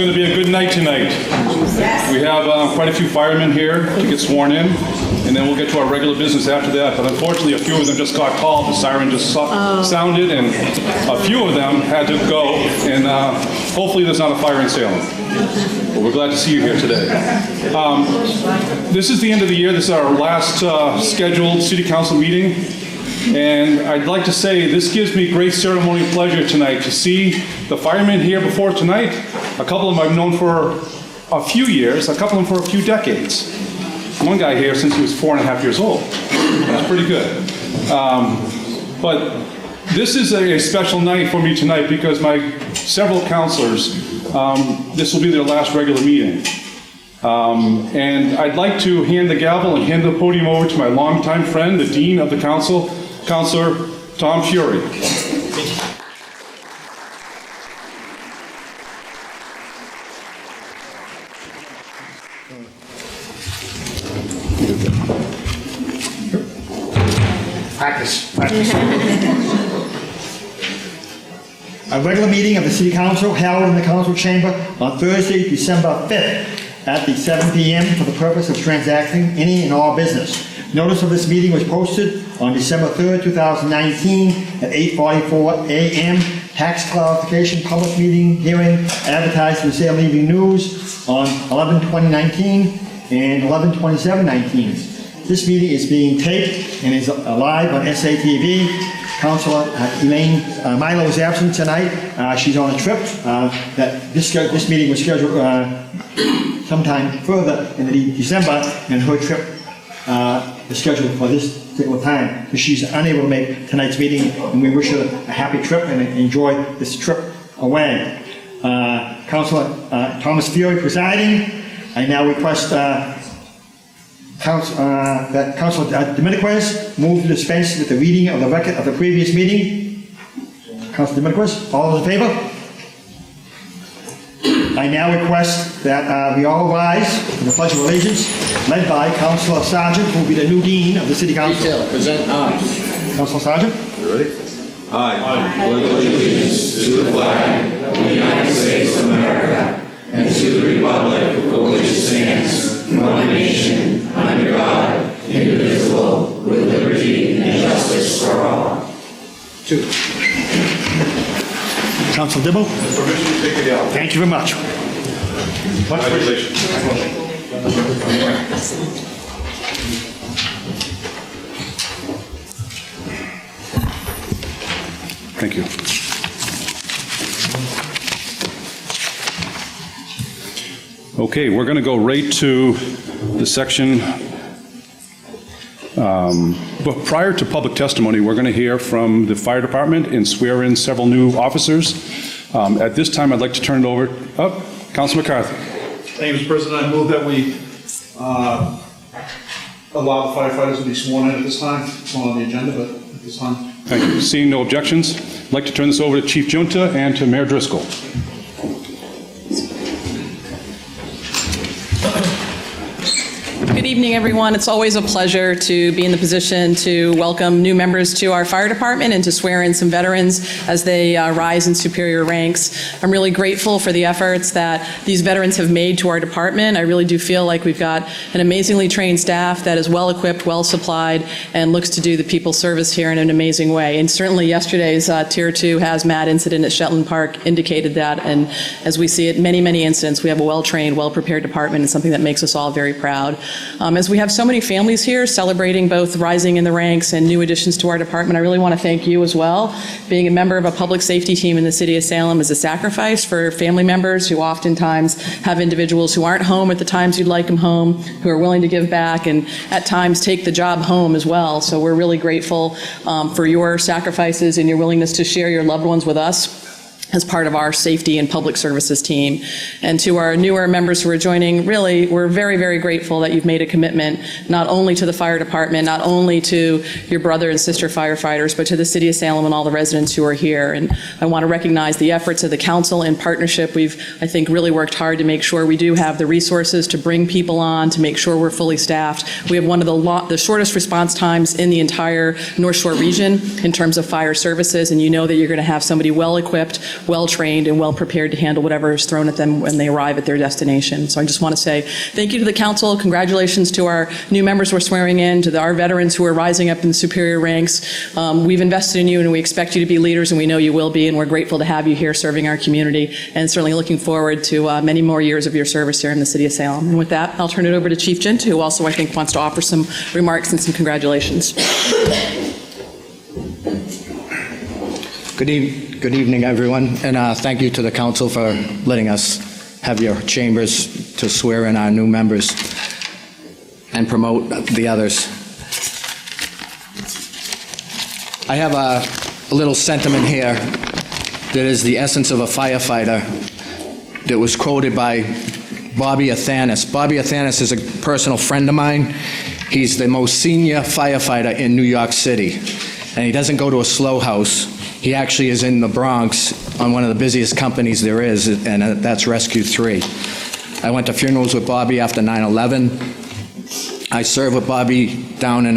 going to be a good night tonight. We have quite a few firemen here to get sworn in, and then we'll get to our regular business after that. But unfortunately, a few of them just got called. The siren just sounded, and a few of them had to go. And hopefully there's not a fire in Salem. But we're glad to see you here today. This is the end of the year. This is our last scheduled City Council meeting. And I'd like to say this gives me great ceremonial pleasure tonight to see the firemen here before tonight. A couple of them I've known for a few years, a couple of them for a few decades. One guy here since he was 4.5 years old. That's pretty good. But this is a special night for me tonight because my several councilors, this will be their last regular meeting. And I'd like to hand the gavel and hand the podium over to my longtime friend, the Dean of the Council, Councilor Tom Fury. Practice. A regular meeting of the City Council held in the Council Chamber on Thursday, December 5th at the 7 p.m. for the purpose of transacting any and all business. Notice of this meeting was posted on December 3rd, 2019 at 8:44 a.m. Tax clarification public meeting hearing advertised in the Salem Evening News on 11/20/19 and 11/27/19. This meeting is being taped and is live on SATV. Councilor Elaine Milo is absent tonight. She's on a trip. This meeting was scheduled sometime further in December, and her trip is scheduled for this particular time. So she's unable to make tonight's meeting, and we wish her a happy trip and enjoy this trip away. Councilor Thomas Fury presiding. I now request that Councilor Dominiquez move to dispense with the reading of the record of the previous meeting. Councilor Dominiquez, all those in favor? I now request that we all rise for the Pledge of Allegiance, led by Councilor Sargent, who will be the new Dean of the City Council. Taylor, present arms. Councilor Sargent. You ready? I pledge allegiance to the flag of the United States of America and to the republic for which it stands, one nation, under God, indivisible, with liberty and justice for all. Two. Councilor Dibble. Permission to take it out. Thank you very much. Congratulations. Thank you. Okay, we're going to go right to the section. But prior to public testimony, we're going to hear from the fire department and swear in several new officers. At this time, I'd like to turn it over. Councilor McCarthy. Thank you, Mr. President. I move that we allow the firefighters to be sworn in at this time. It's not on the agenda, but at this time. Thank you. Seeing no objections, I'd like to turn this over to Chief Junta and to Mayor Driscoll. Good evening, everyone. It's always a pleasure to be in the position to welcome new members to our fire department and to swear in some veterans as they rise in superior ranks. I'm really grateful for the efforts that these veterans have made to our department. I really do feel like we've got an amazingly trained staff that is well equipped, well supplied, and looks to do the people's service here in an amazing way. And certainly yesterday's Tier 2 hazmat incident at Shetland Park indicated that. And as we see it, many, many incidents, we have a well-trained, well-prepared department, and something that makes us all very proud. As we have so many families here celebrating both rising in the ranks and new additions to our department, I really want to thank you as well. Being a member of a public safety team in the city of Salem is a sacrifice for family members who oftentimes have individuals who aren't home at the times you'd like them home, who are willing to give back and at times take the job home as well. So we're really grateful for your sacrifices and your willingness to share your loved ones with us as part of our safety and public services team. And to our newer members who are joining, really, we're very, very grateful that you've made a commitment not only to the fire department, not only to your brother and sister firefighters, but to the city of Salem and all the residents who are here. And I want to recognize the efforts of the council in partnership. We've, I think, really worked hard to make sure we do have the resources to bring people on, to make sure we're fully staffed. We have one of the shortest response times in the entire North Shore region in terms of fire services, and you know that you're going to have somebody well equipped, well-trained and well-prepared to handle whatever is thrown at them when they arrive at their destination. So I just want to say thank you to the council. Congratulations to our new members we're swearing in, to our veterans who are rising up in the superior ranks. We've invested in you, and we expect you to be leaders, and we know you will be, and we're grateful to have you here serving our community, and certainly looking forward to many more years of your service here in the city of Salem. And with that, I'll turn it over to Chief Gent, who also, I think, wants to offer some remarks and some congratulations. Good evening, everyone, and thank you to the council for letting us have your chambers to swear in our new members and promote the others. I have a little sentiment here that is the essence of a firefighter that was quoted by Bobby Athanas. Bobby Athanas is a personal friend of mine. He's the most senior firefighter in New York City, and he doesn't go to a slow house. He actually is in the Bronx on one of the busiest companies there is, and that's Rescue 3. I went to funerals with Bobby after 9/11. I served with Bobby down in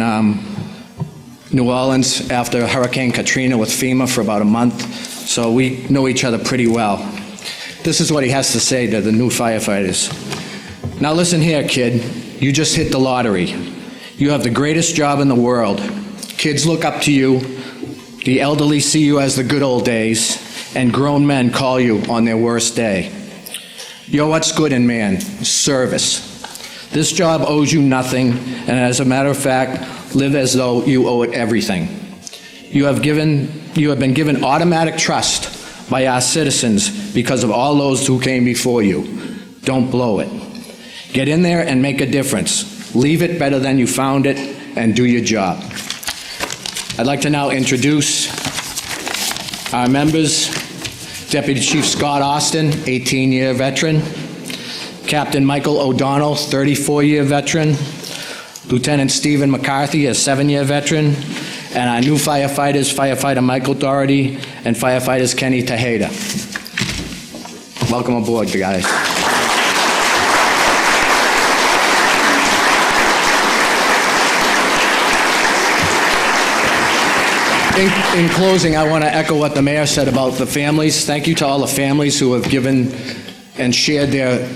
New Orleans after Hurricane Katrina with FEMA for about a month, so we know each other pretty well. This is what he has to say to the new firefighters. Now listen here, kid. You just hit the lottery. You have the greatest job in the world. Kids look up to you. The elderly see you as the good old days, and grown men call you on their worst day. You're what's good in man, service. This job owes you nothing, and as a matter of fact, live as though you owe it everything. You have been given automatic trust by our citizens because of all those who came before you. Don't blow it. Get in there and make a difference. Leave it better than you found it, and do your job. I'd like to now introduce our members. Deputy Chief Scott Austin, 18-year veteran. Captain Michael O'Donnell, 34-year veteran. Lieutenant Stephen McCarthy, a 7-year veteran. And our new firefighters, Firefighter Michael Doherty and Firefighters Kenny Tejeda. Welcome aboard, you guys. In closing, I want to echo what the mayor said about the families. Thank you to all the families who have given and shared their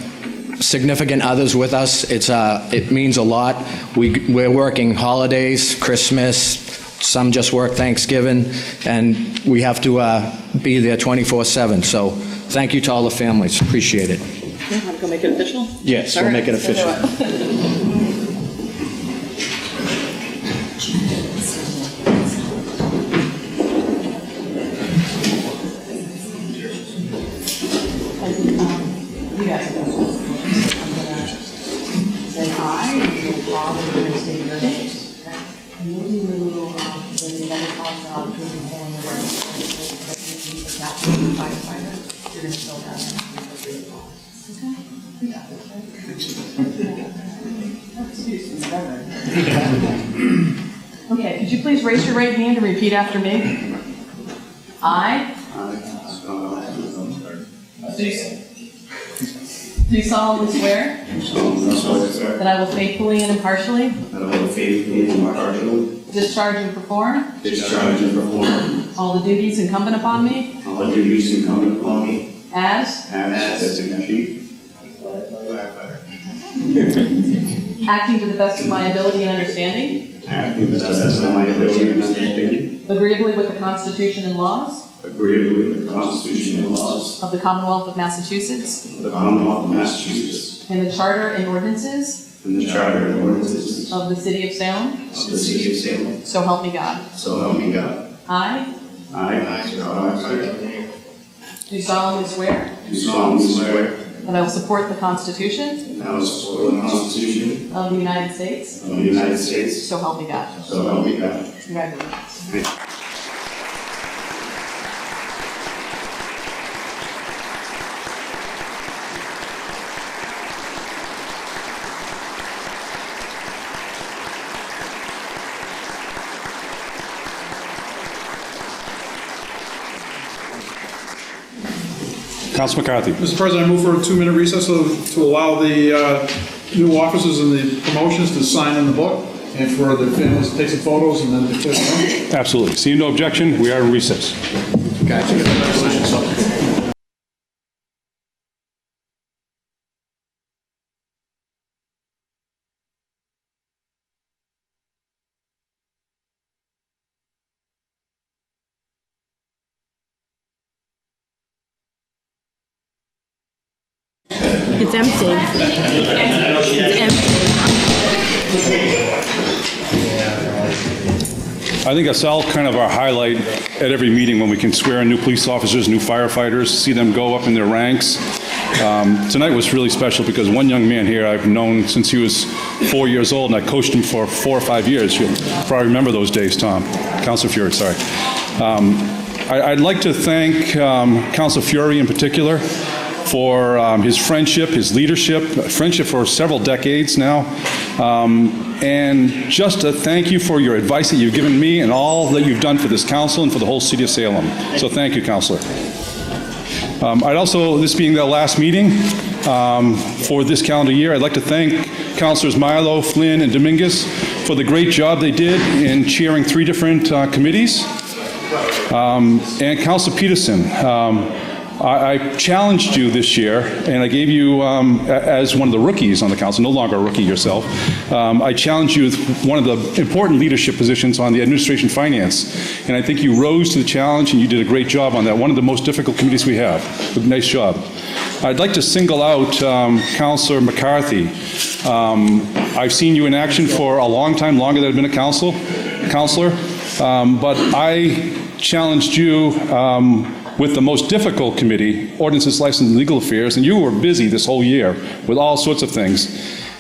significant others with us. It means a lot. We're working holidays, Christmas, some just work Thanksgiving, and we have to be there 24/7. So thank you to all the families. Appreciate it. Yeah, want to go make it official? Yes, All we'll right, make it let's go official. to it. You guys know. I'm gonna say aye, and you'll probably state your name. You will do the little, when you never talk about who's in the work. Firefighter, you're gonna fill that in. Okay? You got this, right? Okay, could you please raise your right hand and repeat after me? I. Do solemnly swear that I will faithfully and impartially discharge and perform all the duties incumbent upon me as acting to the best of my ability and understanding, agreeably with the Constitution and laws of the Commonwealth of Massachusetts, and the Charter and ordinances of the City of Salem, so help me God. I do solemnly swear that I will support the Constitution of the United States, so help me God. Congratulations. Councilor McCarthy. Mr. President, I move for a 2-minute recess to allow the new officers and the promotions to sign in the book, and for the families to take some photos and then declare them. Absolutely. Seeing no objection, we are in recess. Gotcha. It's empty. It's empty. I think that's all kind of our highlight at every meeting when we can swear in new police officers, new firefighters, see them go up in their ranks. Tonight was really special because one young man here I've known since he was 4 years old, and I coached him for 4 or 5 years. You'll probably remember those days, Tom. Councilor Fury, sorry. I'd like to thank Councilor Fury in particular for his friendship, his leadership, friendship for several decades now. And just to thank you for your advice that you've given me and all that you've done for this council and for the whole city of Salem. So thank you, Councilor. I'd also, this being the last meeting for this calendar year, I'd like to thank Councilors Milo, Flynn, and Dominguez for the great job they did in chairing 3 different committees. And Councilor Peterson, I challenged you this year, and I gave you, as one of the rookies on the council, no longer a rookie yourself, I challenged you with one of the important leadership positions on the administration finance. And I think you rose to the challenge, and you did a great job on that. One of the most difficult committees we have. Nice job. I'd like to single out Councilor McCarthy. I've seen you in action for a long time, longer than I've been a counselor, but I challenged you with the most difficult committee, Ordinances, License, and Legal Affairs, and you were busy this whole year with all sorts of things.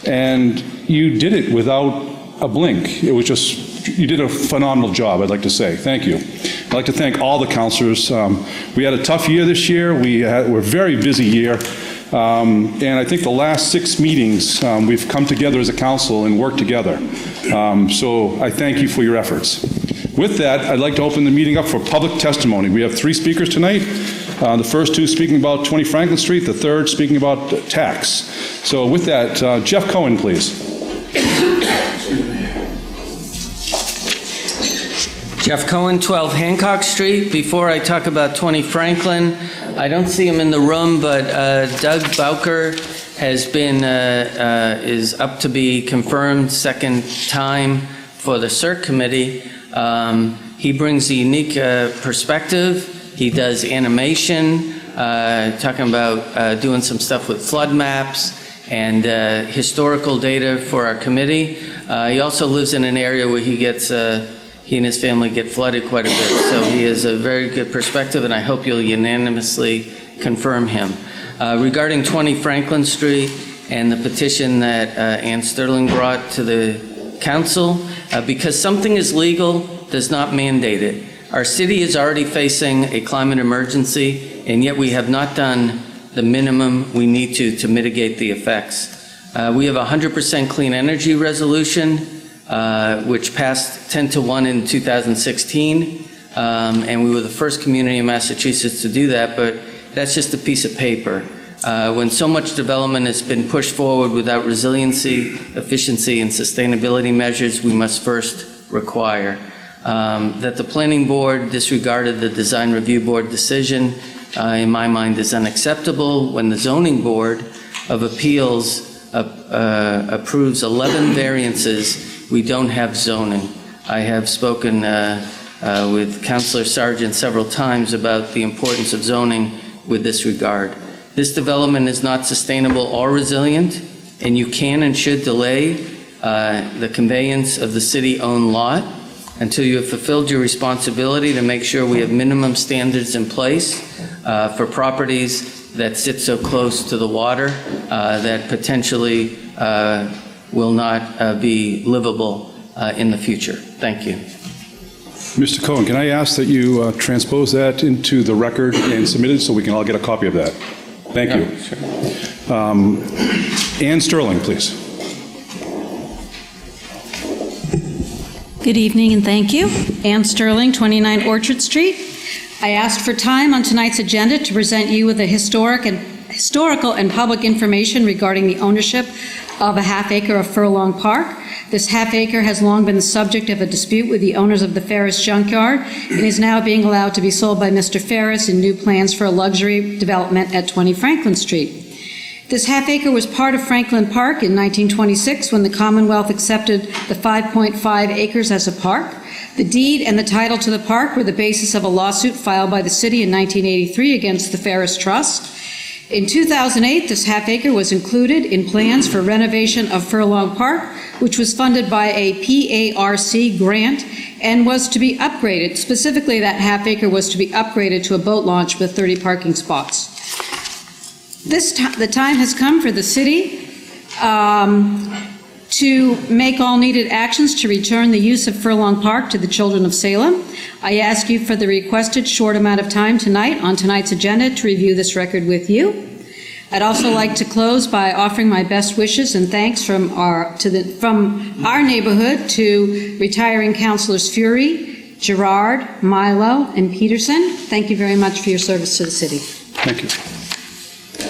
And you did it without a blink. It was just, you did a phenomenal job, I'd like to say. Thank you. I'd like to thank all the councilors. We had a tough year this year. We're a very busy year. And I think the last 6 meetings, we've come together as a council and worked together. So I thank you for your efforts. With that, I'd like to open the meeting up for public testimony. We have 3 speakers tonight. The first 2 speaking about 20 Franklin Street, the third speaking about tax. So with that, Jeff Cohen, please. Jeff Cohen, 12 Hancock Street. Before I talk about 20 Franklin, I don't see him in the room, but Doug Bowker has been, is up to be confirmed second time for the CERC committee. He brings a unique perspective. He does animation, talking about doing some stuff with flood maps and historical data for our committee. He also lives in an area where he gets, he and his family get flooded quite a bit. So he has a very good perspective, and I hope you'll unanimously confirm him. Regarding 20 Franklin Street and the petition that Ann Sterling brought to the council, because something is legal does not mandate it. Our city is already facing a climate emergency, and yet we have not done the minimum we need to mitigate the effects. We have a 100% clean energy resolution, which passed 10-1 in 2016, and we were the first community in Massachusetts to do that, but that's just a piece of paper. When so much development has been pushed forward without resiliency, efficiency, and sustainability measures, we must first require that the planning board disregarded the design review board decision, in my mind, is unacceptable. When the zoning board of appeals approves 11 variances, we don't have zoning. I have spoken with Councilor Sargent several times about the importance of zoning with this regard. This development is not sustainable or resilient, and you can and should delay the conveyance of the city-owned lot until you have fulfilled your responsibility to make sure we have minimum standards in place for properties that sit so close to the water that potentially will not be livable in the future. Thank you. Mr. Cohen, can I ask that you transpose that into the record and submit it so we can all get a copy of that? Thank you. Sure. Ann Sterling, please. Good evening and thank you. Ann Sterling, 29 Orchard Street. I asked for time on tonight's agenda to present you with a historical and public information regarding the ownership of a half acre of Furlong Park. This half acre has long been the subject of a dispute with the owners of the Ferris Junkyard and is now being allowed to be sold by Mr. Ferris in new plans for a luxury development at 20 Franklin Street. This half acre was part of Franklin Park in 1926 when the Commonwealth accepted the 5.5 acres as a park. The deed and the title to the park were the basis of a lawsuit filed by the city in 1983 against the Ferris Trust. In 2008, this half acre was included in plans for renovation of Furlong Park, which was funded by a PARC grant and was to be upgraded. Specifically, that half acre was to be upgraded to a boat launch with 30 parking spots. The time has come for the city to make all needed actions to return the use of Furlong Park to the children of Salem. I ask you for the requested short amount of time tonight on tonight's agenda to review this record with you. I'd also like to close by offering my best wishes and thanks from our neighborhood to retiring councilors Fury, Gerard, Milo, and Peterson. Thank you very much for your service to the city. Thank you.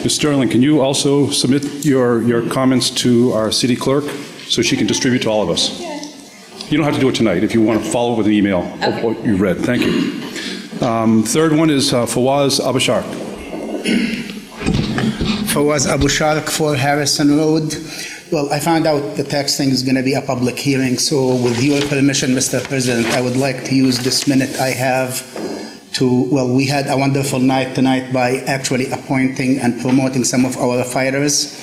Ms. Sterling, can you also submit your comments to our city clerk so she can distribute to all of us? You don't have to do it tonight if you want to follow with an email of what you read. Thank you. Third one is Fawaz Abashar. Fawaz Abu Shark, 4 Harrison Road. Well, I found out the tax thing is going to be a public hearing, so with your permission, Mr. President, I would like to use this minute I have we had a wonderful night tonight by actually appointing and promoting some of our fighters,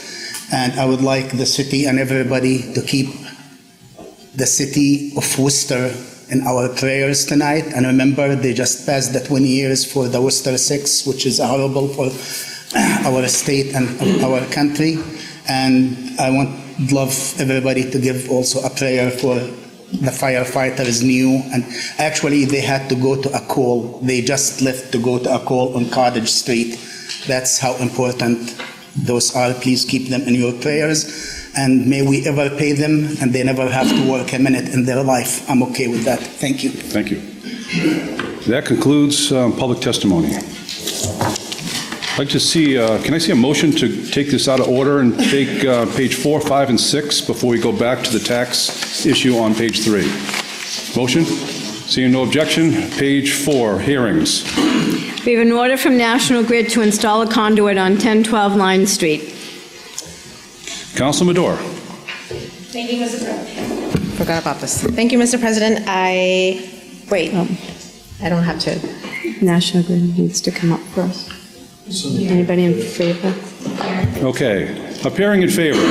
and I would like the city and everybody to keep the city of Worcester in our prayers tonight. And remember, they just passed the 20 years for the Worcester 6, which is horrible for our state and our country. And I love everybody to give also a prayer for the firefighters new. And actually, they had to go to a call. They just left to go to a call on Cottage Street. That's how important those are. Please keep them in your prayers. And may we ever pay them and they never have to work a minute in their life. I'm okay with that. Thank you. Thank you. That concludes public testimony. I'd like to see, can I see a motion to take this out of order and take page 4, 5, and 6 before we go back to the tax issue on page 3? Motion? Seeing no objection, page 4, hearings. We have an order from National Grid to install a conduit on 1012 Line Street. Council Madore. Thank you, Mr. President. Forgot about this. Thank you, Mr. President. Wait, I don't have to. National Grid needs to come up first. Anybody in favor? Okay. Appearing in favor.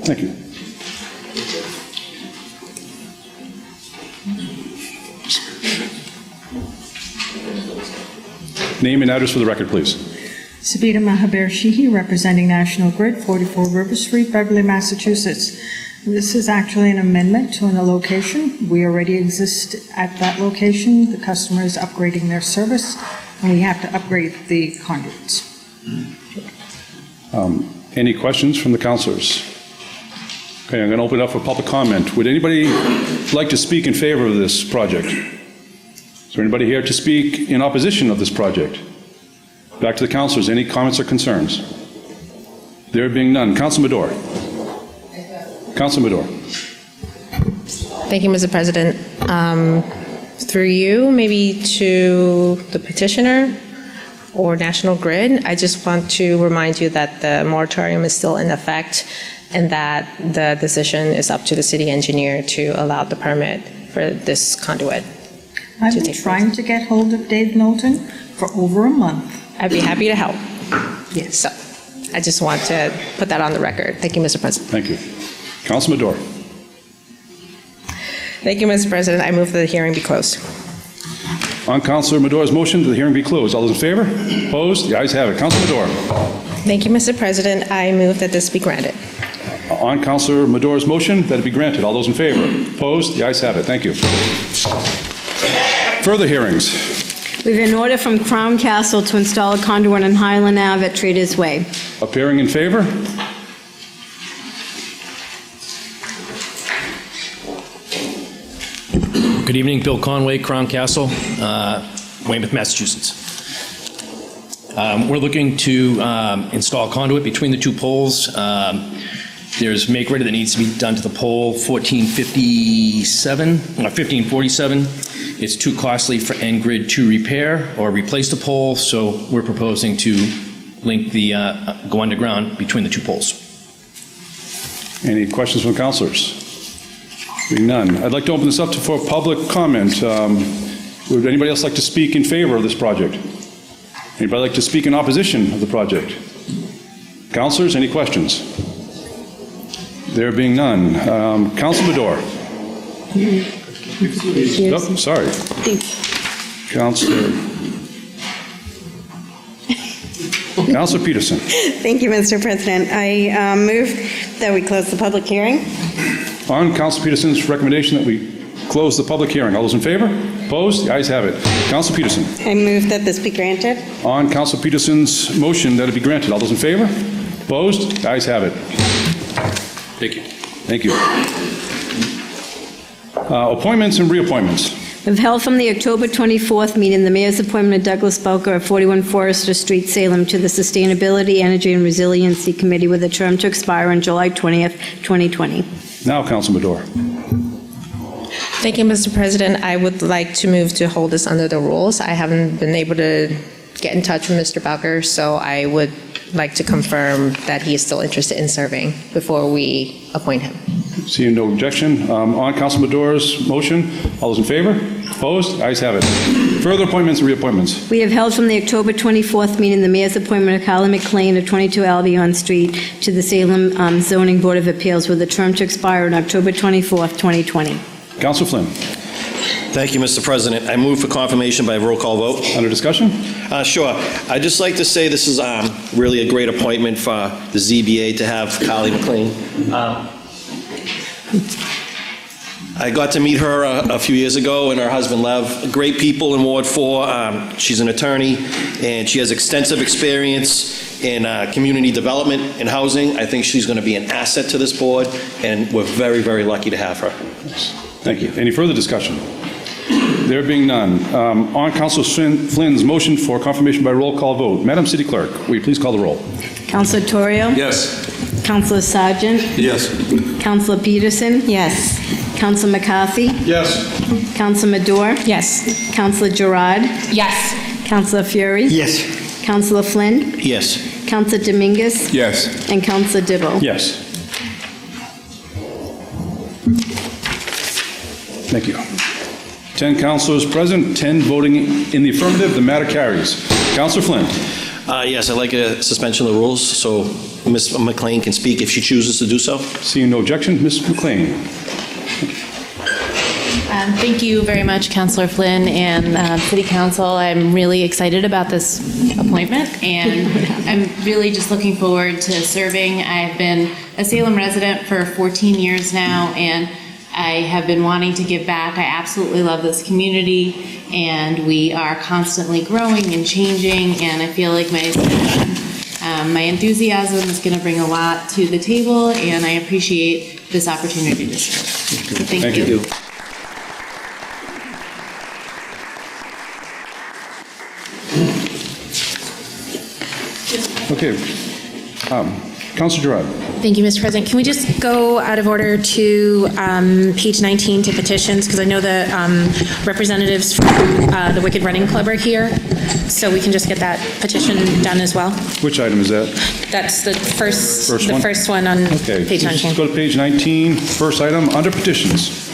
Thank you. Name and address for the record, please. Sabita Mahaber Shihi, representing National Grid, 44 River Street, Beverly, Massachusetts. This is actually an amendment to a location. We already exist at that location. The customer is upgrading their service, and we have to upgrade the conduits. Any questions from the councilors? Okay, I'm going to open it up for public comment. Would anybody like to speak in favor of this project? Is there anybody here to speak in opposition of this project? Back to the councilors. Any comments or concerns? There being none. Council Madore. Council Madore. Thank you, Mr. President. Through you, maybe to the petitioner or National Grid, I just want to remind you that the moratorium is still in effect and that the decision is up to the city engineer to allow the permit for this conduit. I've been trying to get hold of Dave Knowlton for over a month. I'd be happy to help. Yes. So I just want to put that on the record. Thank you, Mr. President. Thank you. Council Madore. Thank you, Mr. President. I move that the hearing be closed. On Councilor Madore's motion, the hearing be closed. All those in favor? Opposed? The ayes have it. Councilor Madore. Thank you, Mr. President. I move that this be granted. On Councilor Madore's motion, that it be granted. All those in favor? Opposed? The ayes have it. Thank you. Further hearings. We have an order from Crown Castle to install a conduit on Highland Ave at Traders Way. Appearing in favor? Good evening, Bill Conway, Crown Castle, Weymouth, Massachusetts. We're looking to install a conduit between the two poles. There's make ready that needs to be done to the pole 1547. It's too costly for N-Grid to repair or replace the pole, so we're proposing to link the go underground between the two poles. Any questions from councilors? Being none, I'd like to open this up for public comment. Would anybody else like to speak in favor of this project? Anybody like to speak in opposition of the project? Councilors, any questions? There being none. Council Madore. Oh, sorry. Councilor Peterson. Thank you, Mr. President. I move that we close the public hearing. On Council Peterson's recommendation that we close the public hearing. All those in favor? Opposed? The ayes have it. Council Peterson. I move that this be granted. On Council Peterson's motion that it be granted. All those in favor? Opposed? The ayes have it. Thank you. Thank you. Appointments and reappointments. I've held from the October 24th meeting the mayor's appointment of Douglas Bowker of 41 Forester Street, Salem, to the Sustainability, Energy, and Resiliency Committee with a term to expire on July 20th, 2020. Now, Council Madore. Thank you, Mr. President. I would like to move to hold this under the rules. I haven't been able to get in touch with Mr. Bowker, so I would like to confirm that he is still interested in serving before we appoint him. Seeing no objection. On Council Madore's motion, all those in favor? Opposed? Ayes have it. Further appointments and reappointments. We have held from the October 24th meeting the mayor's appointment of Carly McLean of 22 Albion Street to the Salem Zoning Board of Appeals with a term to expire on October 24th, 2020. Council Flynn. Thank you, Mr. President. I move for confirmation by roll call vote. Under discussion? Sure. I'd just like to say this is really a great appointment for the ZBA to have Carly McLean. I got to meet her a few years ago, and her husband Lev. Great people in Ward 4. She's an attorney, and she has extensive experience in community development and housing. I think she's going to be an asset to this board, and we're very, very lucky to have her. Thank you. Any further discussion? There being none. On Councilor Flynn's motion for confirmation by roll call vote, Madam City Clerk, will you please call the roll? Councilor Torrio? Yes. Councilor Sargent? Yes. Councilor Peterson? Yes. Councilor McCarthy? Yes. Councilor Madore? Yes. Councilor Gerard? Yes. Councilor Fury? Yes. Councilor Flynn? Yes. Councilor Dominguez? Yes. And Councilor Dibble? Yes. Thank you. 10 councilors present, 10 voting in the affirmative. The matter carries. Councilor Flynn. Yes, I'd like a suspension of the rules so Ms. McLean can speak if she chooses to do so. Seeing no objection, Ms. McLean. Thank you very much, Councilor Flynn and City Council. I'm really excited about this appointment, and I'm really just looking forward to serving. I've been a Salem resident for 14 years now, and I have been wanting to give back. I absolutely love this community, and we are constantly growing and changing, and I feel like my enthusiasm is going to bring a lot to the table, and I appreciate this opportunity to serve. So thank you. Okay. Councilor Gerard. Thank you, Mr. President. Can we just go out of order to page 19 to petitions? Because I know the representatives from the Wicked Running Club are here, so we can just get that petition done as well. Which item is that? That's the first one? first one on Okay. page 19. Let's go to page 19, first item, under petitions.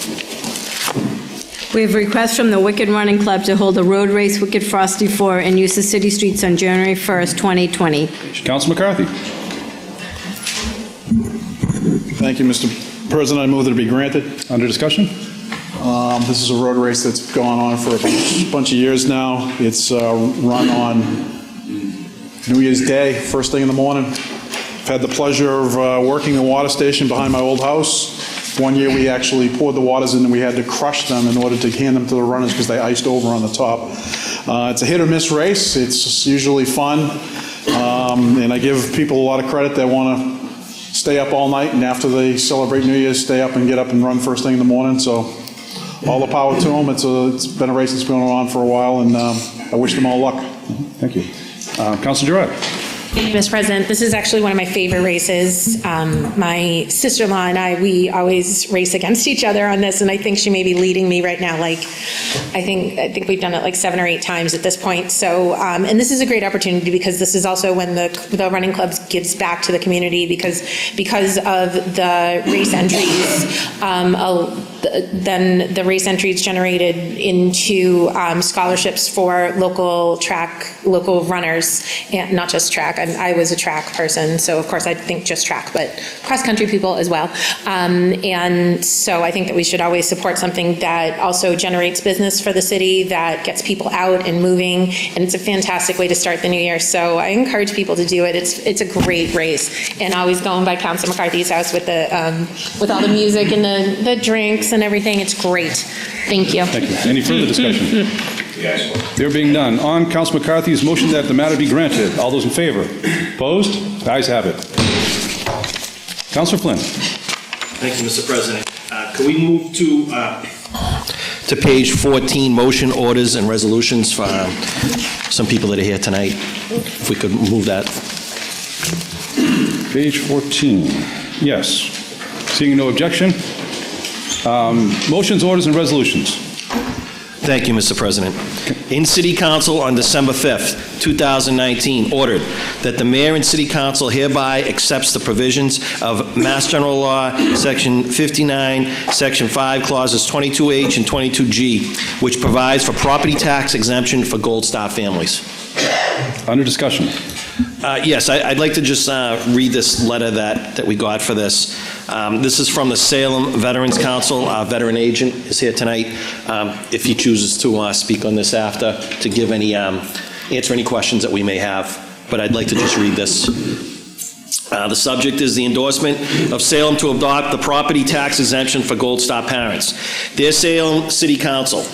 We have a request from the Wicked Running Club to hold a road race, Wicked Frosty 4, and use the city streets on January 1st, 2020. Councilor McCarthy. Thank you, Mr. President. I move that it be granted. Under discussion? This is a road race that's gone on for a bunch of years now. It's run on New Year's Day, first thing in the morning. I've had the pleasure of working the water station behind my old house. One year we actually poured the waters in and we had to crush them in order to hand them to the runners because they iced over on the top. It's a hit or miss race. It's usually fun. And I give people a lot of credit that want to stay up all night, and after they celebrate New Year's, stay up and get up and run first thing in the morning. So all the power to them. It's been a race that's been on for a while, and I wish them all luck. Thank you. Councilor Gerard. Thank you, Mr. President. This is actually one of my favorite races. My sister-in-law and I, we always race against each other on this, and I think she may be leading me right now. I think we've done it like 7 or 8 times at this point. So, and this is a great opportunity because this is also when the running clubs gives back to the community because of the race entries. Then the race entries generated into scholarships for local runners, and not just track. and I was a track person, so of course I think just track, but cross-country people as well. And so I think that we should always support something that also generates business for the city, that gets people out and moving, and it's a fantastic way to start the new year. So I encourage people to do it. It's a great race, and always going by Council McCarthy's house with the with all the music and the drinks and everything. It's great. Thank you. Thank you. Any further discussion? There being none, on Council McCarthy's motion that the matter be granted, all those in favor? Opposed? The ayes have it. Councilor Flynn. Thank you, Mr. President. Can we move to page 14, motion, orders, and resolutions for some people that are here tonight? If we could move that. Page 14. Yes. Seeing no objection. Motions, orders, and resolutions. Thank you, Mr. President. In City Council on December 5th, 2019, ordered that the mayor and City Council hereby accepts the provisions of Mass General Law, Section 59, Section 5, Clauses 22H and 22G, which provides for property tax exemption for Gold Star families. Under discussion. Yes, I'd like to just read this letter that we got for this. This is from the Salem Veterans Council. Our veteran agent is here tonight. If he chooses to speak on this after, to give answer any questions that we may have. But I'd like to just read this. The subject is the endorsement of Salem to adopt the property tax exemption for Gold Star parents. Dear Salem City Council,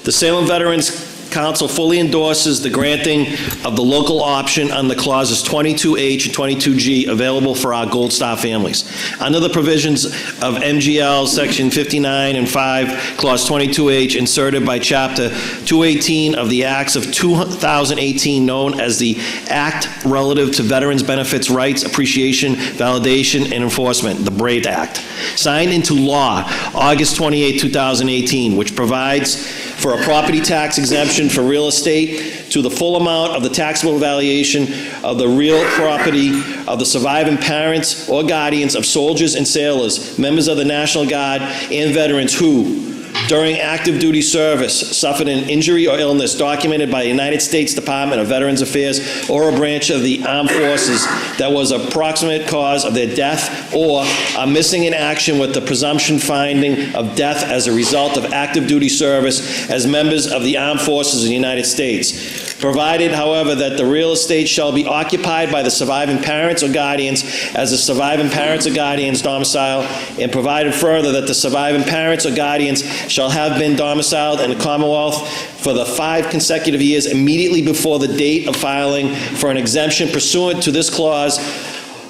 the Salem Veterans Council fully endorses the granting of the local option on the clauses 22H and 22G available for our Gold Star families. Under the provisions of MGL Section 59 and 5, Clause 22H, inserted by Chapter 218 of the Acts of 2018, known as the Act Relative to Veterans Benefits Rights, Appreciation, Validation, and Enforcement, the BRAVE Act, signed into law August 28, 2018, which provides for a property tax exemption for real estate to the full amount of the taxable valuation of the real property of the surviving parents or guardians of soldiers and sailors, members of the National Guard, and veterans who, during active duty service, suffered an injury or illness documented by the United States Department of Veterans Affairs or a branch of the armed forces that was a proximate cause of their death, or are missing in action with the presumption finding of death as a result of active duty service as members of the armed forces of the United States. Provided, however, that the real estate shall be occupied by the surviving parents or guardians as the surviving parents or guardians domicile, and provided further that the surviving parents or guardians shall have been domiciled in the Commonwealth for the 5 consecutive years immediately before the date of filing for an exemption pursuant to this clause,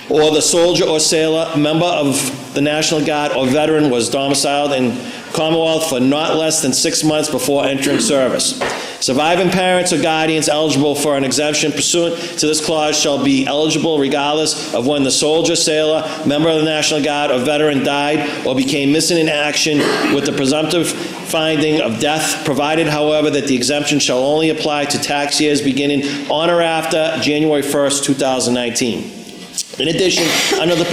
or the soldier or sailor, member of the National Guard or veteran was domiciled in Commonwealth for not less than 6 months before entering service. Surviving parents or guardians eligible for an exemption pursuant to this clause shall be eligible regardless of when the soldier, sailor, member of the National Guard, or veteran died or became missing in action with the presumptive finding of death, provided, however, that the exemption shall only apply to tax years beginning on or after January 1st, 2019. In addition, under the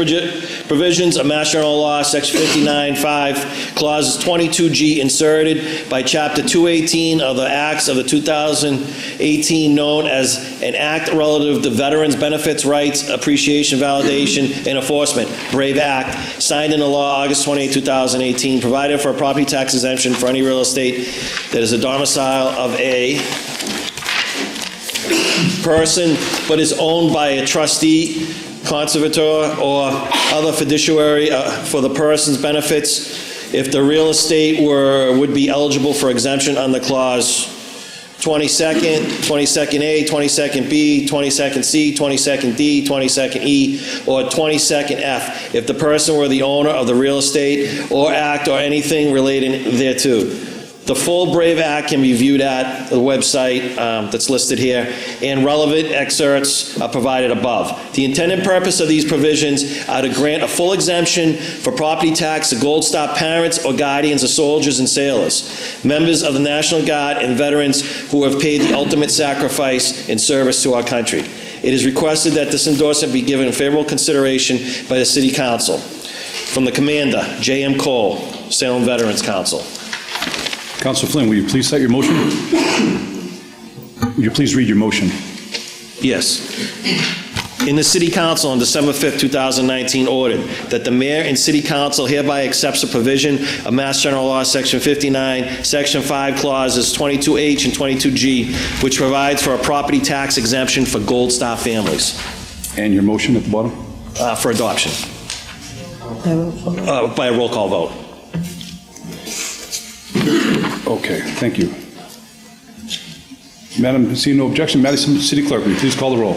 provisions of Mass General Law, Section 59.5, Clauses 22G, inserted by Chapter 218 of the Acts of the 2018, known as an Act Relative to Veterans Benefits Rights, Appreciation, Validation, and Enforcement, BRAVE Act, signed into law August 28, 2018, provided for a property tax exemption for any real estate that is a domicile of a person but is owned by a trustee, conservator, or other fiduciary for the person's benefits if the real estate would be eligible for exemption under clause 22nd, 22nd A, 22nd B, 22nd C, 22nd D, 22nd E, or 22nd F if the person were the owner of the real estate or act or anything relating thereto. The full BRAVE Act can be viewed at the website that's listed here, and relevant excerpts are provided above. The intended purpose of these provisions are to grant a full exemption for property tax to Gold Star parents or guardians of soldiers and sailors, members of the National Guard, and veterans who have paid the ultimate sacrifice in service to our country. It is requested that this endorsement be given favorable consideration by the City Council. From the Commander, J.M. Cole, Salem Veterans Council. Councilor Flynn, will you please cite your motion? Will you please read your motion? Yes. In the City Council on December 5th, 2019, ordered that the mayor and City Council hereby accepts a provision of Mass General Law, Section 59, Section 5, Clauses 22H and 22G, which provides for a property tax exemption for Gold Star families. And your motion at the bottom? For adoption. By a roll call vote. Okay, thank you. Madam, seeing no objection, Madam City Clerk, will you please call the roll?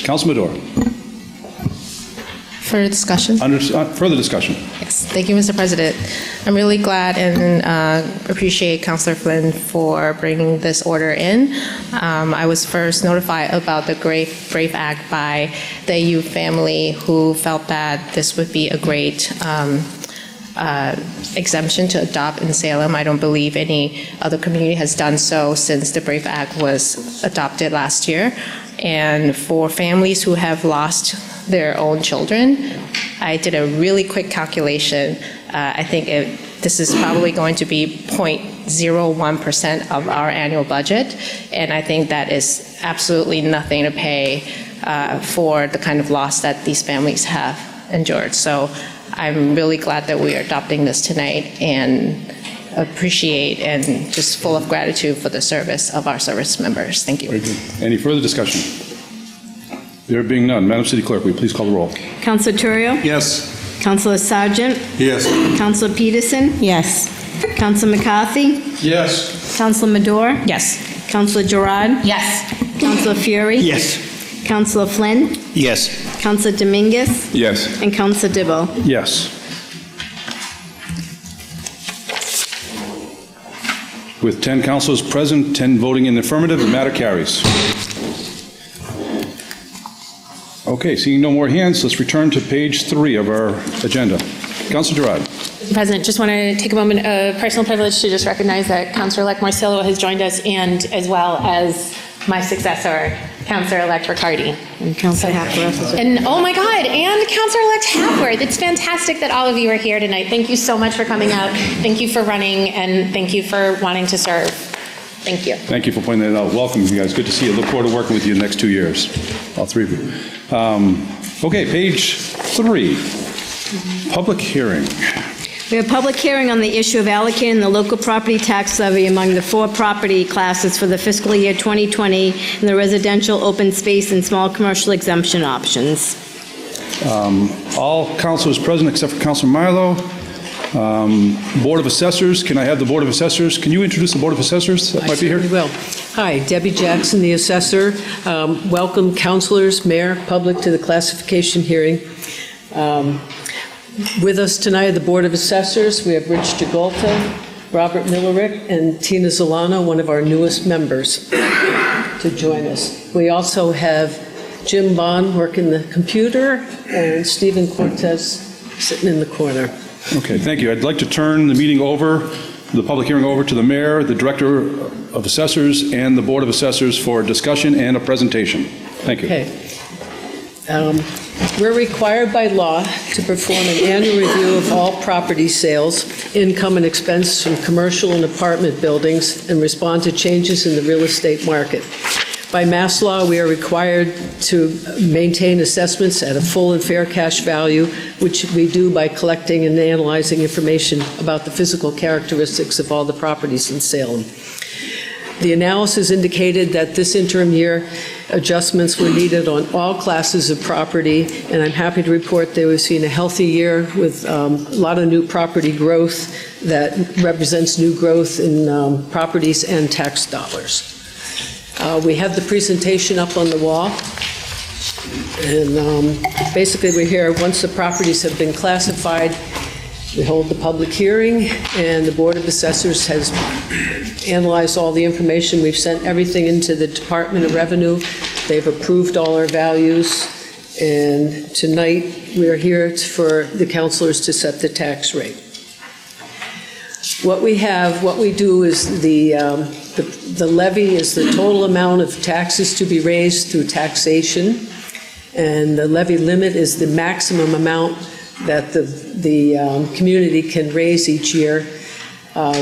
Councilman Madore. Further discussion? Further discussion. Yes, thank you, Mr. President. I'm really glad and appreciate Councilor Flynn for bringing this order in. I was first notified about the Brave Act by the AU family who felt that this would be a great exemption to adopt in Salem. I don't believe any other community has done so since the Brave Act was adopted last year. And for families who have lost their own children, I did a really quick calculation. I think this is probably going to be 0.01% of our annual budget, and I think that is absolutely nothing to pay for the kind of loss that these families have endured. So I'm really glad that we are adopting this tonight and appreciate and just full of gratitude for the service of our service members. Thank you. Very good. Any further discussion? There being none, Madam City Clerk, will you please call the roll? Councilor Turio? Yes. Councilor Sargent? Yes. Councilor Peterson? Yes. Councilor McCarthy? Yes. Councilor Madore? Yes. Councilor Gerard? Yes. Councilor Fury? Yes. Councilor Flynn? Yes. Councilor Dominguez? Yes. And Councilor Dibble. Yes. With 10 councilors present, 10 voting in the affirmative, the matter carries. Okay, seeing no more hands, let's return to page 3 of our agenda. Councilor Gerard. Mr. President, just want to take a moment of personal privilege to just recognize that Councilor-elect Marcillo has joined us, and as well as my successor, Councilor-elect Riccardi. And Councilor Hackworth. And oh my God, and Councilor-elect Hackworth. It's fantastic that all of you are here tonight. Thank you so much for coming out. Thank you for running, and thank you for wanting to serve. Thank you. Thank you for pointing that out. Welcome, you guys. Good to see you. Look forward to working with you the next 2 years, all three of you. Okay, page 3, public hearing. We have a public hearing on the issue of allocating the local property tax levy among the 4 property classes for the fiscal year 2020 and the residential, open space, and small commercial exemption options. All councilors present except for Councilor Milo. Board of Assessors, can I have the Board of Assessors? Can you introduce the Board of Assessors that might be here? I will. Hi, Debbie Jackson, the assessor. Welcome, councilors, mayor, public, to the classification hearing. With us tonight at the Board of Assessors, we have Rich Jagolta, Robert Millerick, and Tina Zolano, one of our newest members, to join us. We also have Jim Bond working the computer, and Stephen Cortez sitting in the corner. Okay, thank you. I'd like to turn the meeting over, the public hearing over to the mayor, the director of assessors, and the Board of Assessors for discussion and a presentation. Thank you. Okay. We're required by law to perform an annual review of all property sales, income and expense from commercial and apartment buildings, and respond to changes in the real estate market. By mass law, we are required to maintain assessments at a full and fair cash value, which we do by collecting and analyzing information about the physical characteristics of all the properties in Salem. The analysis indicated that this interim year adjustments were needed on all classes of property, and I'm happy to report that we've seen a healthy year with a lot of new property growth that represents new growth in properties and tax dollars. We have the presentation up on the wall, and basically we're here once the properties have been classified. We hold the public hearing, and the Board of Assessors has analyzed all the information. We've sent everything into the Department of Revenue. They've approved all our values, and tonight we are here for the councilors to set the tax rate. What we do is the levy is the total amount of taxes to be raised through taxation, and the levy limit is the maximum amount that the community can raise each year.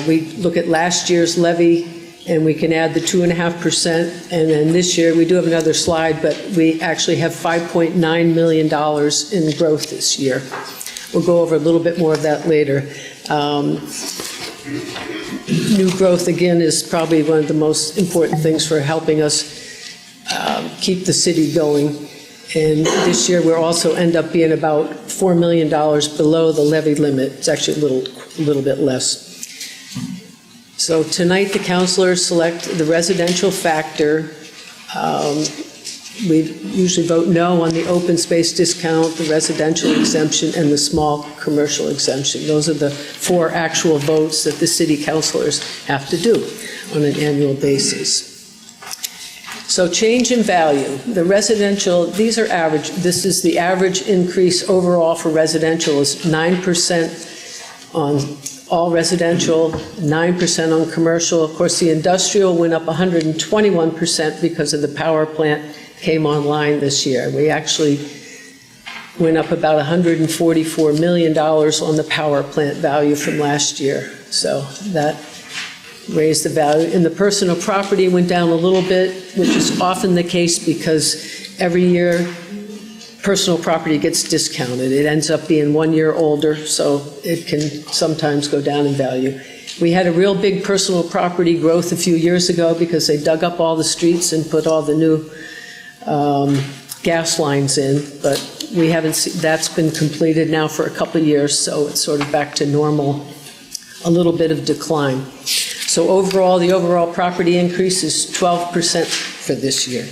We look at last year's levy and we can add the 2.5%. And then this year, we do have another slide, but we actually have $5.9 million in growth this year. We'll go over a little bit more of that later. New growth, again, is probably one of the most important things for helping us keep the city going. And this year, we'll also end up being about $4 million below the levy limit. It's actually a little bit less. So tonight, the councilors select the residential factor. We usually vote no on the open space discount, the residential exemption, and the small commercial exemption. Those are the 4 actual votes that the city councilors have to do on an annual basis. So change in value. The residential, these are average. This is the average increase overall for residential is 9% on all residential, 9% on commercial. Of course, the industrial went up 121% because of the power plant came online this year. We actually went up about $144 million on the power plant value from last year. So that raised the value. And the personal property went down a little bit, which is often the case because every year personal property gets discounted. It ends up being 1 year older, so it can sometimes go down in value. We had a real big personal property growth a few years ago because they dug up all the streets and put all the new gas lines in, but we haven't seen, that's been completed now for a couple of years, so it's sort of back to normal, a little bit of decline. So overall, the overall property increase is 12% for this year.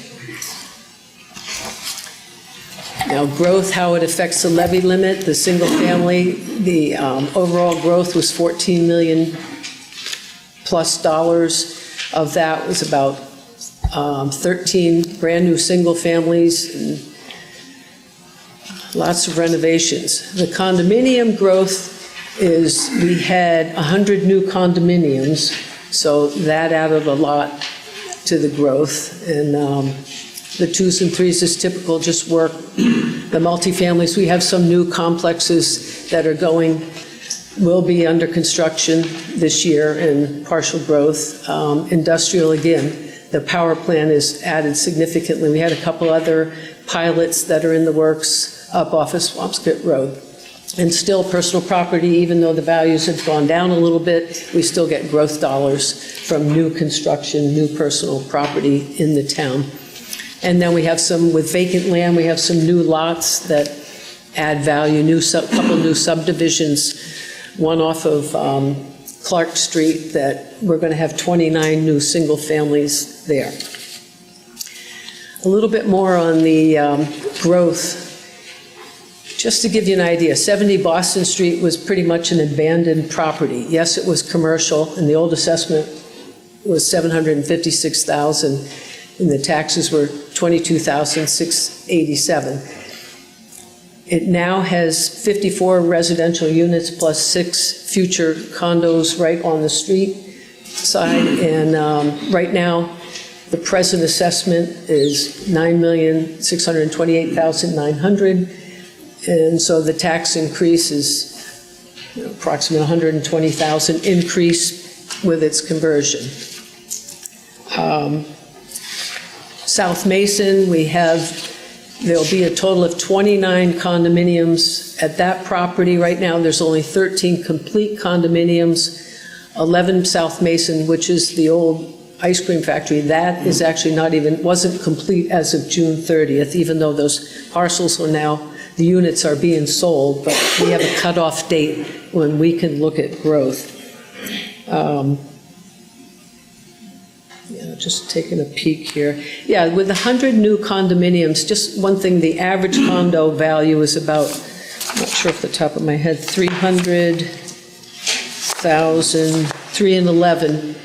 Now, growth, how it affects the levy limit, the single family, the overall growth was $14 million plus dollars. Of that was about 13 brand new single families and lots of renovations. The condominium growth is we had 100 new condominiums, so that added a lot to the growth. And the 2s and 3s is typical, just work. The multifamilies, we have some new complexes that are will be under construction this year and partial growth. Industrial, again, the power plant is added significantly. We had a couple other pilots that are in the works up off of Swampscott Road. And still personal property, even though the values have gone down a little bit, we still get growth dollars from new construction, new personal property in the town. And then we have some, with vacant land, we have some new lots that add value, couple new subdivisions, one off of Clark Street that we're going to have 29 new single families there. A little bit more on the growth. Just to give you an idea, 70 Boston Street was pretty much an abandoned property. Yes, it was commercial, and the old assessment was $756,000, and the taxes were $22,687. It now has 54 residential units plus 6 future condos right on the street side, and right now, the present assessment is $9,628,900. And so the tax increase is approximately $120,000 increase with its conversion. South Mason, there'll be a total of 29 condominiums at that property. Right now, there's only 13 complete condominiums. 11 South Mason, which is the old ice cream factory, that is actually wasn't complete as of June 30th, even though those parcels are now, the units are being sold, but we have a cutoff date when we can look at growth. Just taking a peek here. Yeah, with 100 new condominiums, just one thing, the average condo value is about, I'm not sure off the top of my head, $300,000, 311.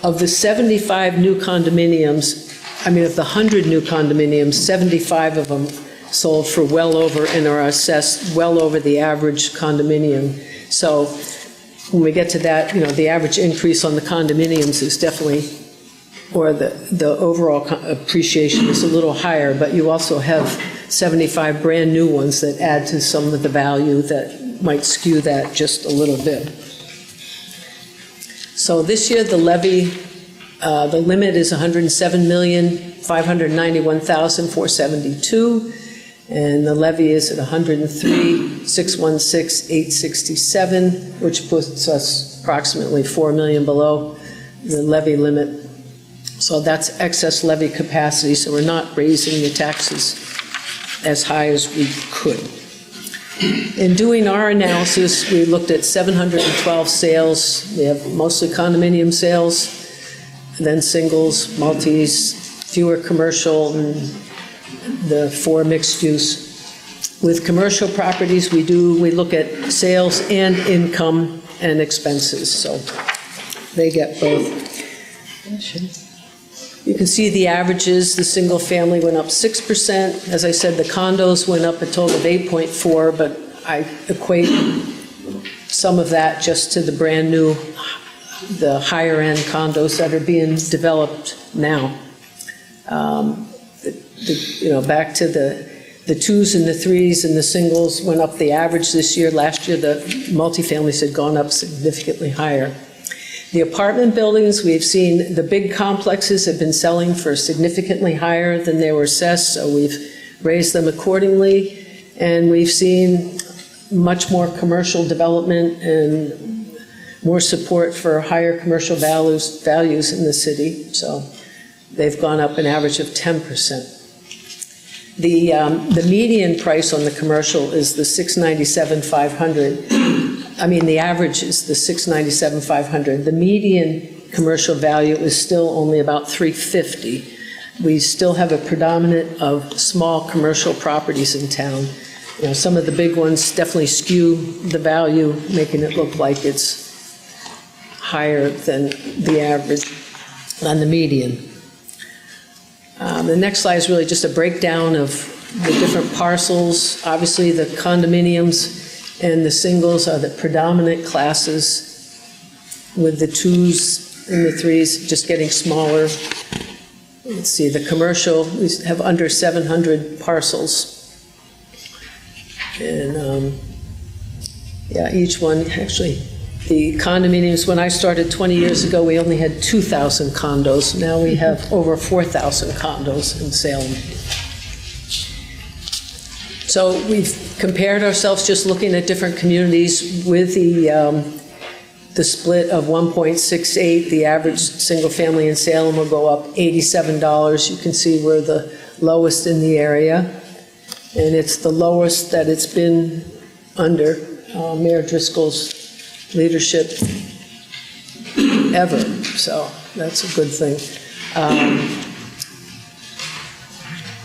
Of the 75 new condominiums, of the 100 new condominiums, 75 of them sold for well over and are assessed well over the average condominium. So when we get to that, the average increase on the condominiums is definitely, or the overall appreciation is a little higher, but you also have 75 brand new ones that add to some of the value that might skew that just a little bit. So this year, the levy The limit is $107,591,472, and the levy is at $103,616,867, which puts us approximately $4 million below the levy limit. So that's excess levy capacity, so we're not raising the taxes as high as we could. In doing our analysis, we looked at 712 sales. We have mostly condominium sales, then singles, multis, fewer commercial, and the 4 mixed use. With commercial properties, we look at sales and income and expenses, so they get both. You can see the averages. The single family went up 6%. As I said, the condos went up a total of 8.4, but I equate some of that just to the brand new, the higher end condos that are being developed now. Back to the 2s and the 3s and the singles went up the average this year. Last year, the multifamilies had gone up significantly higher. The apartment buildings, we've seen the big complexes have been selling for significantly higher than they were assessed, so we've raised them accordingly. And we've seen much more commercial development and more support for higher commercial values in the city, so they've gone up an average of 10%. The median price on the commercial is the $697,500. I mean, the average is the $697,500. The median commercial value is still only about $350,000. We still have a predominant of small commercial properties in town. Some of the big ones definitely skew the value, making it look like it's higher than the average on the median. The next slide is really just a breakdown of the different parcels. Obviously, the condominiums and the singles are the predominant classes, with the 2s and the 3s just getting smaller. Let's see, the commercial, we have under 700 parcels. And each one, actually, the condominiums, when I started 20 years ago, we only had 2,000 condos. Now we have over 4,000 condos in Salem. So we've compared ourselves just looking at different communities with the split of 1.68. The average single family in Salem will go up $87. You can see we're the lowest in the area, and it's the lowest that it's been under Mayor Driscoll's leadership ever, so that's a good thing.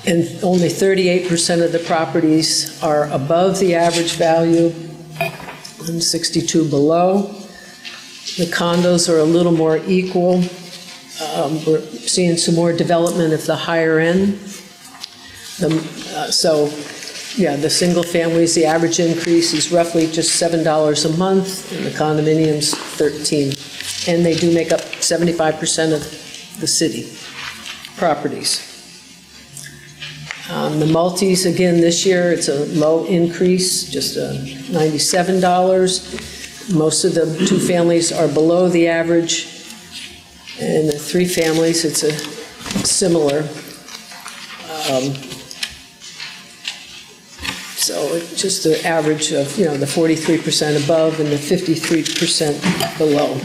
And only 38% of the properties are above the average value and 62 below. The condos are a little more equal. We're seeing some more development of the higher end. The single families, the average increase is roughly just $7 a month, and the condominiums, $13. And they do make up 75% of the city properties. The multis, again, this year, it's a low increase, just $97. Most of the 2 families are below the average, and the 3 families, it's a similar. So it's just the average of, the 43% above and the 53% below.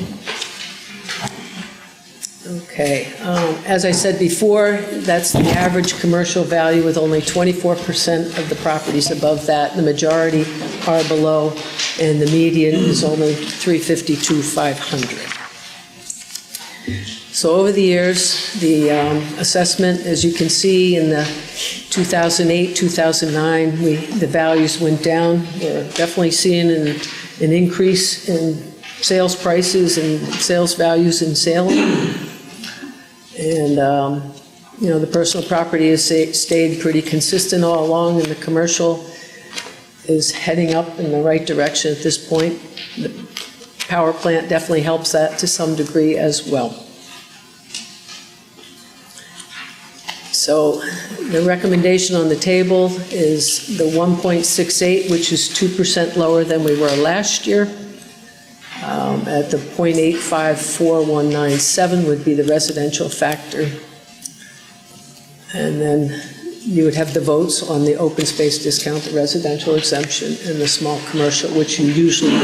Okay, as I said before, that's the average commercial value, with only 24% of the properties above that. The majority are below, and the median is only $352,500. So over the years, the assessment, as you can see, in the 2008, 2009, the values went down. We're definitely seeing an increase in sales prices and sales values in Salem. And, the personal property has stayed pretty consistent all along, and the commercial is heading up in the right direction at this point. The power plant definitely helps that to some degree as well. So the recommendation on the table is the 1.68, which is 2% lower than we were last year. At the .854197 would be the residential factor. And then you would have the votes on the open space discount, the residential exemption, and the small commercial, which you usually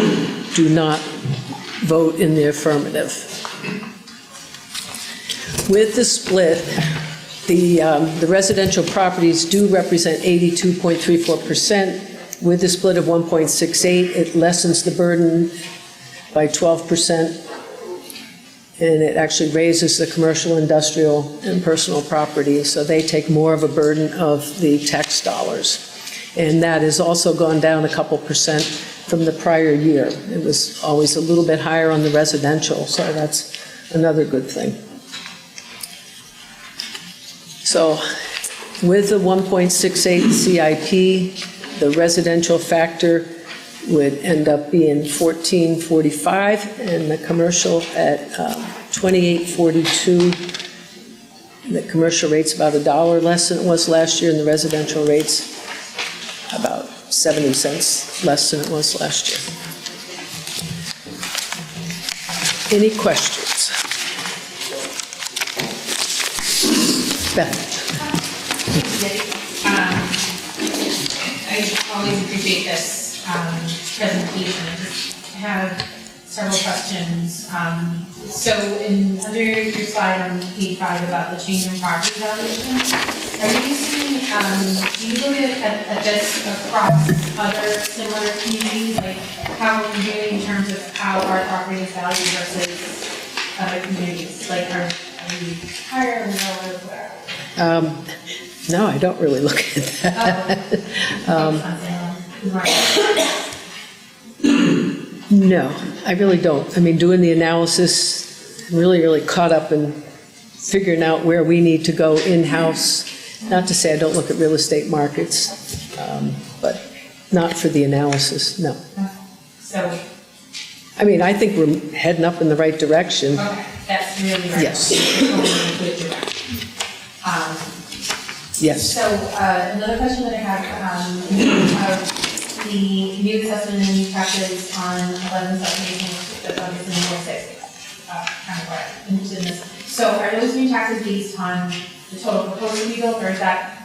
do not vote in the affirmative. With the split, the residential properties do represent 82.34%. With the split of 1.68, it lessens the burden by 12%, and it actually raises the commercial, industrial, and personal property, so they take more of a burden of the tax dollars. And that has also gone down a couple percent from the prior year. It was always a little bit higher on the residential, so that's another good thing. So with the 1.68 CIP, the residential factor would end up being 14.45, and the commercial at 28.42. The commercial rate's about $1 less than it was last year, and the residential rate's about 70 cents less than it was last year. Any questions? Beth? I always appreciate this presentation. I just have several questions. So under your slide on page 5 about the change in property valuation, are you seeing, do you look at this across other similar communities? Like how are we doing in terms of how our property is valued versus other communities? Like are we higher or lower or whatever? No, I don't really look at that. No, I really don't. I mean, doing the analysis, I'm really caught up in figuring out where we need to go in-house. Not to say I don't look at real estate markets, but not for the analysis, no. So, I mean, I think we're heading up in the right direction. okay, that's really right. Yes. Yes. So another question that I have, the new assessment and new taxes on 11 subdivisions, that's obviously more 6, kind of what I'm interested in this. So are those new taxes based on the total proposed to be built, or is that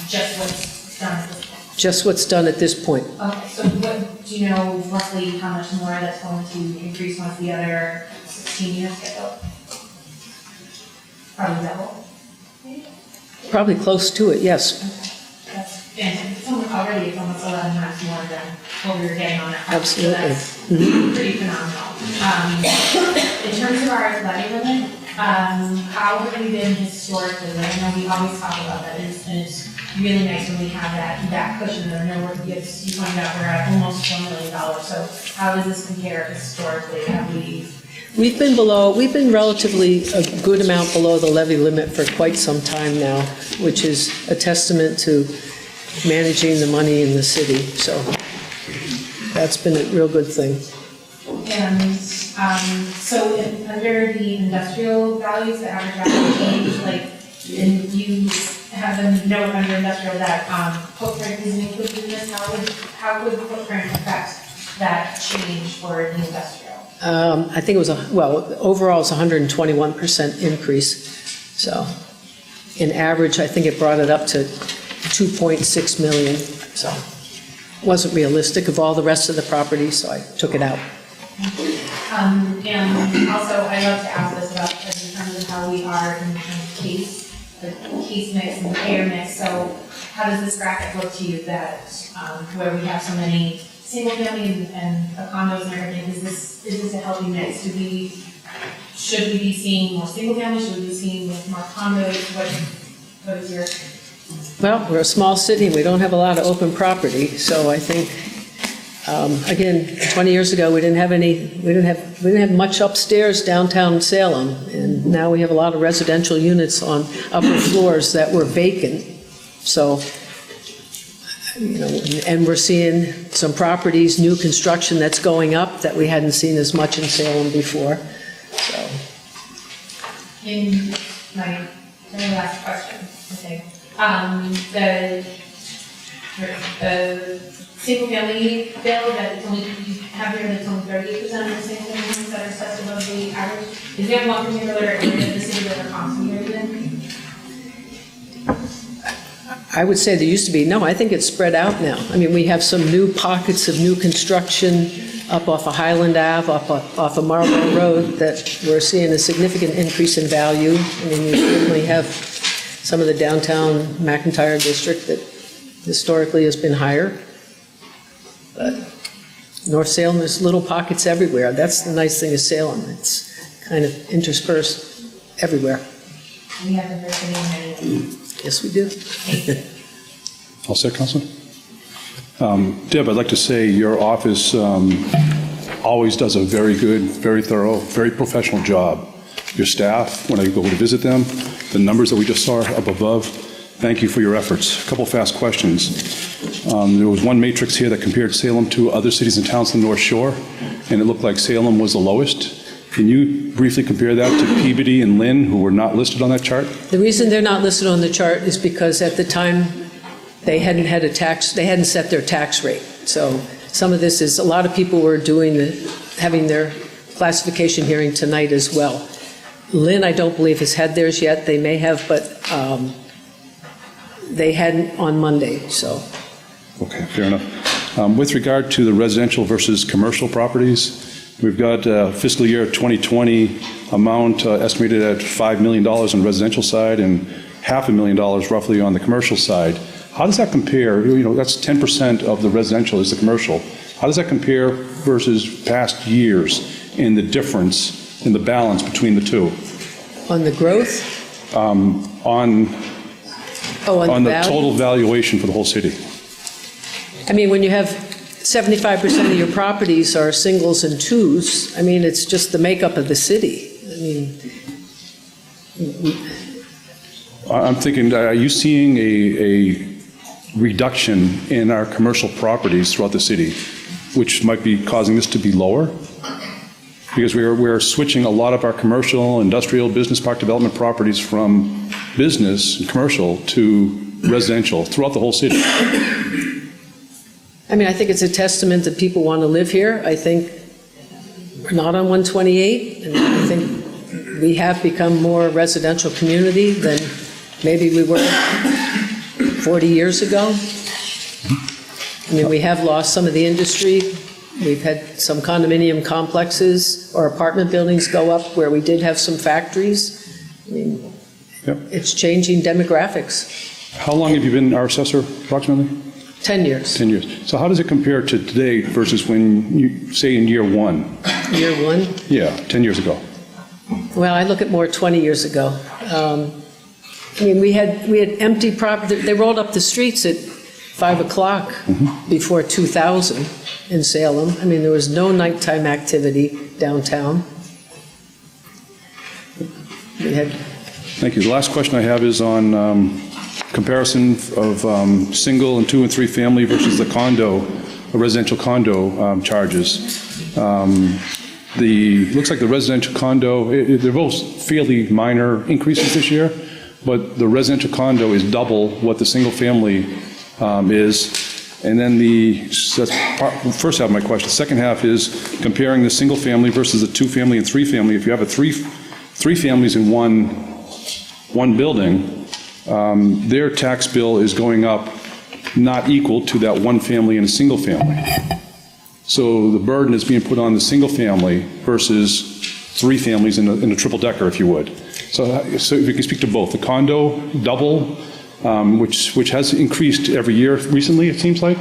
just what's done at this point? Just what's done at this point. Okay, so what, do you know roughly how much more that's going to increase once the other 16 units get built? Probably double? Probably close to it, yes. And it's already, it's almost 11 times more than what we were getting on that property. So Absolutely. that's pretty phenomenal. In terms of our levy limit, how have we been historically? Like, I know we always talk about that, and it's really nice when we have that cushion there. I know you pointed out we're at almost $4 million. So how does this compare historically? Have we? We've been relatively a good amount below the levy limit for quite some time now, which is a testament to managing the money in the city. So that's been a real good thing. And so under the industrial values, the average value change, like, and you have a note under industrial that footprint isn't included in this. How would footprint affect that change for the industrial? I think it was overall it's 121% increase. So in average, I think it brought it up to 2.6 million. So it wasn't realistic of all the rest of the properties, so I took it out. And also, I love to ask this about in terms of how we are in terms of the case mix and the payer mix. So how does this graphic look to you that where we have so many single family and condos and everything? Is this a healthy mix? Should we be seeing more single family? Should we be seeing more condos? What is your? Well, we're a small city, we don't have a lot of open property, so I think, again, 20 years ago, we didn't have much upstairs downtown Salem, and now we have a lot of residential units on upper floors that were vacant. So, and we're seeing some properties, new construction that's going up that we hadn't seen as much in Salem before. So. In my very last question, I think. The single family bill that it's only have here that it's only 38% of the single-family homes that are assessed above the average. Is there one particular area of the city that are concentrated in? I would say there used to be, no, I think it's spread out now. I mean, we have some new pockets of new construction up off of Highland Ave, off of Marlborough Road, that we're seeing a significant increase in value. I mean, we certainly have some of the downtown McIntyre district that historically has been higher. But North Salem, there's little pockets everywhere. That's the nice thing of Salem. It's kind of interspersed everywhere. We have diversity in many. Yes, we do. All set, Councilor? Deb, I'd like to say your office always does a very good, very thorough, very professional job. Your staff, when I go to visit them, the numbers that we just saw up above, thank you for your efforts. A couple fast questions. There was one matrix here that compared Salem to other cities and towns on the North Shore, and it looked like Salem was the lowest. Can you briefly compare that to Peabody and Lynn, who were not listed on that chart? The reason they're not listed on the chart is because at the time, they hadn't had a tax, they hadn't set their tax rate. So some of this is, a lot of people were having their classification hearing tonight as well. Lynn, I don't believe, has had theirs yet. They may have, but they hadn't on Monday, so. Okay, fair enough. With regard to the residential versus commercial properties, we've got fiscal year 2020 amount estimated at $5 million on the residential side and $500,000 roughly on the commercial side. How does that compare? You know, that's 10% of the residential is the commercial. How does that compare versus past years in the difference in the balance between the two? On the growth? On the total valuation for the whole city. I mean, when you have 75% of your properties are singles and twos, I mean, it's just the makeup of the city. I mean, I'm thinking, are you seeing a reduction in our commercial properties throughout the city, which might be causing this to be lower? Because we're switching a lot of our commercial, industrial, business park development properties from business and commercial to residential throughout the whole city. I mean, I think it's a testament that people want to live here. I think we're not on 128, and I think we have become more a residential community than maybe we were 40 years ago. I mean, we have lost some of the industry. We've had some condominium complexes or apartment buildings go up where we did have some factories. I mean, It's changing demographics. How long have you been our assessor, approximately? 10 years. 10 years. So how does it compare to today versus when you, say, in year one? Year one? Yeah, 10 years ago. Well, I look at more 20 years ago. I mean, we had empty property. They rolled up the streets at 5 o'clock before 2000 in Salem. I mean, there was no nighttime activity downtown. We had. Thank you. The last question I have is on comparison of single and 2 and 3 family versus the condo, residential condo charges. Looks like the residential condo, they're both fairly minor increases this year, but the residential condo is double what the single family is. And then first half of my question. The second half is comparing the single family versus the 2 family and 3 family. If you have a three families in one building, their tax bill is going up not equal to that 1 family and a single family. So the burden is being put on the single family versus 3 families in a triple decker, if you would. So if you can speak to both. The condo double, which has increased every year recently, it seems like.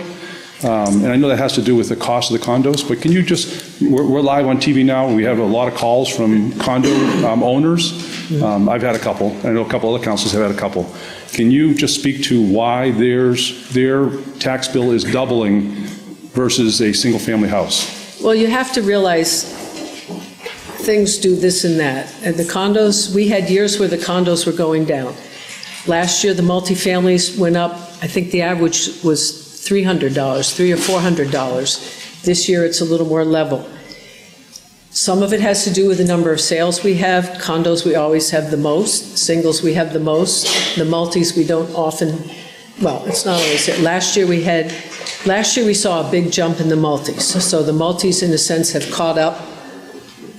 And I know that has to do with the cost of the condos, but can you we're live on TV now, and we have a lot of calls from condo owners. I've had a couple. I know a couple other councils have had a couple. Can you just speak to why their tax bill is doubling versus a single-family house? Well, you have to realize things do this and that. And the condos, we had years where the condos were going down. Last year, the multifamilies went up. I think the average was $300, $300 or $400. This year, it's a little more level. Some of it has to do with the number of sales we have. Condos, we always have the most. Singles, we have the most. The multis, we don't often, well, it's not always. Last year, we had last year we saw a big jump in the multis. So the multis, in a sense, have caught up.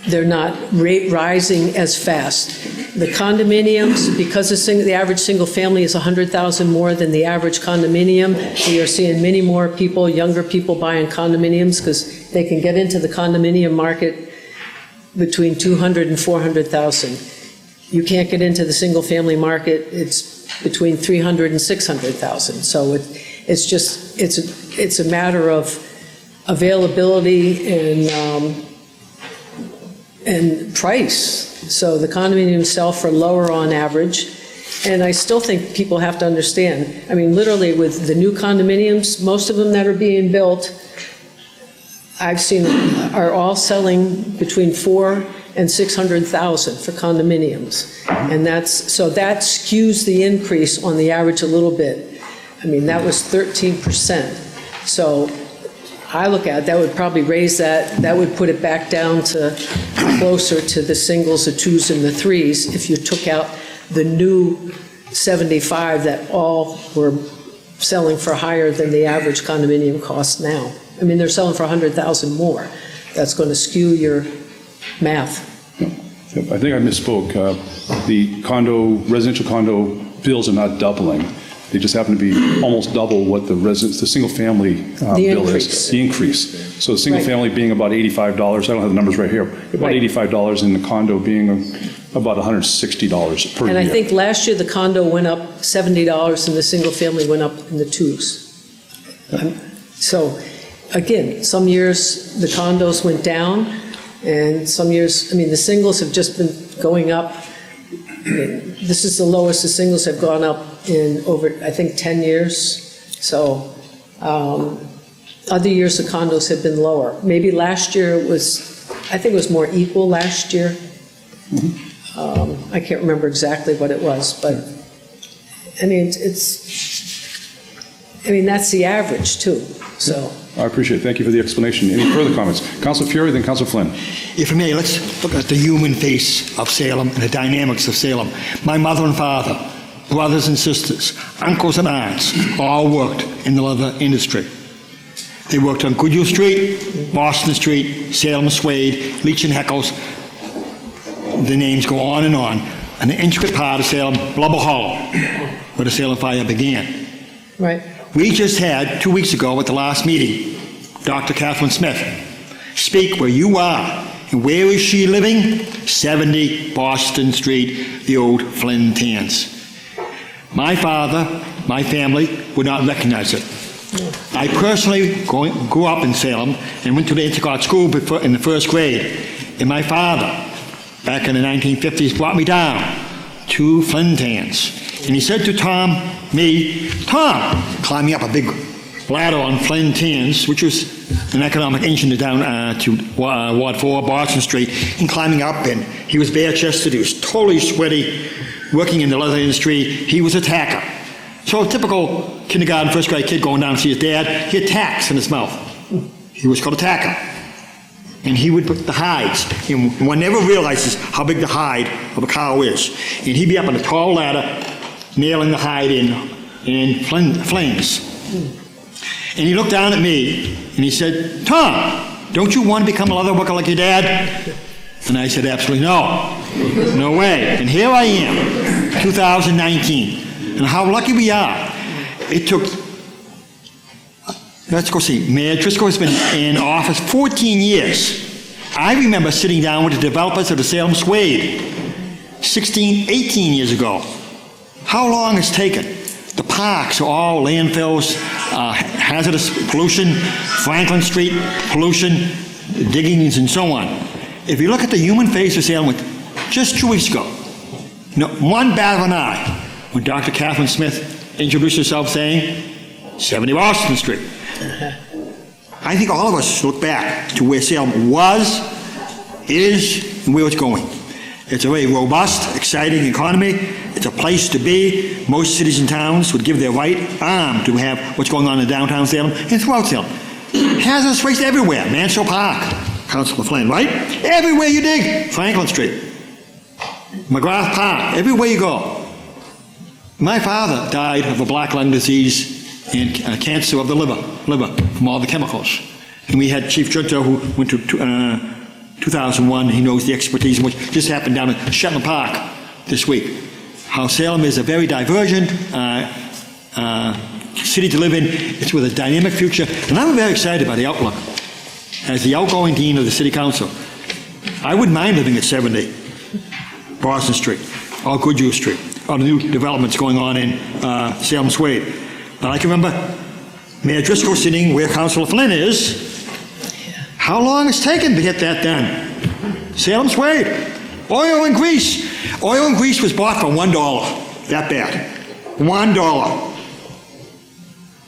They're not rising as fast. The condominiums, because the average single family is 100,000 more than the average condominium, we are seeing many more people, younger people buying condominiums because they can get into the condominium market between 200 and 400,000. You can't get into the single family market, it's between 300 and 600,000. So it's just, it's a matter of availability and price. So the condominiums sell for lower on average, and I still think people have to understand, I mean, literally with the new condominiums, most of them that are being built, I've seen are all selling between 400,000 and 600,000 for condominiums. And that skews the increase on the average a little bit. I mean, that was 13%. So I look at it, that would probably raise that would put it back down to closer to the singles, the twos, and the threes if you took out the new 75 that all were selling for higher than the average condominium cost now. I mean, they're selling for 100,000 more. That's going to skew your math. I think I misspoke. The residential condo bills are not doubling. They just happen to be almost double what the single-family bill is. The increase. So the single-family being about $85, I don't have the numbers right here, about $85, and the condo being about $160 per year. And I think last year the condo went up $70 and the single-family went up in the twos. So, again, some years the condos went down, and some years, I mean, the singles have just been going up. I mean, this is the lowest the singles have gone up in over, I think, 10 years. So other years the condos have been lower. Maybe last year it was, I think it was more equal last year. I can't remember exactly what it was, but I mean, that's the average too, so. I appreciate it. Thank you for the explanation. Any further comments? Councilor Fury, then Councilor Flynn. If I may, let's look at the human face of Salem and the dynamics of Salem. My mother and father, brothers and sisters, uncles and aunts, all worked in the leather industry. They worked on Goodyear Street, Boston Street, Salem Suede, Leach and Heckles. The names go on. And the intricate part of Salem, Blubber Hollow, where the Salem fire began. Right. We just had, 2 weeks ago at the last meeting, Dr. Catherine Smith speak where you are. And where is she living? 70 Boston Street, the old Flynn Tans. My father, my family would not recognize it. I personally grew up in Salem and went to the Intercott School in the first grade. And my father, back in the 1950s, brought me down to Flynn Tans. And he said to Tom, climbing up a big ladder on Flynn Tans, which was an economic engine down to Ward 4, Boston Street, and climbing up, and he was bare-chested, he was totally sweaty, working in the leather industry. He was a tacker. So a typical kindergarten, first grade kid going down to see his dad, he had tacks in his mouth. He was called a tacker. And he would put the hides, and one never realizes how big the hide of a cow is. And he'd be up on a tall ladder, nailing the hide in flames. And he looked down at me, and he said, Tom, don't you want to become a leather worker like your dad? And I said, absolutely no. No way. And here I am, 2019. And how lucky we are. It took, let's go see, Mayor Driscoll has been in office 14 years. I remember sitting down with the developers of the Salem Suede 18 years ago. How long it's taken? The parks are all landfills, hazardous pollution, Franklin Street pollution, diggings, and so on. If you look at the human face of Salem just 2 weeks ago, one bat of an eye, when Dr. Catherine Smith introduced herself saying, 70 Boston Street. I think all of us look back to where Salem was, is, and where it's going. It's a very robust, exciting economy. It's a place to be. Most cities and towns would give their right arm to have what's going on in downtown Salem and throughout Salem. Hazardous waste everywhere. Mansell Park, Councilor Flynn, right? Everywhere you dig, Franklin Street, McGrath Park, everywhere you go. My father died of a black lung disease and cancer of the liver from all the chemicals. And we had Chief Junto who went to 2001. He knows the expertise, which just happened down at Shetland Park this week. How Salem is a very divergent city to live in. It's with a dynamic future, and I'm very excited by the outlook. As the outgoing dean of the city council, I wouldn't mind living at 70 Boston Street or Goodhue Street, or the new developments going on in Salem Swade. But I can remember Mayor Driscoll sitting where Councilor Flynn is. How long it's taken to get that done? Salem Swade, oil and grease. Oil and grease was bought for $1. That bad. $1.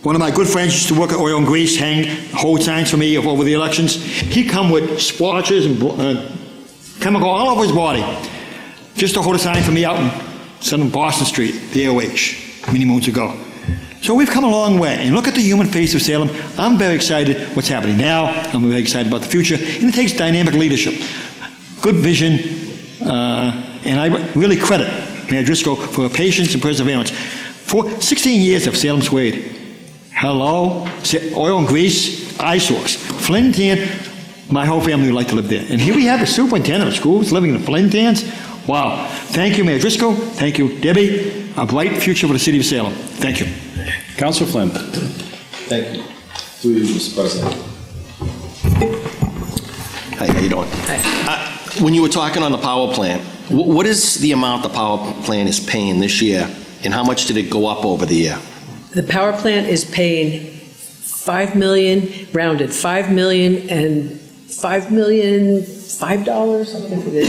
One of my good friends used to work at Oil and Grease, hang hold signs for me over the elections. He'd come with splotches and chemical all over his body just to hold a sign for me out in Boston Street, the AOH, many moons ago. So we've come a long way. And look at the human face of Salem. I'm very excited what's happening now. I'm very excited about the future. And it takes dynamic leadership, good vision, and I really credit Mayor Driscoll for her patience and perseverance. For 16 years of Salem Swade. Hello, oil and grease, eyesores. Flynn Tan, my whole family would like to live there. And here we have a superintendent of schools living in the Flynn Tans. Wow. Thank you, Mayor Driscoll. Thank you, Debbie. A bright future for the city of Salem. Thank you. Councilor Flynn. Thank you. Through you, Mr. President. Hi, how you doing? Hi. When you were talking on the power plant, what is the amount the power plant is paying this year, and how much did it go up over the year? The power plant is paying $5 million, rounded, $5 million and $5 million, $5, something for this.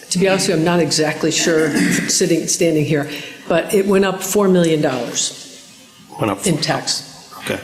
To be honest with you, I'm not exactly sure, standing here, but it went up $4 million in tax. Okay.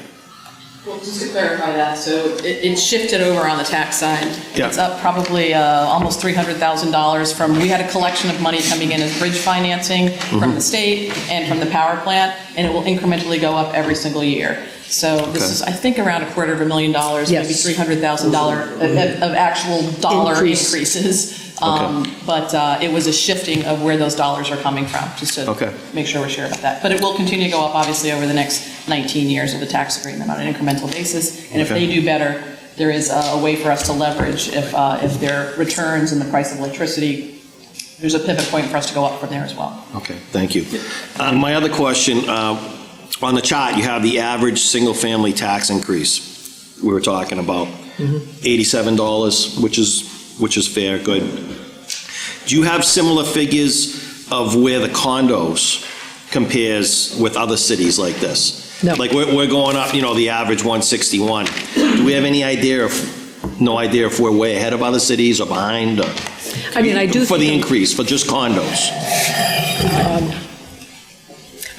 Well, just to clarify that, so it shifted over on the tax side. Yeah. It's up probably almost $300,000 from, we had a collection of money coming in as bridge financing from the state and from the power plant, and it will incrementally go up every single year. So this is, I think, around $250,000, maybe $300,000 of actual dollar increases. But it was a shifting of where those dollars are coming from, just to make sure we're sure about that. But it will continue to go up, obviously, over the next 19 years of the tax agreement on an incremental basis. And if they do better, there is a way for us to leverage if their returns and the price of electricity, there's a pivot point for us to go up from there as well. Okay, thank you. My other question, on the chart, you have the average single-family tax increase we were talking about, $87, which is fair, good. Do you have similar figures of where the condos compares with other cities like this? No. Like we're going up, the average 161. Do we have any idea no idea if we're way ahead of other cities or behind? I mean, I do for the increase, for just condos.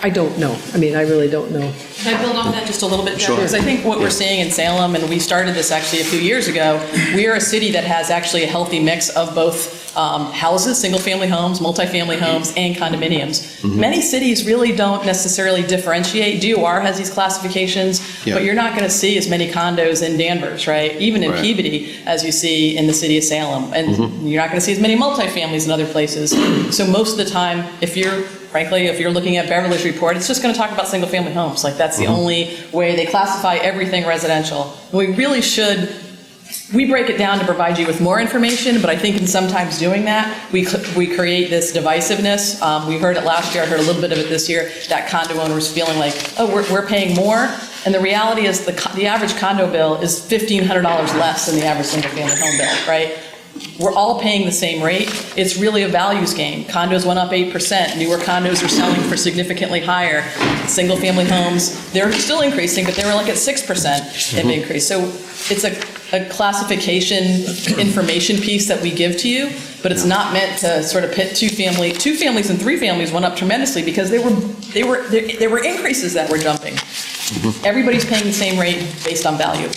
I don't know. I mean, I really don't know. Can I build on that just a little bit, Jeff? Sure. Because I think what we're seeing in Salem, and we started this actually a few years ago, we are a city that has actually a healthy mix of both houses, single-family homes, multifamily homes, and condominiums. Many cities really don't necessarily differentiate. DOR has these classifications, but you're not going to see as many condos in Danvers, right? Even in Peabody, as you see in the city of Salem. And you're not going to see as many multifamilies in other places. So most of the time, frankly, if you're looking at Beverly's report, it's just going to talk about single-family homes. Like, that's the only way they classify everything residential. We really should, we break it down to provide you with more information, but I think in sometimes doing that, we create this divisiveness. We heard it last year, I heard a little bit of it this year, that condo owners feeling like, oh, we're paying more. And the reality is the average condo bill is $1,500 less than the average single-family home bill, right? We're all paying the same rate. It's really a values game. Condos went up 8%. Newer condos are selling for significantly higher. Single-family homes, they're still increasing, but they were like at 6% in increase. So it's a classification information piece that we give to you, but it's not meant to sort of pit two families and three families went up tremendously because there were increases that were jumping. Everybody's paying the same rate based on value.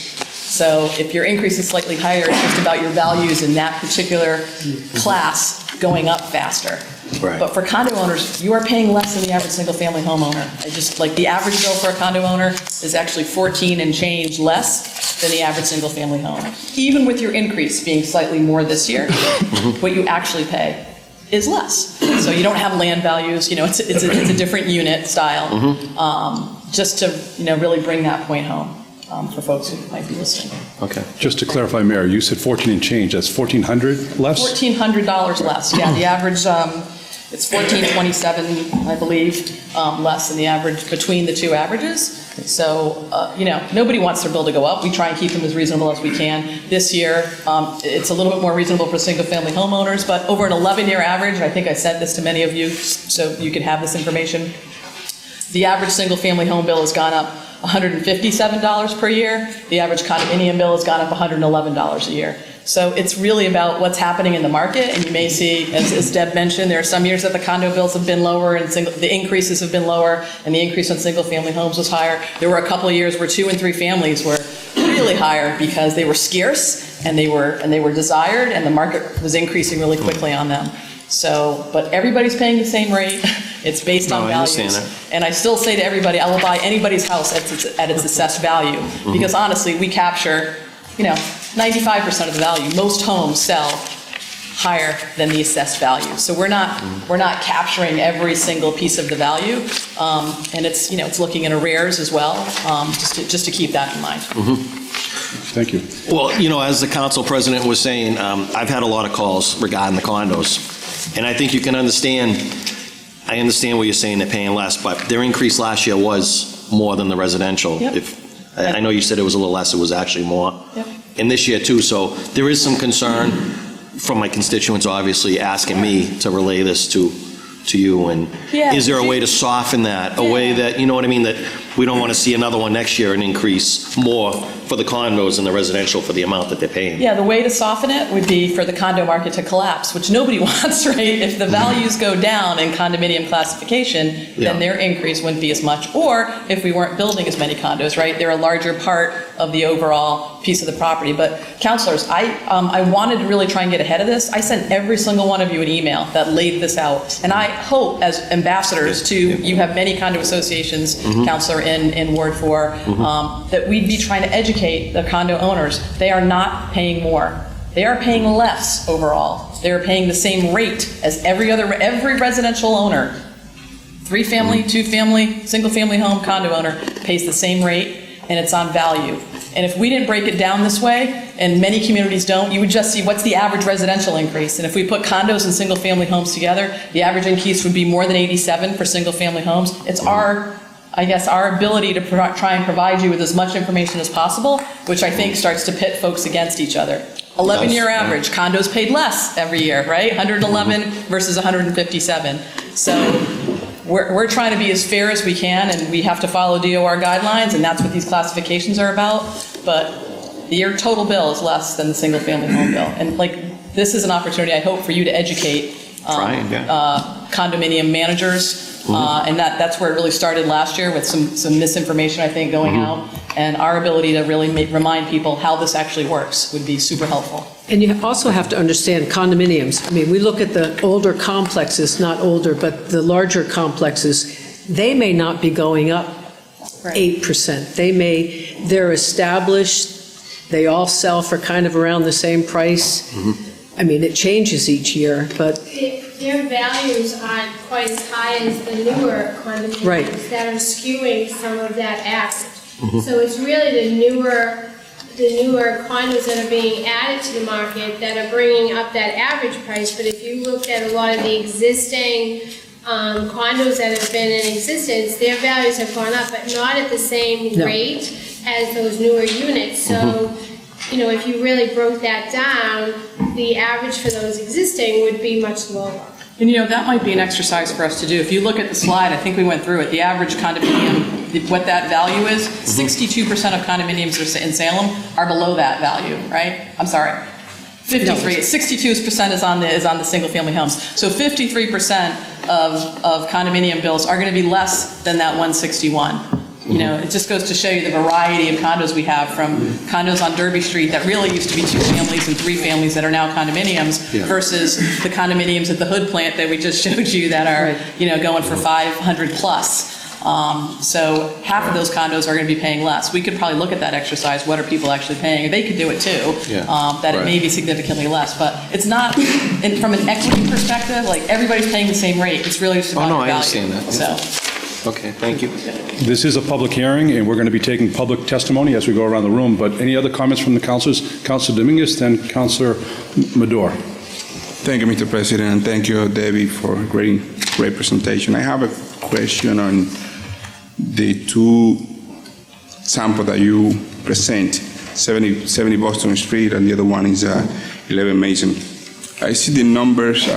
So if your increase is slightly higher, it's just about your values in that particular class going up faster. Right. But for condo owners, you are paying less than the average single-family homeowner. The average bill for a condo owner is actually 14 and change less than the average single-family homeowner. Even with your increase being slightly more this year, what you actually pay is less. So you don't have land values. It's a different unit style. just to, really bring that point home for folks who might be listening. Okay. Just to clarify, Mayor, you said 14 and change, that's 1,400 less? $1,400 less, yeah. The average, it's $1,427, I believe, less than the average between the two averages. So, nobody wants their bill to go up. We try and keep them as reasonable as we can. This year, it's a little bit more reasonable for single-family homeowners, but over an 11-year average, and I think I sent this to many of you so you can have this information, the average single-family home bill has gone up $157 per year. The average condominium bill has gone up $111 a year. So it's really about what's happening in the market, and you may see, as Deb mentioned, there are some years that the condo bills have been lower and the increases have been lower, and the increase on single-family homes was higher. There were a couple of years where 2 and 3 families were really higher because they were scarce and they were desired, and the market was increasing really quickly on them. So, but everybody's paying the same rate. It's based on values. I understand that. And I still say to everybody, I will buy anybody's house at its assessed value, because honestly, we capture, 95% of the value. Most homes sell higher than the assessed value. So we're not capturing every single piece of the value, and it's looking at arrears as well, just to keep that in mind. Thank you. Well, as the council president was saying, I've had a lot of calls regarding the condos, and I think you can understand. I understand what you're saying, they're paying less, but their increase last year was more than the residential. Yep. I know you said it was a little less, it was actually more. Yep. And this year too, so there is some concern from my constituents, obviously, asking me to relay this to you, and Yeah. is there a way to soften that, a way that, you know what I mean, that we don't want to see another one next year and increase more for the condos and the residential for the amount that they're paying? Yeah, the way to soften it would be for the condo market to collapse, which nobody wants, right? If the values go down in condominium classification, then their increase wouldn't be as much. Or if we weren't building as many condos, right? They're a larger part of the overall piece of the property. But councilors, I wanted to really try and get ahead of this. I sent every single one of you an email that laid this out. And I hope, as ambassadors to, you have many condo associations, councilor, in Ward 4, that we'd be trying to educate the condo owners. They are not paying more. They are paying less overall. They are paying the same rate as every residential owner. 3-family, 2-family, single-family home condo owner pays the same rate, and it's on value. And if we didn't break it down this way, and many communities don't, you would just see what's the average residential increase. And if we put condos and single-family homes together, the average increase would be more than 87 for single-family homes. It's our ability to try and provide you with as much information as possible, which I think starts to pit folks against each other. 11-year average, condos paid less every year, right? 111 versus 157. So we're trying to be as fair as we can, and we have to follow DOR guidelines, and that's what these classifications are about. But your total bill is less than the single-family home bill. And this is an opportunity, I hope, for you to educate condominium managers. And that's where it really started last year, with some misinformation, I think, going out. And our ability to really remind people how this actually works would be super helpful. And you also have to understand condominiums. I mean, we look at the older complexes, not older, but the larger complexes, they may not be going up 8%. They're established, they all sell for kind of around the same price. I mean, it changes each year, but their values aren't quite as high as the newer condominiums that are skewing some of that average. So it's really the newer condos that are being added to the market that are bringing up that average price. But if you looked at a lot of the existing condos that have been in existence, their values have gone up, but not at the same rate as those newer units. So, if you really broke that down, the average for those existing would be much lower. And that might be an exercise for us to do. If you look at the slide, I think we went through it, the average condominium, what that value is, 62% of condominiums in Salem are below that value, right? I'm sorry, 53, 62% is on the single-family homes. So 53% of condominium bills are going to be less than that 161. It just goes to show you the variety of condos we have, from condos on Derby Street that really used to be 2 families and 3 families that are now condominiums, versus the condominiums at the Hood plant that we just showed you that are, going for 500 plus. So half of those condos are going to be paying less. We could probably look at that exercise. What are people actually paying? They could do it too. It may be significantly less, but it's not, from an equity perspective, everybody's paying the same rate. It's really just about value. I understand that. So. Okay, thank you. This is a public hearing, and we're going to be taking public testimony as we go around the room, but any other comments from the councilors? Councilor Dominguez, then Councilor Madore. Thank you, Mr. President, and thank you, Debbie, for a great presentation. I have a question on the two samples that you present, 70 Boston Street, and the other one is 11 Mason. I see the numbers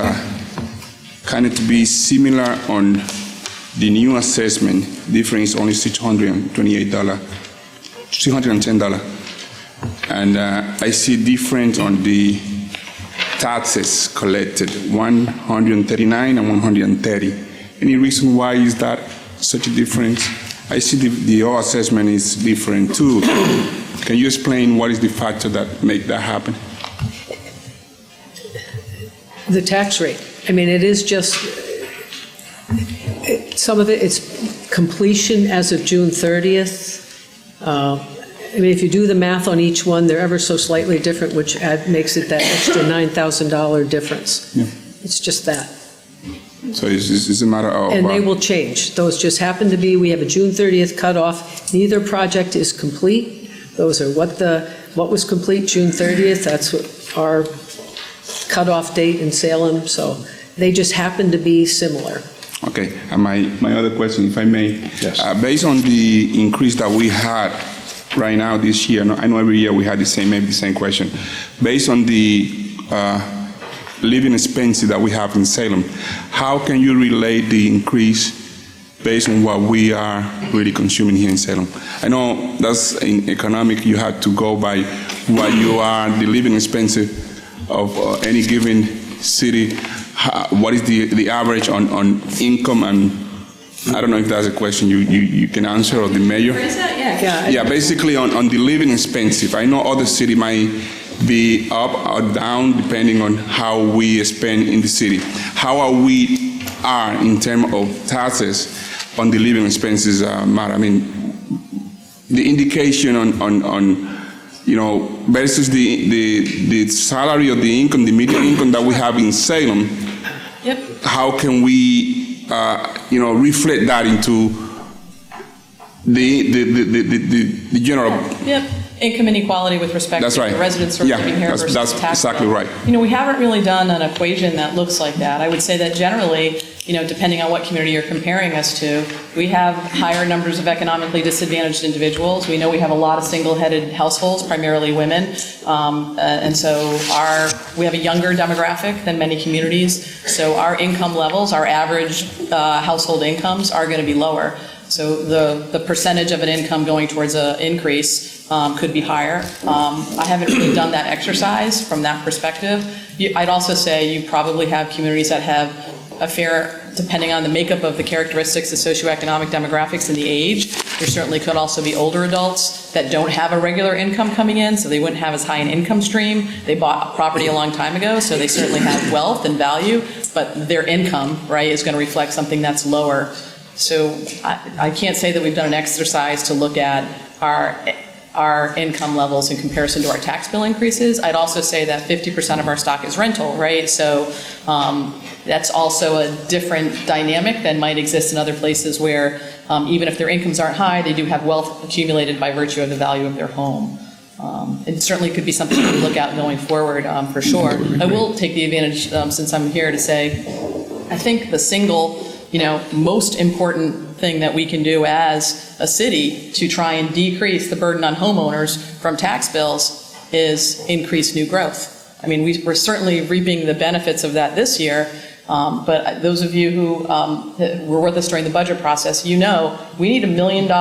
kind of to be similar on the new assessment. Difference is only $610. And I see difference on the taxes collected, 139 and 130. Any reason why is that such a difference? I see the old assessment is different too. Can you explain what is the factor that make that happen? The tax rate. I mean, it is just, some of it's completion as of June 30th. I mean, if you do the math on each one, they're ever so slightly different, which makes it that extra $9,000 difference. Yeah. It's just that. So it's a matter of... And they will change. Those just happen to be, we have a June 30th cutoff. Neither project is complete. Those are what was complete June 30th. That's what our cutoff date in Salem. So they just happen to be similar. Okay. And my other question, if I may. Yes. Based on the increase that we had right now this year, I know every year we had maybe the same question. Based on the living expenses that we have in Salem, how can you relate the increase based on what we are really consuming here in Salem? I know that's in economic, you have to go by what you are, the living expenses of any given city. What is the average on income? And I don't know if that's a question you can answer, or the mayor. Yeah, basically on the living expenses. I know other city might be up or down depending on how we spend in the city. How are we in terms of taxes on the living expenses matter? I mean, the indication on versus the salary or the income, the median income that we have in Salem. Yep. How can we reflect that into the general? Yep. Income inequality with respect That's to right. the residents who are living here versus that's tax exactly bill. right. We haven't really done an equation that looks like that. I would say that generally, depending on what community you're comparing us to, we have higher numbers of economically disadvantaged individuals. We know we have a lot of single-headed households, primarily women, and so we have a younger demographic than many communities. So our income levels, our average household incomes, are going to be lower. So the percentage of an income going towards an increase could be higher. I haven't really done that exercise from that perspective. I'd also say you probably have communities that have a fair, depending on the makeup of the characteristics, the socioeconomic demographics, and the age. There certainly could also be older adults that don't have a regular income coming in, so they wouldn't have as high an income stream. They bought a property a long time ago, so they certainly have wealth and value, but their income, right, is going to reflect something that's lower. So I can't say that we've done an exercise to look at our income levels in comparison to our tax bill increases. I'd also say that 50% of our stock is rental, right? So that's also a different dynamic than might exist in other places where even if their incomes aren't high, they do have wealth accumulated by virtue of the value of their home. It certainly could be something we look at going forward for sure. I will take the advantage, since I'm here, to say I think the single most important thing that we can do as a city to try and decrease the burden on homeowners from tax bills is increase new growth. I mean, we're certainly reaping the benefits of that this year, but those of you who were with us during the budget process, we need $1 million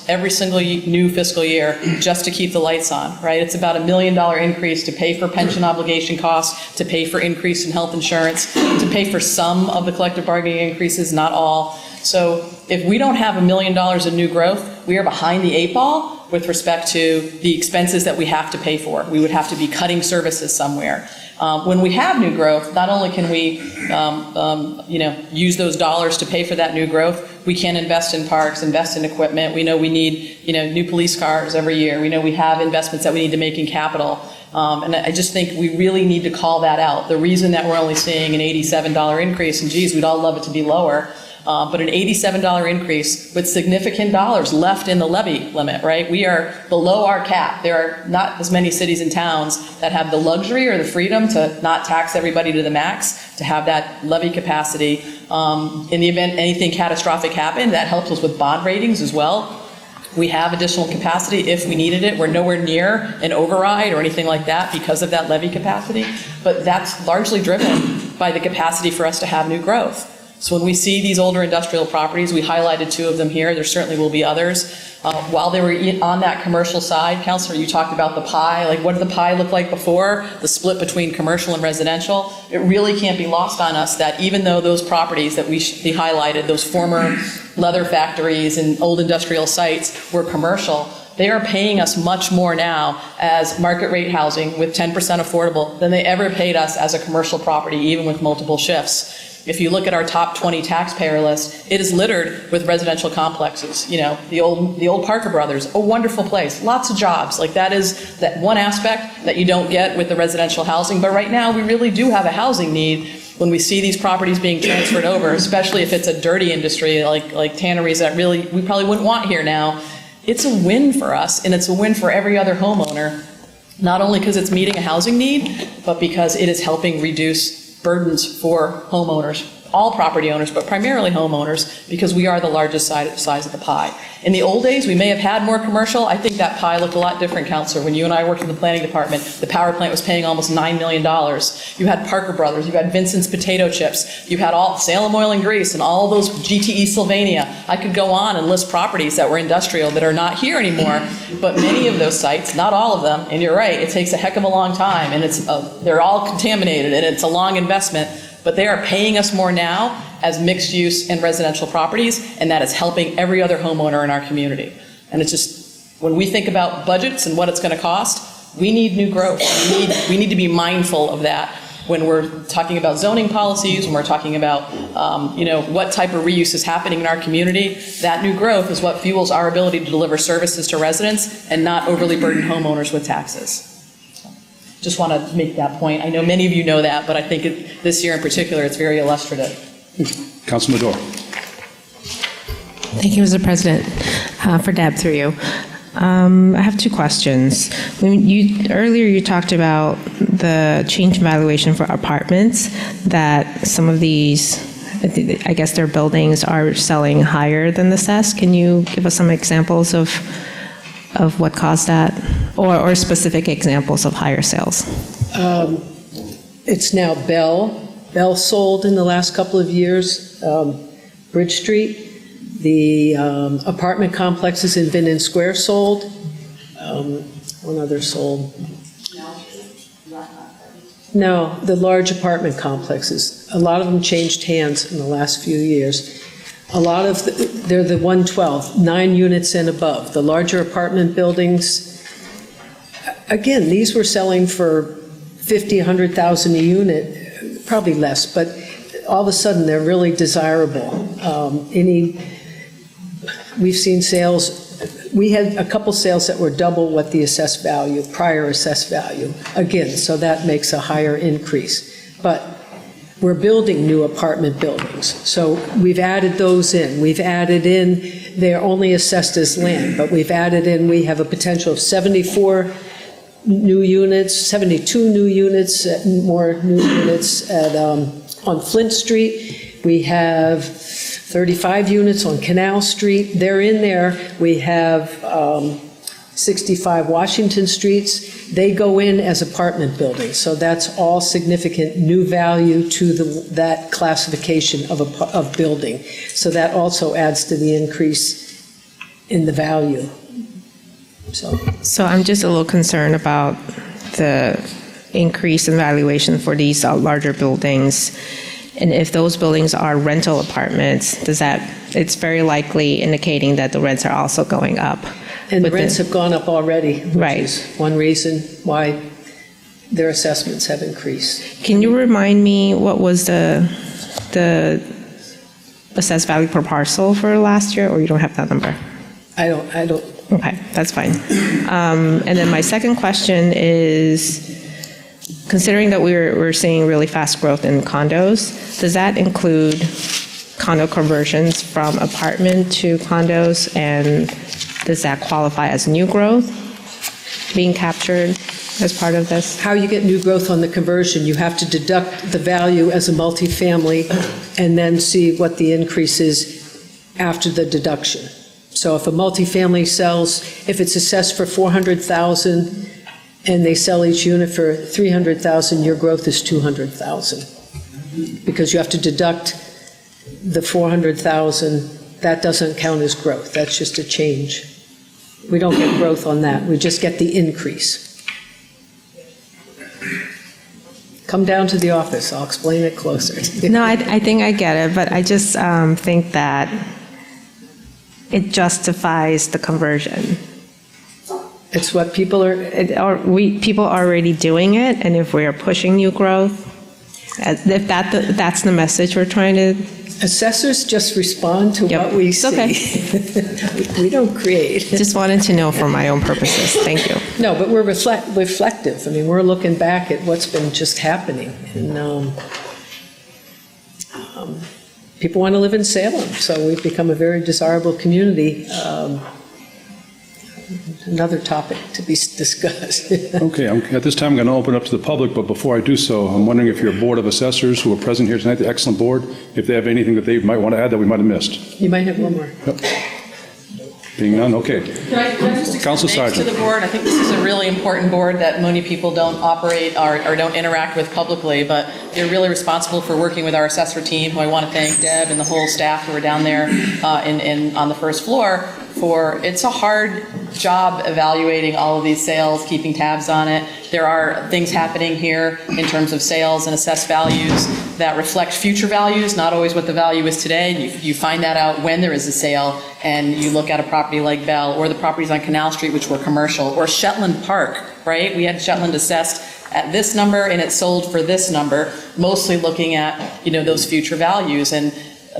every single new fiscal year just to keep the lights on, right? It's about $1 million increase to pay for pension obligation costs, to pay for increase in health insurance, to pay for some of the collective bargaining increases, not all. So if we don't have $1 million in new growth, we are behind the 8 ball with respect to the expenses that we have to pay for. We would have to be cutting services somewhere. When we have new growth, not only can we, use those dollars to pay for that new growth, we can invest in parks, invest in equipment. We know we need, new police cars every year. We know we have investments that we need to make in capital. And I just think we really need to call that out. The reason that we're only seeing an $87 increase, and geez, we'd all love it to be lower, but an $87 increase with significant dollars left in the levy limit, right? We are below our cap. There are not as many cities and towns that have the luxury or the freedom to not tax everybody to the max, to have that levy capacity. In the event anything catastrophic happened, that helps us with bond ratings as well. We have additional capacity if we needed it. We're nowhere near an override or anything like that because of that levy capacity, but that's largely driven by the capacity for us to have new growth. So when we see these older industrial properties, we highlighted 2 of them here, there certainly will be others. While they were on that commercial side, Councilor, you talked about the pie, like what did the pie look like before, the split between commercial and residential? It really can't be lost on us that even though those properties that we highlighted, those former leather factories and old industrial sites were commercial, they are paying us much more now as market rate housing with 10% affordable than they ever paid us as a commercial property, even with multiple shifts. If you look at our top 20 taxpayer list, it is littered with residential complexes. You know, the old Parker Brothers, a wonderful place, lots of jobs. Like that is that one aspect that you don't get with the residential housing. But right now, we really do have a housing need when we see these properties being transferred over, especially if it's a dirty industry like tanneries that really we probably wouldn't want here now. It's a win for us, and it's a win for every other homeowner, not only because it's meeting a housing need, but because it is helping reduce burdens for homeowners, all property owners, but primarily homeowners, because we are the largest size of the pie. In the old days, we may have had more commercial. I think that pie looked a lot different, Councilor. When you and I worked in the planning department, the power plant was paying almost $9 million. You had Parker Brothers, you had Vincent's Potato Chips, you had all Salem Oil and Grease and all those GTE Sylvania. I could go on and list properties that were industrial that are not here anymore, but many of those sites, not all of them, and you're right, it takes a heck of a long time, and they're all contaminated, and it's a long investment, but they are paying us more now as mixed use and residential properties, and that is helping every other homeowner in our community. And it's just, when we think about budgets and what it's going to cost, we need new growth. We need to be mindful of that when we're talking about zoning policies, when we're talking about what type of reuse is happening in our community. That new growth is what fuels our ability to deliver services to residents and not overly burden homeowners with taxes. Just want to make that point. I know many of you know that, but I think this year in particular, it's very illustrative. Councilman Madore. Thank you, Mr. President. For Deb, through you. I have 2 questions. Earlier you talked about the change in valuation for apartments, that some of these, I guess their buildings are selling higher than the assessed. Can you give us some examples of what caused that, or specific examples of higher sales? It's now Bell. Bell sold in the last couple of years. Bridge Street. The apartment complexes in Vinton Square sold. One other sold. No, the large apartment complexes. A lot of them changed hands in the last few years. A lot of they're the 112, 9 units and above. The larger apartment buildings, again, these were selling for $50,000, $100,000 a unit, probably less, but all of a sudden they're really desirable. We've seen sales. We had a couple sales that were double what the assessed value, prior assessed value. Again, so that makes a higher increase. But we're building new apartment buildings. So we've added those in. We've added in, they're only assessed as land, but we've added in, we have a potential of 74 new units, 72 new units, more new units on Flint Street. We have 35 units on Canal Street. They're in there. We have 65 Washington Streets. They go in as apartment buildings. So that's all significant new value to that classification of building. So that also adds to the increase in the value. So I'm just a little concerned about the increase in valuation for these larger buildings. And if those buildings are rental apartments, it's very likely indicating that the rents are also going up. And the rents have gone up already, which right. is one reason why their assessments have increased. Can you remind me what was the assessed value per parcel for last year, or you don't have that number? I don't. Okay, that's fine. And then my second question is, considering that we're seeing really fast growth in condos, does that include condo conversions from apartment to condos, and does that qualify as new growth being captured as part of this? How you get new growth on the conversion, you have to deduct the value as a multifamily and then see what the increase is after the deduction. So if a multifamily sells, if it's assessed for $400,000 and they sell each unit for $300,000, your growth is $200,000. Because you have to deduct the $400,000, that doesn't count as growth, that's just a change. We don't get growth on that, we just get the increase. Come down to the office, I'll explain it closer. No, I think I get it, but I just think that it justifies the conversion. It's what people are... People are already doing it, and if we are pushing new growth, if that's the message we're trying to... Assessors just respond to what we see. Okay. We don't create. Just wanted to know for my own purposes. Thank you. No, but we're reflective. I mean, we're looking back at what's been just happening. And people want to live in Salem, so we've become a very desirable community. Another topic to be discussed. Okay, at this time, I'm going to open up to the public, but before I do so, I'm wondering if your Board of Assessors who are present here tonight, the excellent board, if they have anything that they might want to add that we might have missed. You might have one more. Yep. Being none, okay. Can I just Council extend thanks to the board? I think this is a really important board that many people don't operate or don't interact with publicly, but they're really responsible for working with our assessor team, who I want to thank Deb and the whole staff who are down there on the first floor for, it's a hard job evaluating all of these sales, keeping tabs on it. There are things happening here in terms of sales and assessed values that reflect future values, not always what the value is today. You find that out when there is a sale, and you look at a property like Bell, or the properties on Canal Street, which were commercial, or Shetland Park, right? We had Shetland assessed at this number, and it sold for this number, mostly looking at, those future values. And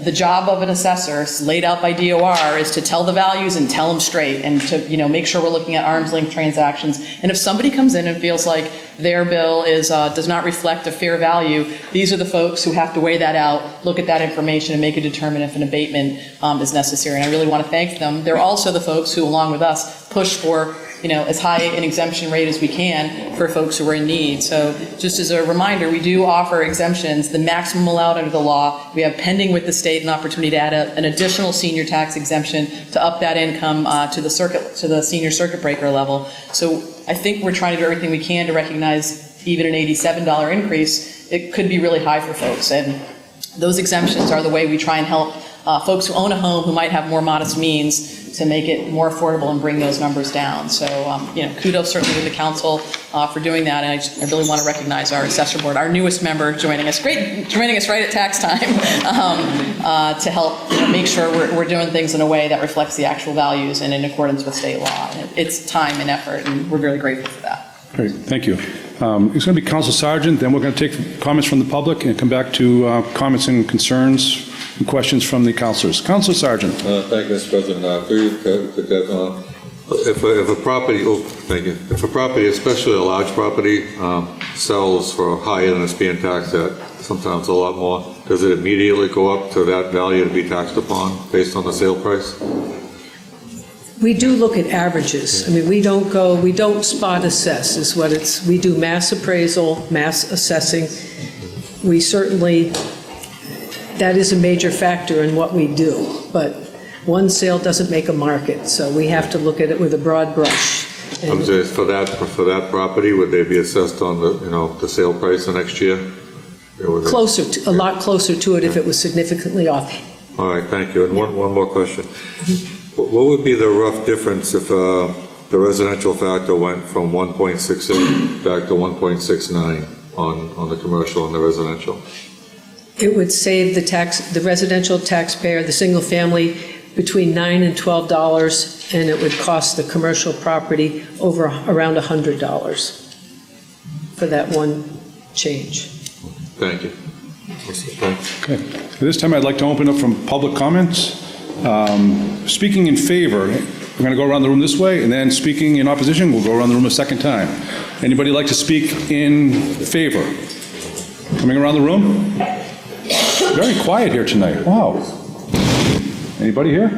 the job of an assessor, laid out by DOR, is to tell the values and tell them straight, and to make sure we're looking at arm's length transactions. And if somebody comes in and feels like their bill does not reflect a fair value, these are the folks who have to weigh that out, look at that information, and make a determination if an abatement is necessary. And I really want to thank them. They're also the folks who, along with us, push for as high an exemption rate as we can for folks who are in need. So just as a reminder, we do offer exemptions, the maximum allowed under the law. We have pending with the state an opportunity to add an additional senior tax exemption to up that income to the senior circuit breaker level. So I think we're trying to do everything we can to recognize even an $87 increase. It could be really high for folks. And those exemptions are the way we try and help folks who own a home who might have more modest means to make it more affordable and bring those numbers down. So, kudos certainly to the council for doing that. And I really want to recognize our assessor board, our newest member joining us right at tax time to help make sure we're doing things in a way that reflects the actual values and in accordance with state law. And it's time and effort, and we're very grateful for that. Great, thank you. It's going to be Council Sargent, then we're going to take comments from the public and come back to comments and concerns and questions from the councilors. Council Sargent. Thank you, Mr. President. If a property, if a property, especially a large property, sells for higher than it's being taxed at, sometimes a lot more, does it immediately go up to that value to be taxed upon based on the sale price? We do look at averages. I mean, we don't spot assess is what we do mass appraisal, mass assessing. We certainly, that is a major factor in what we do, but one sale doesn't make a market, so we have to look at it with a broad brush. I'm just, for that property, would they be assessed on the sale price the next year? A lot closer to it if it was significantly off. All right, thank you. And one more question. What would be the rough difference if the residential factor went from 1.68 back to 1.69 on the commercial and the residential? It would save the residential taxpayer, the single family, between $9 and $12, and it would cost the commercial property around $100 for that one change. Thank you. Okay. At this time, I'd like to open up from public comments. Speaking in favor, we're going to go around the room this way, and then speaking in opposition, we'll go around the room a second time. Anybody like to speak in favor? Coming around the room? very quiet here tonight. Wow. Anybody here?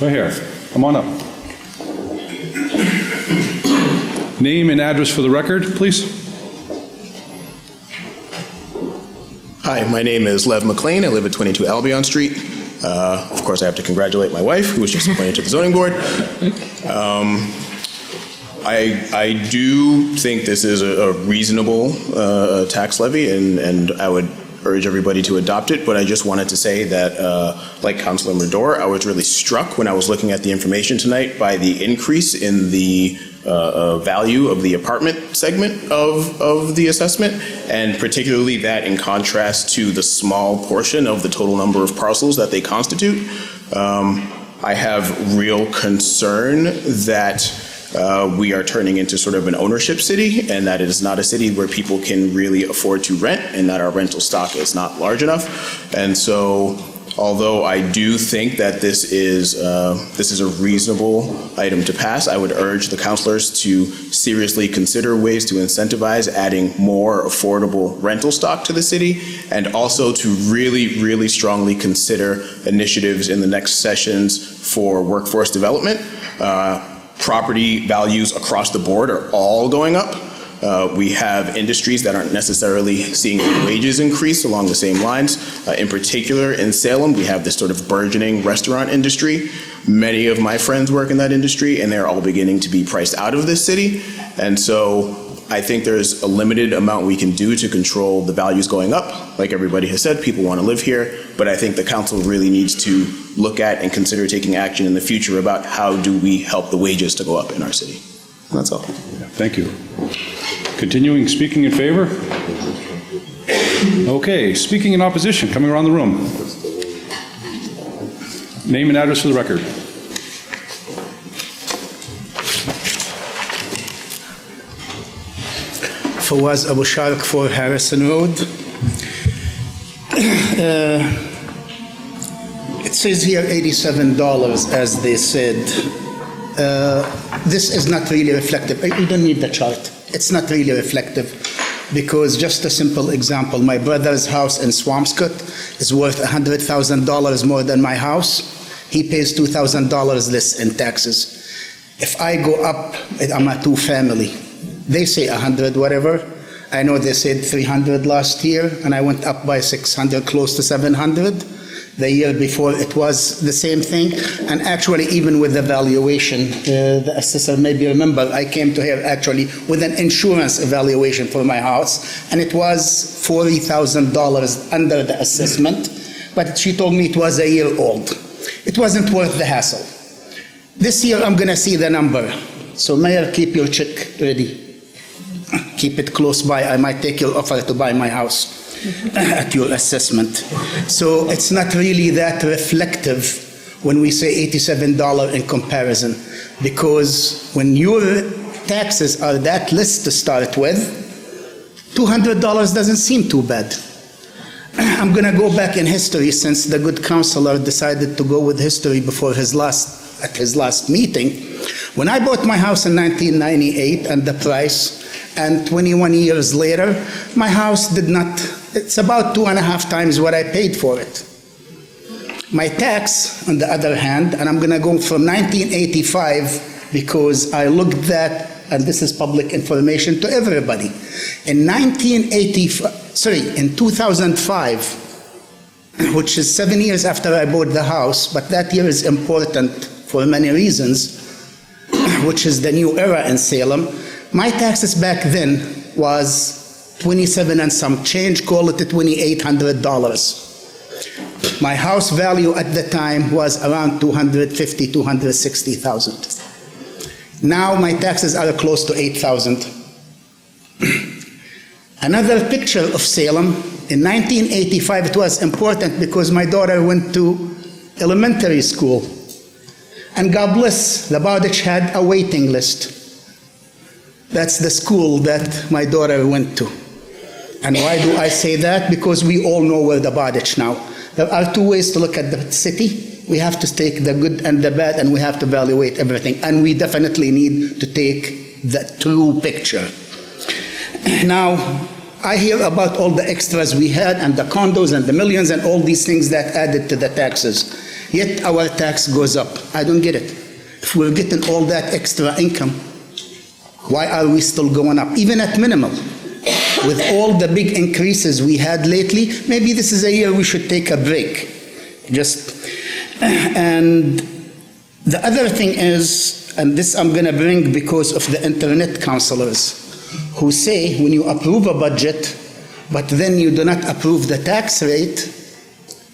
Right here. Come on up. Name and address for the record, please. Hi, my name is Lev McLean. I live at 22 Albion Street. Of course, I have to congratulate my wife, who was just appointed to the zoning board. I do think this is a reasonable tax levy, and I would urge everybody to adopt it, but I just wanted to say that, like Councilor Madore, I was really struck when I was looking at the information tonight by the increase in the value of the apartment segment of the assessment, and particularly that in contrast to the small portion of the total number of parcels that they constitute. I have real concern that we are turning into sort of an ownership city, and that it is not a city where people can really afford to rent, and that our rental stock is not large enough. And so, although I do think that this is a reasonable item to pass, I would urge the councilors to seriously consider ways to incentivize adding more affordable rental stock to the city, and also to really, really strongly consider initiatives in the next sessions for workforce development. Property values across the board are all going up. We have industries that aren't necessarily seeing wages increase along the same lines. In particular, in Salem, we have this sort of burgeoning restaurant industry. Many of my friends work in that industry, and they're all beginning to be priced out of this city. And so I think there's a limited amount we can do to control the values going up. Like everybody has said, people want to live here, but I think the council really needs to look at and consider taking action in the future about how do we help the wages to go up in our city. And that's all. Thank you. Continuing, speaking in favor? Okay, speaking in opposition, coming around the room. Name and address for the record. Fawaz Abu Sharik, 4 Harrison Road. It says here $87, as they said. This is not really reflective. You don't need the chart. It's not really reflective, because just a simple example, my brother's house in Swampscott is worth $100,000 more than my house. He pays $2,000 less in taxes. If I go up, I'm a two-family. They say 100, whatever. I know they said 300 last year, and I went up by 600, close to 700. The year before it was the same thing. And actually, even with the valuation, the assessor maybe remember, I came to here actually with an insurance evaluation for my house, and it was $40,000 under the assessment, but she told me it was a year old. It wasn't worth the hassle. This year I'm gonna see the number. So Mayor, keep your check ready. Keep it close by. I might take your offer to buy my house at your assessment. So it's not really that reflective when we say $87 in comparison, because when your taxes are that less to start with, $200 doesn't seem too bad. I'm gonna go back in history, since the good counselor decided to go with history before at his last meeting. When I bought my house in 1998 and the price, and 21 years later, my house did not, it's about 2.5 times what I paid for it. My tax, on the other hand, and I'm gonna go from 1985, because I looked at, and this is public information to everybody. In 2005, which is 7 years after I bought the house, but that year is important for many reasons, which is the new era in Salem. My taxes back then was 27 and some change, call it $2,800. My house value at the time was around $250,000, $260,000. Now my taxes are close to $8,000. Another picture of Salem, in 1985 it was important because my daughter went to elementary school. And God bless, the Bowditch had a waiting list. That's the school that my daughter went to. And why do I say that? Because we all know where the Bowditch now. There are two ways to look at the city. We have to take the good and the bad, and we have to evaluate everything. And we definitely need to take the true picture. Now, I hear about all the extras we had and the condos and the millions and all these things that added to the taxes. Yet our tax goes up. I don't get it. If we're getting all that extra income, why are we still going up? Even at minimum, with all the big increases we had lately, maybe this is a year we should take a break. And the other thing is, and this I'm going to bring because of the internet counselors, who say when you approve a budget, but then you do not approve the tax rate,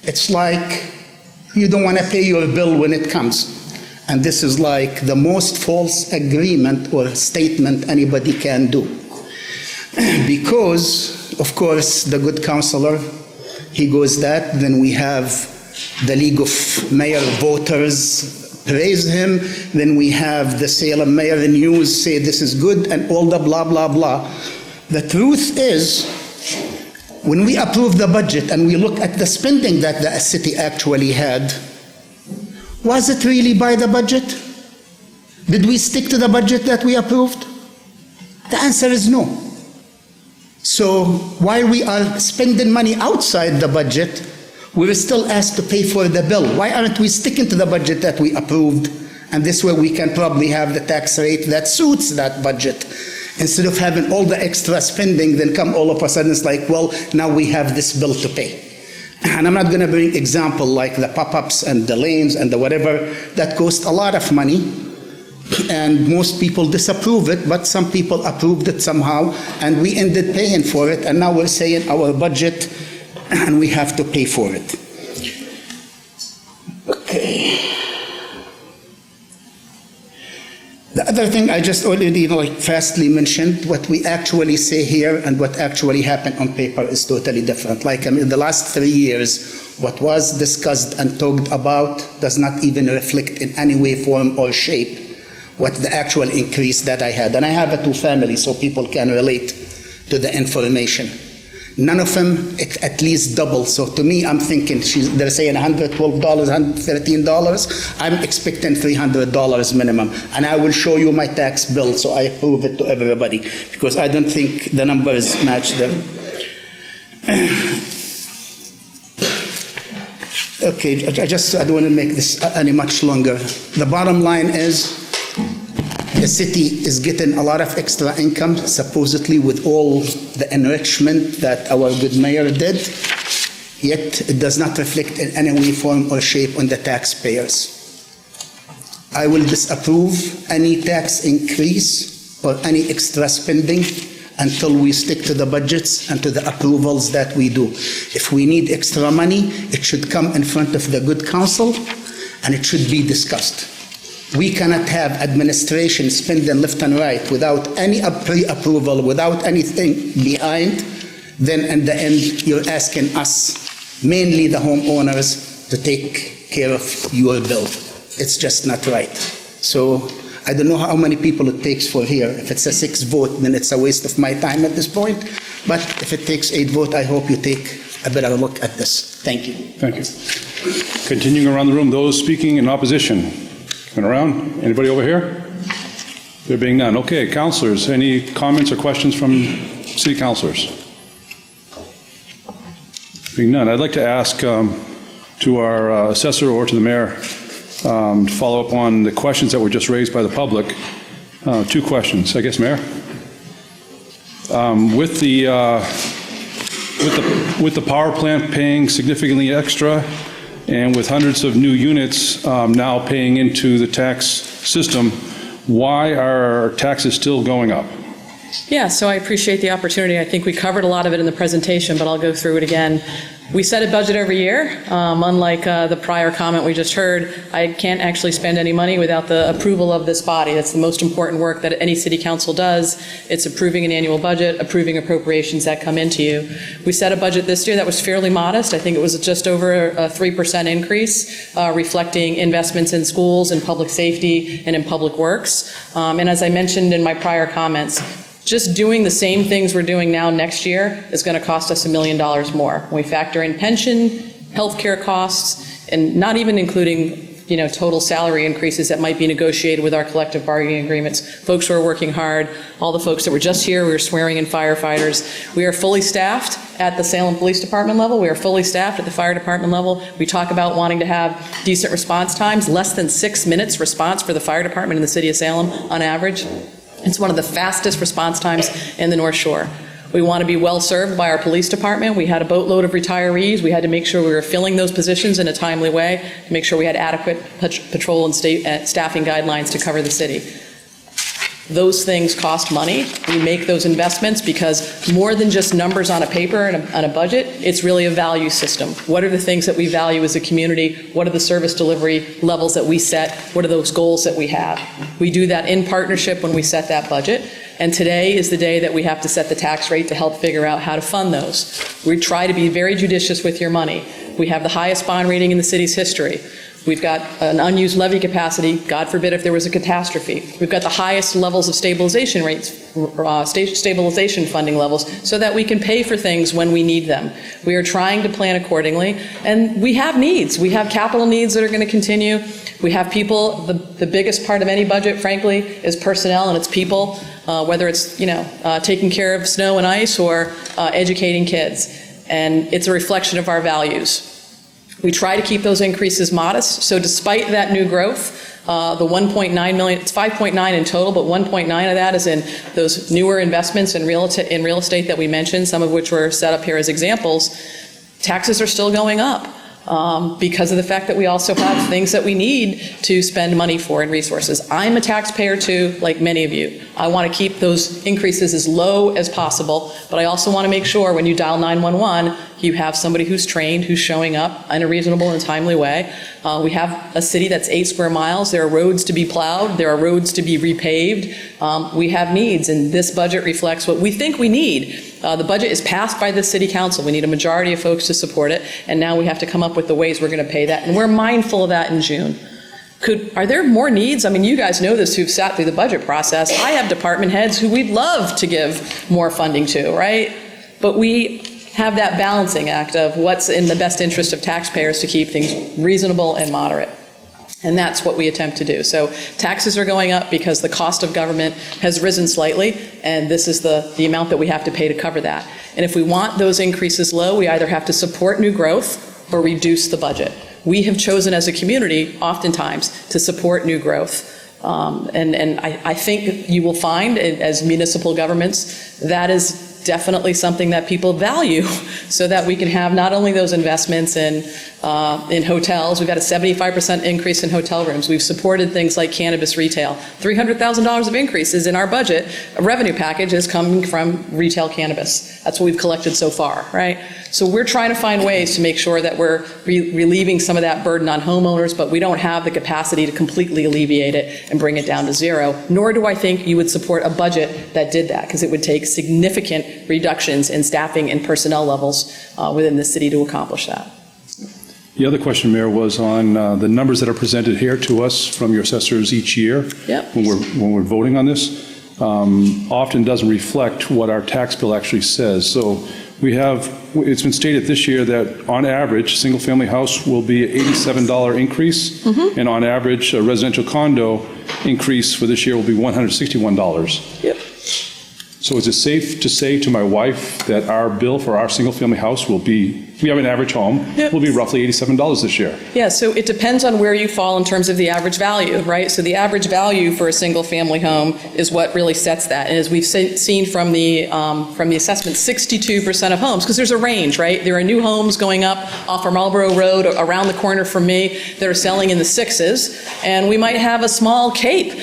it's like you don't want to pay your bill when it comes. And this is like the most false agreement or statement anybody can do. Because, of course, the good counselor, he goes that, then we have the League of Mayor Voters praise him, then we have the Salem Mayor News say this is good, and all the blah, blah, blah. The truth is, when we approve the budget and we look at the spending that the city actually had, was it really by the budget? Did we stick to the budget that we approved? The answer is no. So while we are spending money outside the budget, we're still asked to pay for the bill. Why aren't we sticking to the budget that we approved? And this way we can probably have the tax rate that suits that budget. Instead of having all the extra spending, then come all of a sudden it's like, well, now we have this bill to pay. And I'm not going to bring example like the pop-ups and the lanes and the whatever, that cost a lot of money. And most people disapprove it, but some people approved it somehow, and we ended paying for it, and now we're saying our budget, and we have to pay for it. Okay. The other thing I just already fastly mentioned, what we actually say here and what actually happened on paper is totally different. Like in the last 3 years, what was discussed and talked about does not even reflect in any way, form, or shape what the actual increase that I had. And I have a 2-family, so people can relate to the information. None of them at least double. So to me, I'm thinking, they're saying $112, $113. I'm expecting $300 minimum. And I will show you my tax bill, so I prove it to everybody, because I don't think the numbers match them. Okay, I don't want to make this any much longer. The bottom line is, the city is getting a lot of extra income, supposedly with all the enrichment that our good mayor did, yet it does not reflect in any way, form, or shape on the taxpayers. I will disapprove any tax increase or any extra spending until we stick to the budgets and to the approvals that we do. If we need extra money, it should come in front of the good council and it should be discussed. We cannot have administration spending left and right without any pre-approval, without anything behind. Then in the end, you're asking us, mainly the homeowners, to take care of your bill. It's just not right. So I don't know how many people it takes for here. If it's a 6 vote, then it's a waste of my time at this point. But if it takes 8 vote, I hope you take a better look at this. Thank you. Thank you. Continuing around the room, those speaking in opposition. Coming around. Anybody over here? There being none. Okay, councilors, any comments or questions from city councilors? Being none, I'd like to ask to our assessor or to the mayor to follow up on the questions that were just raised by the public. 2 questions, I guess, Mayor. With the power plant paying significantly extra, and with hundreds of new units now paying into the tax system, why are our taxes still going up? Yeah, so I appreciate the opportunity. I think we covered a lot of it in the presentation, but I'll go through it again. We set a budget every year. Unlike the prior comment we just heard, I can't actually spend any money without the approval of this body. That's the most important work that any city council does. It's approving an annual budget, approving appropriations that come into you. We set a budget this year that was fairly modest. I think it was just over a 3% increase, reflecting investments in schools, in public safety, and in public works. And as I mentioned in my prior comments, just doing the same things we're doing now next year is going to cost us $1 million more. When we factor in pension, healthcare costs, and not even including total salary increases that might be negotiated with our collective bargaining agreements. Folks who are working hard, all the folks that were just here, we were swearing in firefighters. We are fully staffed at the Salem Police Department level. We are fully staffed at the fire department level. We talk about wanting to have decent response times, less than 6 minutes response for the fire department in the city of Salem on average. It's one of the fastest response times in the North Shore. We want to be well served by our police department. We had a boatload of retirees. We had to make sure we were filling those positions in a timely way, to make sure we had adequate patrol and staffing guidelines to cover the city. Those things cost money. We make those investments because more than just numbers on a paper and a budget, it's really a value system. What are the things that we value as a community? What are the service delivery levels that we set? What are those goals that we have? We do that in partnership when we set that budget. And today is the day that we have to set the tax rate to help figure out how to fund those. We try to be very judicious with your money. We have the highest bond rating in the city's history. We've got an unused levy capacity, God forbid if there was a catastrophe. We've got the highest levels of stabilization rates, stabilization funding levels, so that we can pay for things when we need them. We are trying to plan accordingly, and we have needs. We have capital needs that are going to continue. We have people. The biggest part of any budget, frankly, is personnel and it's people, whether it's taking care of snow and ice or educating kids. And it's a reflection of our values. We try to keep those increases modest. So despite that new growth, the 1.9 million, it's 5.9 in total, but 1.9 of that is in those newer investments in real estate that we mentioned, some of which were set up here as examples. Taxes are still going up because of the fact that we also have things that we need to spend money for and resources. I'm a taxpayer too, like many of you. I want to keep those increases as low as possible, but I also want to make sure when you dial 911, you have somebody who's trained, who's showing up in a reasonable and timely way. We have a city that's 8 square miles. There are roads to be plowed. There are roads to be repaved. We have needs, and this budget reflects what we think we need. The budget is passed by the city council. We need a majority of folks to support it, and now we have to come up with the ways we're going to pay that, and we're mindful of that in June. Are there more needs? I mean, you guys know this who've sat through the budget process. I have department heads who we'd love to give more funding to, right? But we have that balancing act of what's in the best interest of taxpayers to keep things reasonable and moderate. And that's what we attempt to do. So taxes are going up because the cost of government has risen slightly, and this is the amount that we have to pay to cover that. And if we want those increases low, we either have to support new growth or reduce the budget. We have chosen as a community, oftentimes, to support new growth. And I think you will find, as municipal governments, that is definitely something that people value, so that we can have not only those investments in hotels. We've got a 75% increase in hotel rooms. We've supported things like cannabis retail. $300,000 of increases in our budget. A revenue package is coming from retail cannabis. That's what we've collected so far, right? So we're trying to find ways to make sure that we're relieving some of that burden on homeowners, but we don't have the capacity to completely alleviate it and bring it down to zero. Nor do I think you would support a budget that did that, because it would take significant reductions in staffing and personnel levels within the city to accomplish that. The other question, Mayor, was on the numbers that are presented here to us from your assessors each year. Yep. When we're voting on this, often doesn't reflect what our tax bill actually says. So it's been stated this year that on average, single-family house will be an $87 increase, and on average, a residential condo increase for this year will be $161. Yep. So is it safe to say to my wife that our bill for our single-family house will be, we have an average home, will be roughly $87 this year? Yeah, so it depends on where you fall in terms of the average value, right? So the average value for a single-family home is what really sets that. And as we've seen from the assessment, 62% of homes, because there's a range, right? There are new homes going up off of Marlborough Road around the corner from me that are selling in the 6s, and we might have a small Cape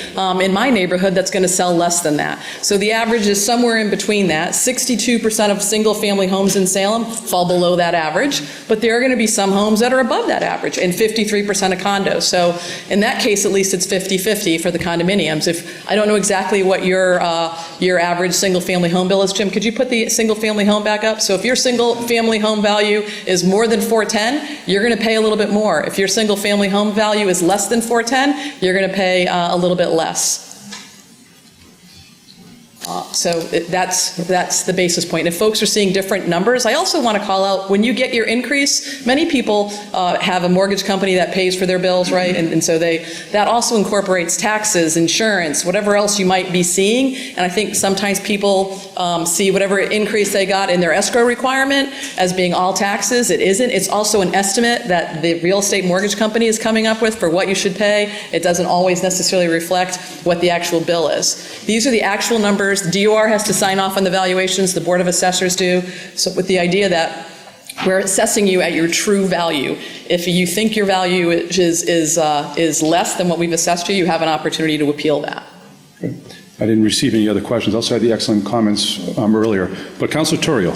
in my neighborhood that's going to sell less than that. So the average is somewhere in between that. 62% of single-family homes in Salem fall below that average, but there are going to be some homes that are above that average, and 53% of condos. So in that case, at least it's 50-50 for the condominiums. If I don't know exactly what your average single-family home bill is, Jim, could you put the single-family home back up? So if your single-family home value is more than $410,000, you're going to pay a little bit more. If your single-family home value is less than $410,000, you're going to pay a little bit less. That's the basis point. If folks are seeing different numbers, I also want to call out, when you get your increase, many people have a mortgage company that pays for their bills, right? And so that also incorporates taxes, insurance, whatever else you might be seeing. And I think sometimes people see whatever increase they got in their escrow requirement as being all taxes. It isn't. It's also an estimate that the real estate mortgage company is coming up with for what you should pay. It doesn't always necessarily reflect what the actual bill is. These are the actual numbers. DOR has to sign off on the valuations, the Board of Assessors do, so with the idea that we're assessing you at your true value. If you think your value is less than what we've assessed you have an opportunity to appeal that. I didn't receive any other questions. I also had the excellent comments earlier. But Councilor Torrio.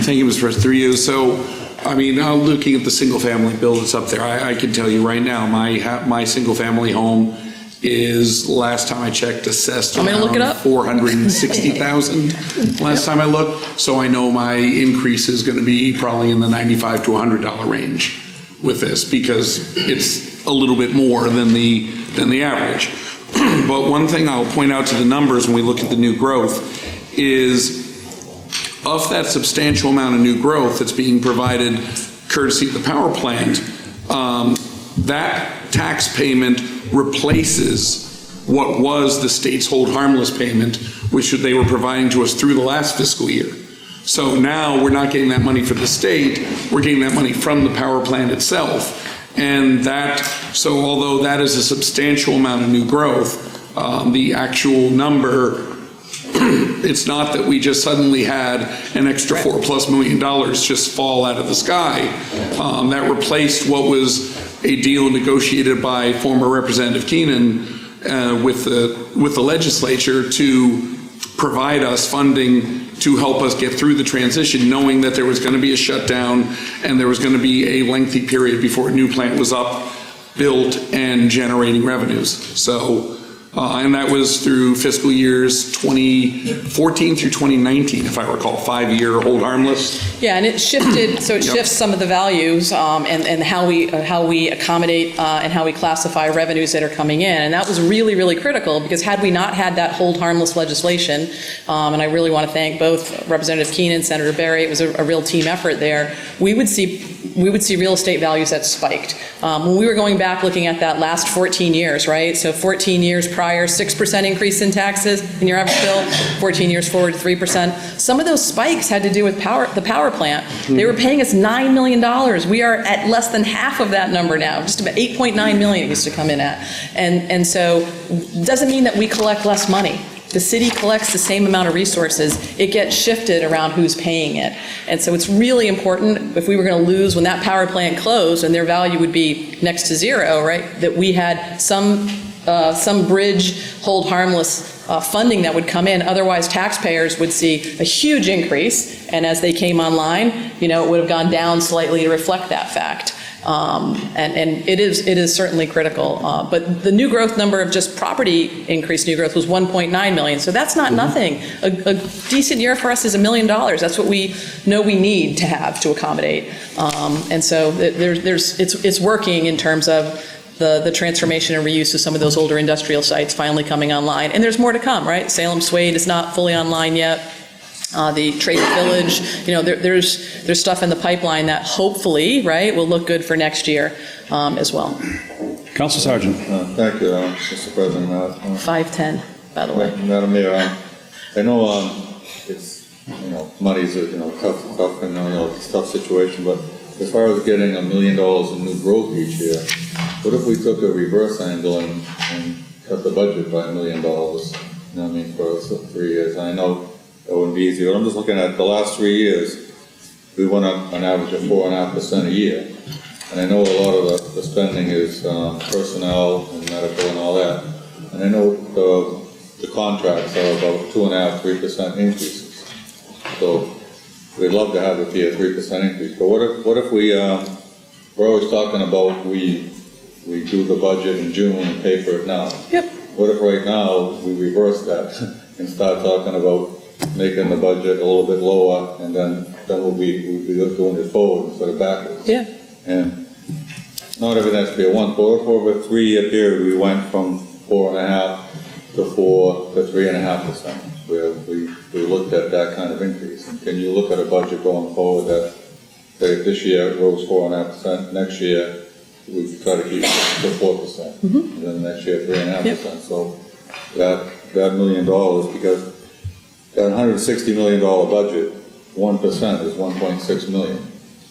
Thank you, Mr. President. Through you. So, I mean, now looking at the single-family bill that's up there, I can tell you right now, my single-family home is, last time I checked, assessed around $460,000 last time I looked. So I know my increase is going to be probably in the $95 to $100 range with this, because it's a little bit more than the average. But one thing I'll point out to the numbers when we look at the new growth is, of that substantial amount of new growth that's being provided courtesy of the power plant, that tax payment replaces what was the state's hold harmless payment, which they were providing to us through the last fiscal year. So now we're not getting that money from the state, we're getting that money from the power plant itself. And so although that is a substantial amount of new growth, the actual number, it's not that we just suddenly had an extra $4+ million just fall out of the sky. That replaced what was a deal negotiated by former Representative Keenan with the legislature to provide us funding to help us get through the transition, knowing that there was going to be a shutdown and there was going to be a lengthy period before a new plant was up, built, and generating revenues. So, and that was through fiscal years 2014 through 2019, if I recall, 5-year hold harmless. Yeah, and it shifted, so it shifts some of the values and how we accommodate and how we classify revenues that are coming in. And that was really, really critical, because had we not had that hold harmless legislation, and I really want to thank both Representative Keenan and Senator Berry, it was a real team effort there, we would see real estate values that spiked. When we were going back looking at that last 14 years, right? So 14 years prior, 6% increase in taxes in your average bill, 14 years forward, 3%. Some of those spikes had to do with the power plant. They were paying us $9 million. We are at less than half of that number now, just about $8.9 million it used to come in at. And so it doesn't mean that we collect less money. The city collects the same amount of resources. It gets shifted around who's paying it. And so it's really important, if we were going to lose when that power plant closed and their value would be next to zero, right, that we had some bridge hold harmless funding that would come in. Otherwise, taxpayers would see a huge increase, and as they came online, it would have gone down slightly to reflect that fact. And it is certainly critical. But the new growth number of just property increase new growth was 1.9 million. So that's not nothing. A decent year for us is $1 million. That's what we know we need to have to accommodate. And so it's working in terms of the transformation and reuse of some of those older industrial sites finally coming online. And there's more to come, right? Salem Suede is not fully online yet. The Trader Village, there's stuff in the pipeline that hopefully, right, will look good for next year as well. Council Sergeant. Thank you, Mr. President. 510, by the way. Madam Mayor, I know it's, money's a, tough and, tough situation, but as far as getting $1 million in new growth each year, what if we took a reverse angle and cut the budget by $1 million, for 3 years? I know that wouldn't be easy, but I'm just looking at the last 3 years, we went up an average of 4.5% a year. And I know a lot of the spending is personnel and medical and all that. And I know the contracts are about 2.5–3% increases. So we'd love to have it be a 3% increase. But what if we're always talking about we do the budget in June and pay for it now? Yep. What if right now we reverse that and start talking about making the budget a little bit lower, and then we'll be doing it forward instead of backwards. Yeah. And not everything has to be at once, but over a 3-year period, we went from 4.5 to 3.5%, where we looked at that kind of increase. And can you look at a budget going forward that, say, this year it rose 4.5%, next year we try to keep it to 4%, and then next year 3.5%. So that $1 million, because that $160 million budget, 1% is 1.6 million.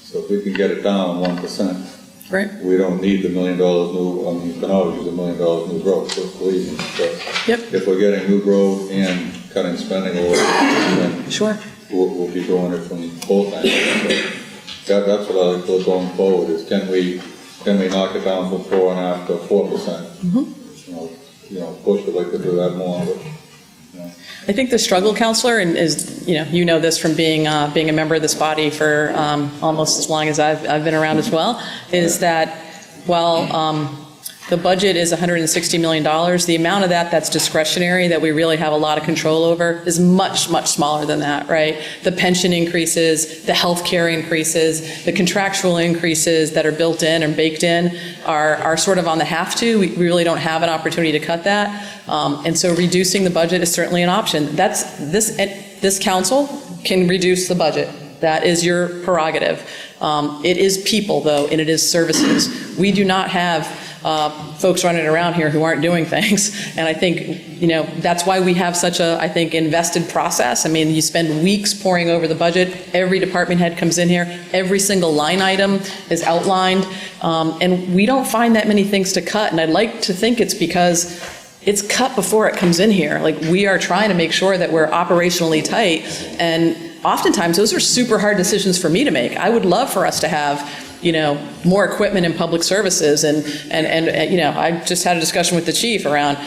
So if we can get it down 1%, right, we don't need the $1 million new. I mean, you can always use $1 million new growth. So believe me. But if we're getting new growth and cutting spending a little bit, then sure, we'll be doing it from both angles. So that's what I like to going forward is can we knock it down from 4.5% to 4%? You know, push it like to do that more. But, I think the struggle, Counselor, and is, you know this from being a member of this body for almost as long as I've been around as well, is that while the budget is $160 million, the amount of that's discretionary that we really have a lot of control over is much, much smaller than that, right? The pension increases, the health care increases, the contractual increases that are built in and baked in are sort of on the have to. We really don't have an opportunity to cut that. And so reducing the budget is certainly an option. This council can reduce the budget. That is your prerogative. It is people, though, and it is services. We do not have folks running around here who aren't doing things. And I think, that's why we have such a, I think, invested process. I mean, you spend weeks poring over the budget. Every department head comes in here. Every single line item is outlined. And we don't find that many things to cut. And I'd like to think it's because it's cut before it comes in here. Like, we are trying to make sure that we're operationally tight. And oftentimes, those are super hard decisions for me to make. I would love for us to have more equipment in public services. And I just had a discussion with the chief around,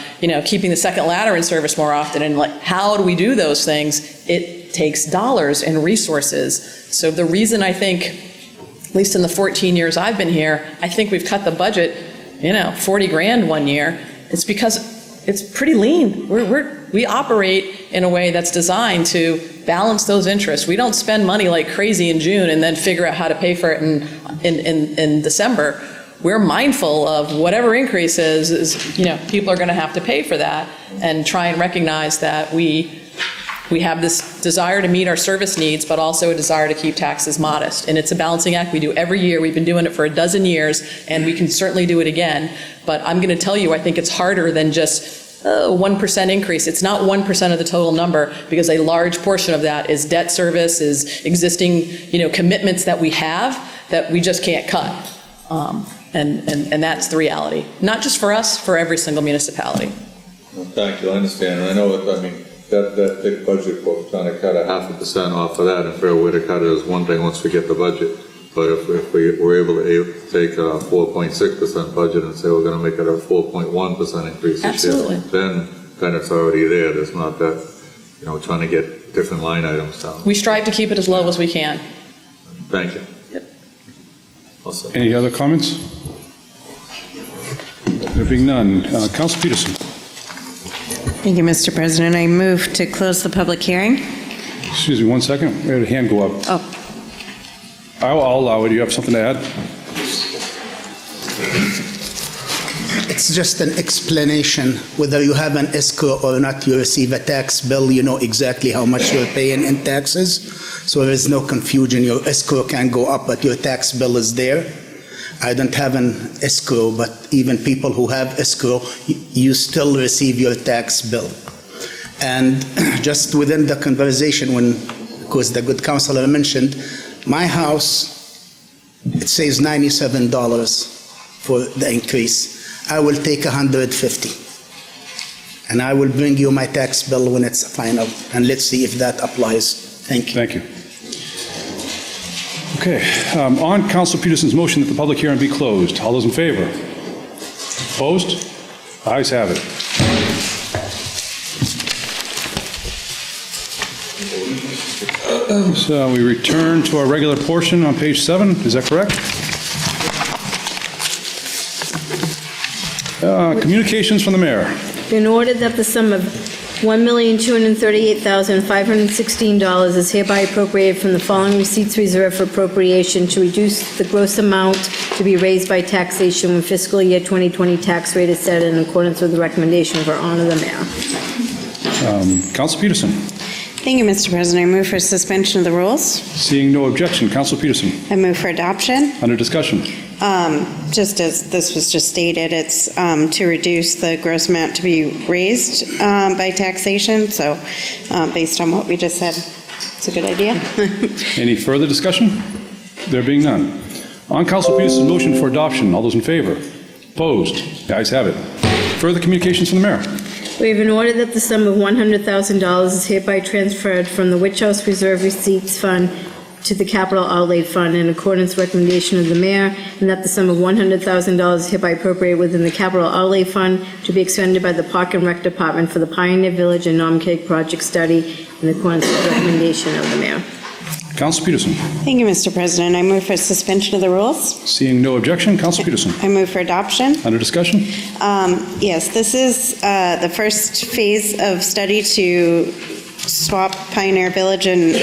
keeping the second ladder in service more often. And like, how do we do those things? It takes dollars and resources. So the reason I think, at least in the 14 years I've been here, I think we've cut the budget, 40 grand one year. It's because it's pretty lean. We operate in a way that's designed to balance those interests. We don't spend money like crazy in June and then figure out how to pay for it in December. We're mindful of whatever increases is, people are going to have to pay for that, and try and recognize that we have this desire to meet our service needs, but also a desire to keep taxes modest. And it's a balancing act we do every year. We've been doing it for a dozen years, and we can certainly do it again. But I'm going to tell you, I think it's harder than just 1% increase. It's not 1% of the total number, because a large portion of that is debt service, is existing, commitments that we have that we just can't cut. And that's the reality. Not just for us, for every single municipality. Well, thank you. I understand. And I know that big budget book, trying to cut 0.5% off of that, and fair way to cut it is one thing once we get the budget. But if we were able to take a 4.6% budget and say we're going to make it a 4.1% increase this year, then it's already there. There's not that, trying to get different line items down. We strive to keep it as low as we can. Thank you. Yep. Any other comments? There being none. Council Peterson. Thank you, Mr. President. I move to close the public hearing. Excuse me 1 second. We had a hand go up. Oh. I'll allow it. Do you have something to add? It's just an explanation. Whether you have an escrow or not, you receive a tax bill, you know exactly how much you're paying in taxes. So there is no confusion. Your escrow can go up, but your tax bill is there. I don't have an escrow, but even people who have escrow, you still receive your tax bill. And just within the conversation, because the good counselor mentioned, my house, it says $97 for the increase. I will take $150, and I will bring you my tax bill when it's final, and let's see if that applies. Thank you. Thank you. Okay, on Council Peterson's motion that the public hearing be closed, all those in favor? Opposed? Ayes have it. So we return to our regular portion on page 7. Is that correct? Communications from the mayor. In order that the sum of $1,238,516 is hereby appropriated from the following receipts reserved for appropriation to reduce the gross amount to be raised by taxation when fiscal year 2020 tax rate is set in accordance with the recommendation of our honor the mayor. Council Peterson. Thank you, Mr. President. I move for suspension of the rules. Seeing no objection, Council Peterson. I move for adoption. Under discussion. Just as this was just stated, it's to reduce the gross amount to be raised by taxation. So based on what we just said, it's a good idea. Any further discussion? There being none. On Council Peterson's motion for adoption, all those in favor? Opposed? The ayes have it. Further communications from the mayor. We have an order that the sum of $100,000 is hereby transferred from the Witch House Reserve Receipts Fund to the Capital Outlay Fund in accordance with recommendation of the mayor, and that the sum of $100,000 is hereby appropriated within the Capital Outlay Fund to be expended by the Park and Rec Department for the Pioneer Village and Nom-Cake project study in accordance with recommendation of the mayor. Council Peterson. Thank you, Mr. President. I move for suspension of the rules. Seeing no objection, Council Peterson. I move for adoption. Under discussion. Yes, this is the first phase of study to swap Pioneer Village and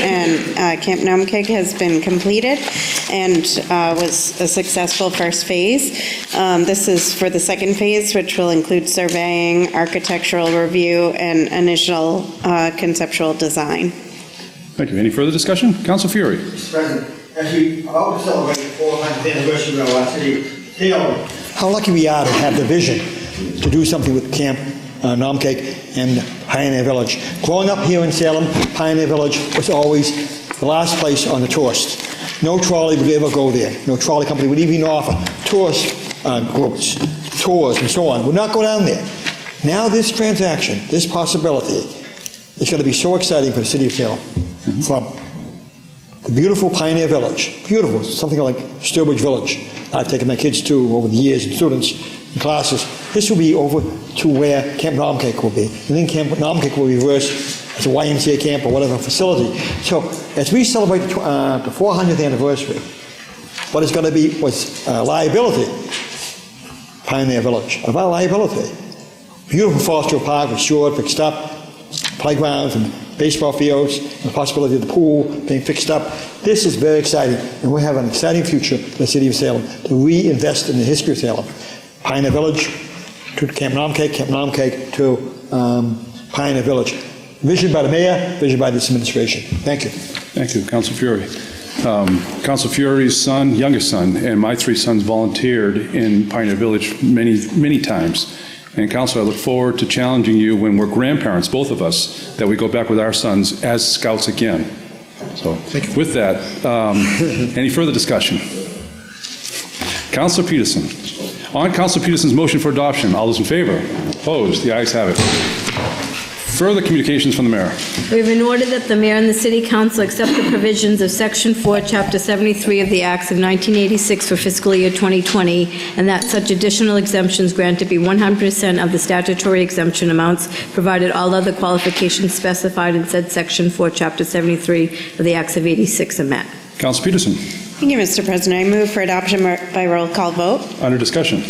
Camp Nom-Cake has been completed and was a successful first phase. This is for the second phase, which will include surveying, architectural review, and initial conceptual design. Thank you. Any further discussion? Council Fury. Mr. President, as we are about to celebrate the 400th anniversary of our city, how lucky we are to have the vision to do something with Camp Nom-Cake and Pioneer Village. Growing up here in Salem, Pioneer Village was always the last place on the tourist. No trolley would ever go there. No trolley company would even offer tourist groups, tours and so on. Would not go down there. Now this transaction, this possibility, is going to be so exciting for the city of Salem. From the beautiful Pioneer Village, beautiful, something like Sturbridge Village, I've taken my kids to over the years, and students and classes. This will be over to where Camp Nom-Cake will be. And then Camp Nom-Cake will reverse as a YMCA camp or whatever facility. So as we celebrate the 400th anniversary, what is going to be was liability, Pioneer Village, of our liability. Beautiful Foster Park, restored, fixed up, playgrounds and baseball fields, and the possibility of the pool being fixed up. This is very exciting, and we have an exciting future for the city of Salem to reinvest in the history of Salem. Pioneer Village to Camp Nom-Cake to Pioneer Village. Vision by the mayor, vision by this administration. Thank you. Thank you, Council Fury. Council Fury's son, youngest son, and my three sons volunteered in Pioneer Village many times. And Council, I look forward to challenging you when we're grandparents, both of us, that we go back with our sons as scouts again. So with that, any further discussion? Councilor Peterson. On Councilor Peterson's motion for adoption, all those in favor? Opposed? The ayes have it. Further communications from the mayor. We have an order that the mayor and the city council accept the provisions of Section 4, Chapter 73 of the Acts of 1986 for fiscal year 2020, and that such additional exemptions granted be 100% of the statutory exemption amounts, provided all other qualifications specified in said Section 4, Chapter 73 of the Acts of 86 are met. Councilor Peterson. Thank you, Mr. President. I move for adoption by roll call vote. Under discussion.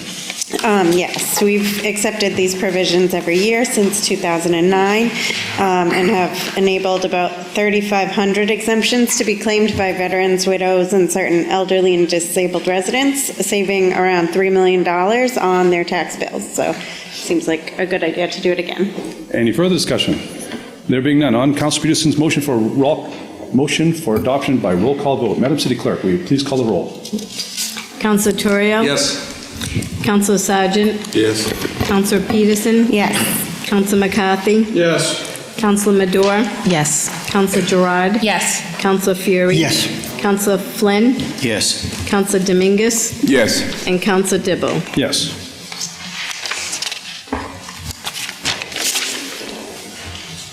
Yes, we've accepted these provisions every year since 2009 and have enabled about 3,500 exemptions to be claimed by veterans, widows, and certain elderly and disabled residents, saving around $3 million on their tax bills. So seems like a good idea to do it again. Any further discussion? There being none, on Councilor Peterson's motion for adoption by roll call vote. Madam City Clerk, will you please call the roll? Councilor Torrio? Yes. Councilor Sargent? Yes. Councilor Peterson? Yes. Councilor McCarthy? Yes. Councilor Madore? Yes. Councilor Gerard? Yes. Councilor Fury? Yes. Councilor Flynn? Yes. Councilor Dominguez? Yes. And Councilor Dibble. Yes.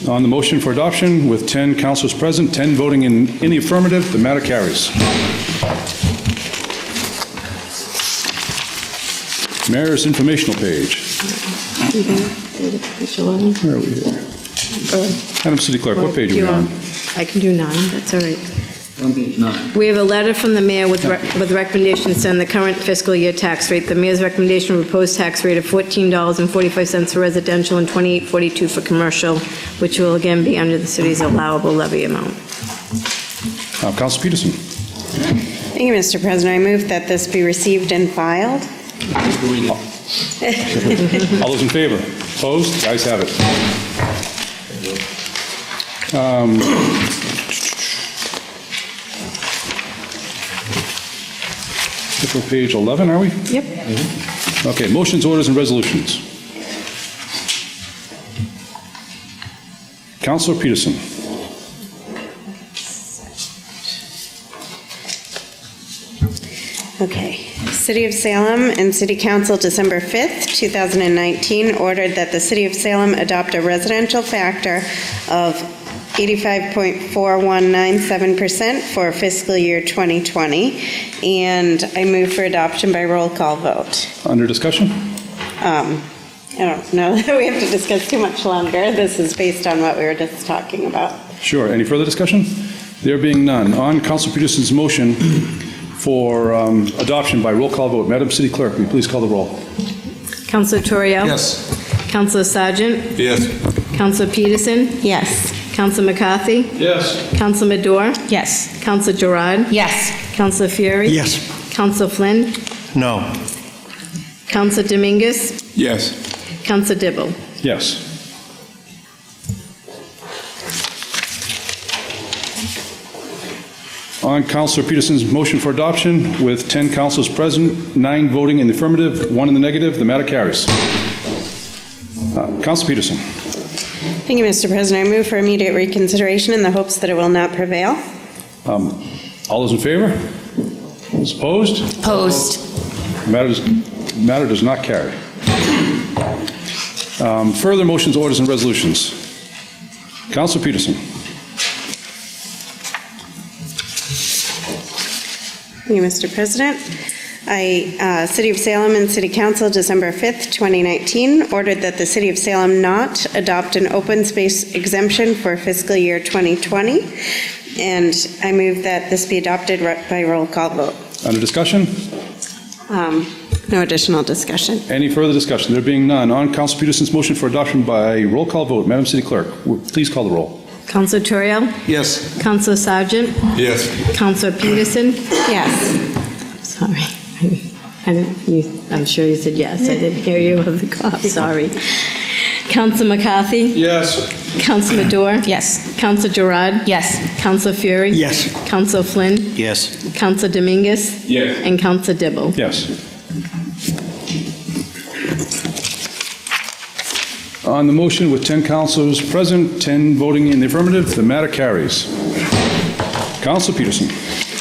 On the motion for adoption, with 10 councilors present, 10 voting in the affirmative, the matter carries. Mayor's informational page. Where are we here? Madam City Clerk, what page are we on? I can do 9, that's all right. On page 9. We have a letter from the mayor with recommendations to send the current fiscal year tax rate. The mayor's recommendation of proposed tax rate of $14.45 for residential and $28.42 for commercial, which will again be under the city's allowable levy amount. Council Peterson. Thank you, Mr. President. I move that this be received and filed. All those in favor? Opposed? The ayes have it. We're page 11, are we? Yep. Okay, motions, orders, and resolutions. Councilor Peterson. Okay. City of Salem and City Council, December 5th, 2019, ordered that the City of Salem adopt a residential factor of 85.4197% for fiscal year 2020, and I move for adoption by roll call vote. Under discussion? I don't know that we have to discuss too much longer. This is based on what we were just talking about. Sure. Any further discussion? There being none. On Council Peterson's motion for adoption by roll call vote, Madam City Clerk, will you please call the roll? Councilor Torriell? Yes. Councilor Sargent? Yes. Councilor Peterson? Yes. Councilor McCarthy? Yes. Councilor Madore? Yes. Councilor Gerard? Yes. Councilor Fury? Yes. Councilor Flynn? No. Councilor Dominguez? Yes. Councilor Dibble? Yes. On Councilor Peterson's motion for adoption, with 10 councilors present, 9 voting in the affirmative, 1 in the negative, the matter carries. Councilor Peterson. Thank you, Mr. President. I move for immediate reconsideration in the hopes that it will not prevail. All those in favor? Those opposed? Opposed. Matter does not carry. Further motions, orders, and resolutions. Councilor Peterson. Thank you, Mr. President. City of Salem and City Council, December 5th, 2019, ordered that the City of Salem not adopt an open space exemption for fiscal year 2020, and I move that this be adopted by roll call vote. Under discussion? No additional discussion. Any further discussion? There being none. On Council Peterson's motion for adoption by roll call vote, Madam City Clerk, please call the roll. Councilor Torriell? Yes. Councilor Sargent? Yes. Councilor Peterson? Yes. Sorry. I'm sure you said yes. I didn't hear you with the cough. Sorry. Councilor McCarthy? Yes. Councilor Madore? Yes. Councilor Gerard? Yes. Councilor Fury? Yes. Councilor Flynn? Yes. Councilor Dominguez? Yes. And Councilor Dibble? Yes. On the motion with 10 councilors present, 10 voting in the affirmative, the matter carries. Councilor Peterson.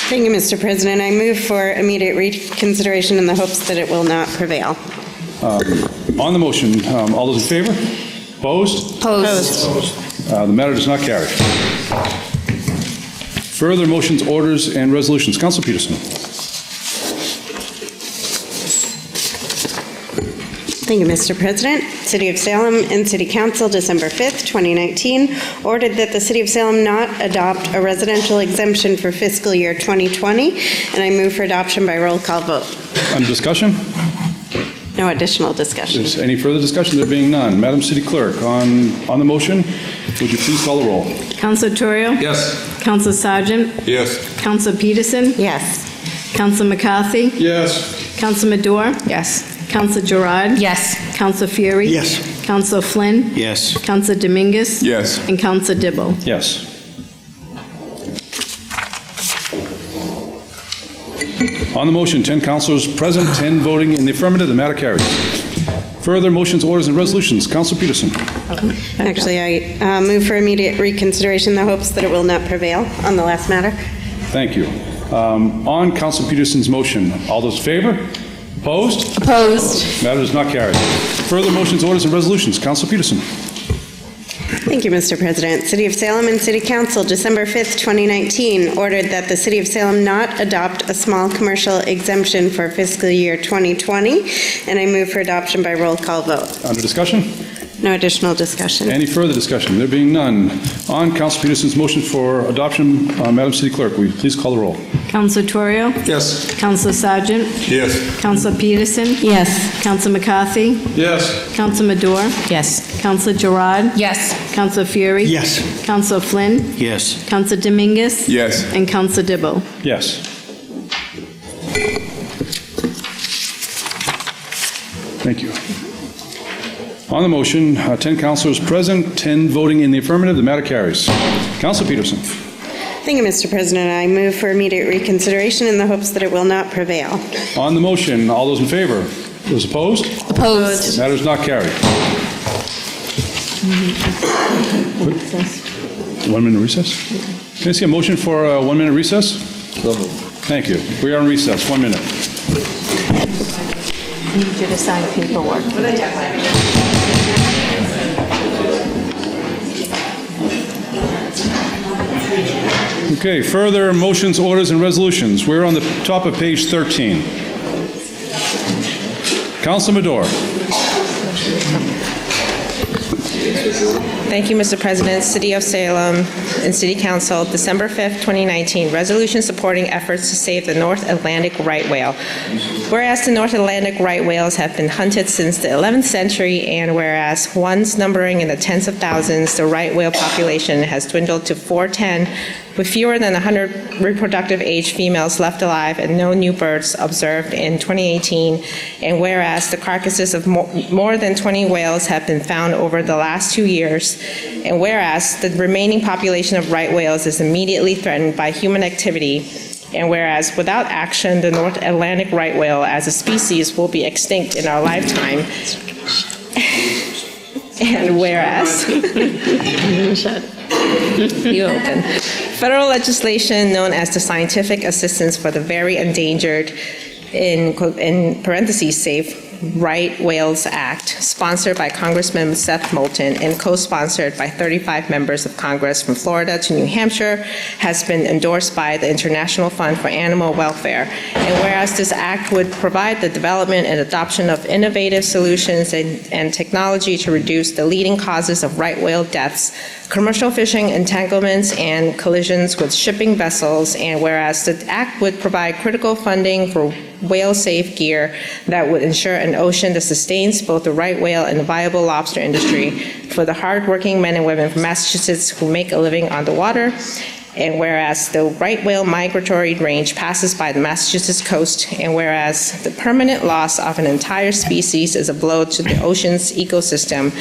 Thank you, Mr. President. I move for immediate reconsideration in the hopes that it will not prevail. On the motion, all those in favor? Opposed? Opposed. The matter does not carry. Further motions, orders, and resolutions. Councilor Peterson. Thank you, Mr. President. City of Salem and City Council, December 5th, 2019, ordered that the City of Salem not adopt a residential exemption for fiscal year 2020, and I move for adoption by roll call vote. Under discussion? No additional discussion. Is any further discussion? There being none. Madam City Clerk, on the motion, would you please call the roll? Councilor Torriell? Yes. Councilor Sargent? Yes. Councilor Peterson? Yes. Councilor McCarthy? Yes. Councilor Madore? Yes. Councilor Gerard? Yes. Councilor Fury? Yes. Councilor Flynn? Yes. Councilor Dominguez? Yes. And Councilor Dibble? Yes. On the motion, 10 councilors present, 10 voting in the affirmative, the matter carries. Further motions, orders, and resolutions. Councilor Peterson. Actually, I move for immediate reconsideration in the hopes that it will not prevail on the last matter. Thank you. On Councilor Peterson's motion, all those in favor? Opposed? Opposed. Matter does not carry. Further motions, orders, and resolutions. Councilor Peterson. Thank you, Mr. President. City of Salem and City Council, December 5th, 2019, ordered that the City of Salem not adopt a small commercial exemption for fiscal year 2020, and I move for adoption by roll call vote. Under discussion? No additional discussion. Any further discussion? There being none. On Council Peterson's motion for adoption, Madam City Clerk, will you please call the roll? Counselor Torrio? Yes. Counselor Sargent? Yes. Counselor Peterson? Yes. Counselor McCarthy? Yes. Counselor Madore? Yes. Counselor Gerard? Yes. Counselor Fury? Yes. Counselor Flynn? Yes. Counselor Dominguez? Yes. And Counselor Dibble. Yes. Thank you. On the motion, 10 councilors present, 10 voting in the affirmative. The matter carries. Councilor Peterson. Thank you, Mr. President. I move for immediate reconsideration in the hopes that it will not prevail. On the motion, all those in favor? Those opposed? Opposed. Matter is not carried. 1 minute recess? Can I see a motion for a 1 minute recess? Thank you. We are on recess. 1 minute. I need you to sign paperwork. Okay, further motions, orders, and resolutions. We're on the top of page 13. Councilor Madore. Thank you, Mr. President. City of Salem and City Council, December 5th, 2019, resolution supporting efforts to save the North Atlantic right whale. Whereas the North Atlantic right whales have been hunted since the 11th century, and whereas once numbering in the tens of thousands, the right whale population has dwindled to 410, with fewer than 100 reproductive age females left alive and no new births observed in 2018, and whereas the carcasses of more than 20 whales have been found over the last 2 years, and whereas the remaining population of right whales is immediately threatened by human activity, and whereas without action, the North Atlantic right whale as a species will be extinct in our lifetime, and whereas you open. Federal legislation known as the Scientific Assistance for the Very Endangered, in parentheses, Safe Right Whales Act, sponsored by Congressman Seth Moulton and co-sponsored by 35 members of Congress from Florida to New Hampshire, has been endorsed by the International Fund for Animal Welfare. And whereas this act would provide the development and adoption of innovative solutions and technology to reduce the leading causes of right whale deaths, commercial fishing entanglements, and collisions with shipping vessels, and whereas the act would provide critical funding for whale-safe gear that would ensure an ocean that sustains both the right whale and the viable lobster industry for the hardworking men and women from Massachusetts who make a living on the water, and whereas the right whale migratory range passes by the Massachusetts coast, and whereas the permanent loss of an entire species is a blow to the ocean's ecosystem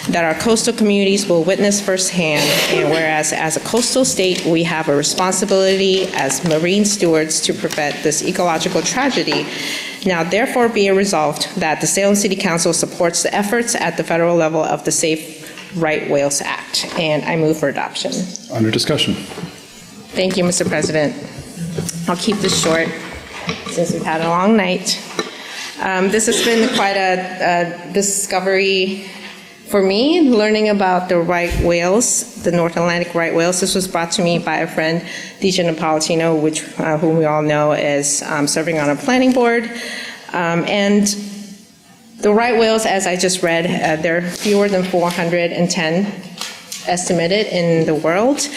that our coastal communities will witness firsthand, and whereas as a coastal state, we have a responsibility as marine stewards to prevent this ecological tragedy. Now therefore be it resolved that the Salem City Council supports the efforts at the federal level of the Safe Right Whales Act, and I move for adoption. Under discussion. Thank you, Mr. President. I'll keep this short since we've had a long night. This has been quite a discovery for me, learning about the right whales, the North Atlantic right whales. This was brought to me by a friend, DJ Napolitano, whom we all know is serving on a planning board. And the right whales, as I just read, there are fewer than 410 estimated in the world.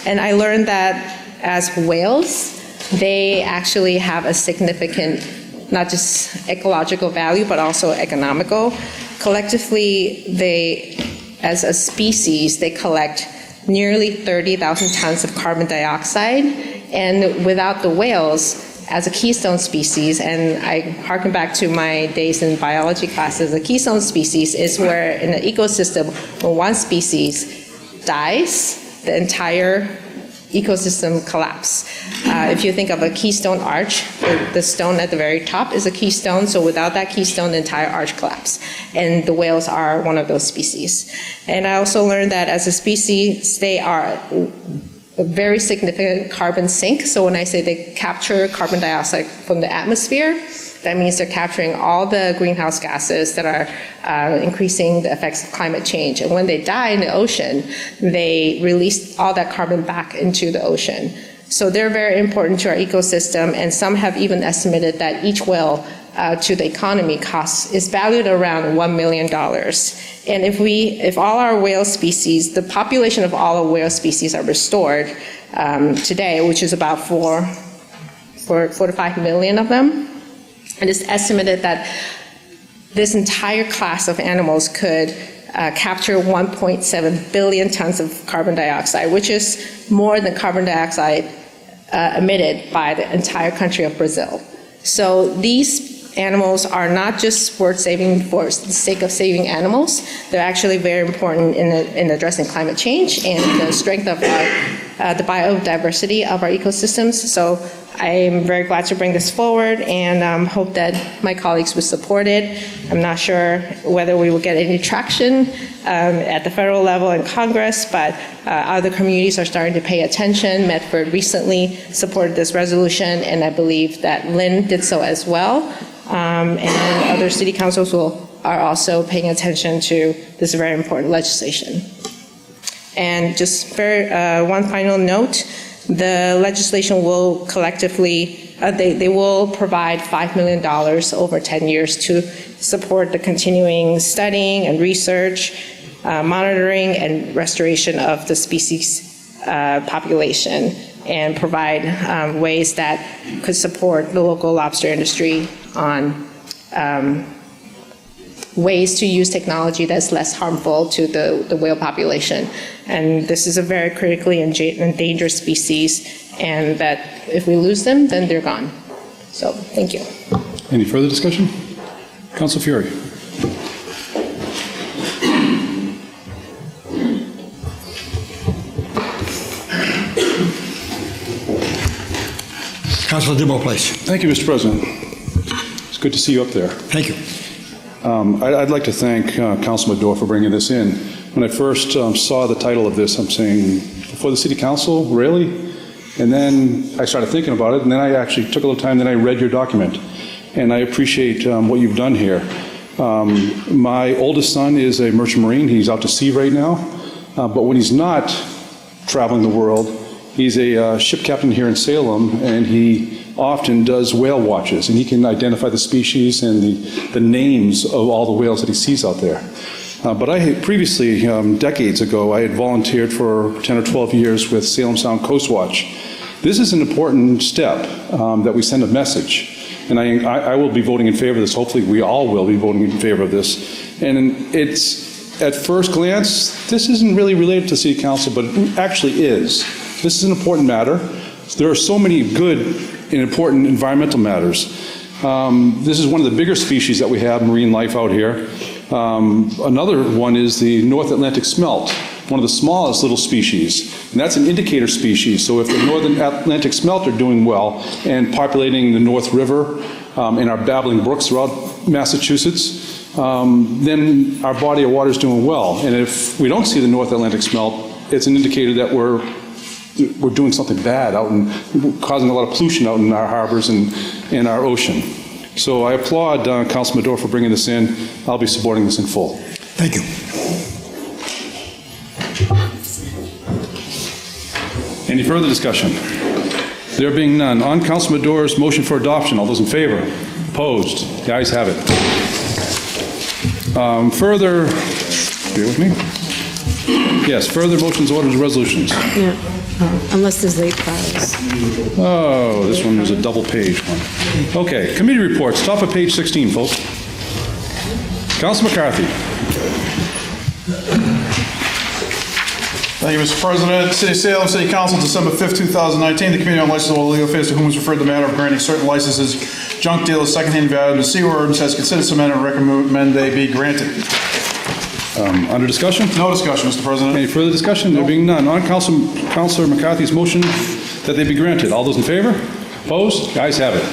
And I learned that as whales, they actually have a significant, not just ecological value, but also economical. Collectively, as a species, they collect nearly 30,000 tons of carbon dioxide. And without the whales, as a keystone species, and I harken back to my days in biology classes, a keystone species is where in an ecosystem, when one species dies, the entire ecosystem collapse. If you think of a keystone arch, the stone at the very top is a keystone, so without that keystone, the entire arch collapses. And the whales are one of those species. And I also learned that as a species, they are a very significant carbon sink. So when I say they capture carbon dioxide from the atmosphere, that means they're capturing all the greenhouse gases that are increasing the effects of climate change. And when they die in the ocean, they release all that carbon back into the ocean. So they're very important to our ecosystem, and some have even estimated that each whale to the economy costs is valued around $1 million. And if all our whale species, the population of all our whale species are restored today, which is about 4 to 5 million of them, and it's estimated that this entire class of animals could capture 1.7 billion tons of carbon dioxide, which is more than carbon dioxide emitted by the entire country of Brazil. So these animals are not just worth saving for the sake of saving animals. They're actually very important in addressing climate change and the strength of the biodiversity of our ecosystems. So I'm very glad to bring this forward and hope that my colleagues will support it. I'm not sure whether we will get any traction at the federal level in Congress, but other communities are starting to pay attention. Medford recently supported this resolution, and I believe that Lynn did so as well. And other city councils are also paying attention to this very important legislation. And just one final note, the legislation will collectively, they will provide $5 million over 10 years to support the continuing studying and research, monitoring and restoration of the species population, and provide ways that could support the local lobster industry on ways to use technology that's less harmful to the whale population. And this is a very critically endangered species, and that if we lose them, then they're gone. So, thank you. Any further discussion? Council Fury. Councilor Dibble, please. Thank you, Mr. President. It's good to see you up there. Thank you. I'd like to thank Councilman Dorr for bringing this in. When I first saw the title of this, I'm saying, before the City Council, really? And then I started thinking about it, and then I actually took a little time, then I read your document. And I appreciate what you've done here. My oldest son is a merchant marine. He's out to sea right now. But when he's not traveling the world, he's a ship captain here in Salem, and he often does whale watches, and he can identify the species and the names of all the whales that he sees out there. But I had previously, decades ago, I had volunteered for 10 or 12 years with Salem Sound Coast Watch. This is an important step that we send a message, and I will be voting in favor of this. Hopefully we all will be voting in favor of this. And it's, at first glance, this isn't really related to City Council, but it actually is. This is an important matter. There are so many good and important environmental matters. This is one of the bigger species that we have, marine life out here. Another one is the North Atlantic smelt, one of the smallest little species. And that's an indicator species. So if the Northern Atlantic smelt are doing well and populating the North River and our babbling brooks throughout Massachusetts, then our body of water is doing well. And if we don't see the North Atlantic smelt, it's an indicator that we're doing something bad out and causing a lot of pollution out in our harbors and in our ocean. So I applaud Councilman Dorr for bringing this in. I'll be supporting this in full. Thank you. Any further discussion? There being none, on Councilman Dorr's motion for adoption, all those in favor? Opposed? The ayes have it. Further, bear with me. Yes, further motions, orders, resolutions. Yeah, unless there's late files. Oh, this one was a double page one. Okay, committee reports, top of page 16, folks. Council McCarthy. Thank you, Mr. President. City of Salem, City Council, December 5th, 2019. The Committee on License and Legal Affairs, to whom was referred the matter of granting certain licenses, junk dealers, secondhand value, and sewer ordinance has considered some matter and recommend they be granted. Under discussion? No discussion, Mr. President. Any further discussion? There being none, on Councilor McCarthy's motion that they be granted. All those in favor? Opposed? The ayes have it.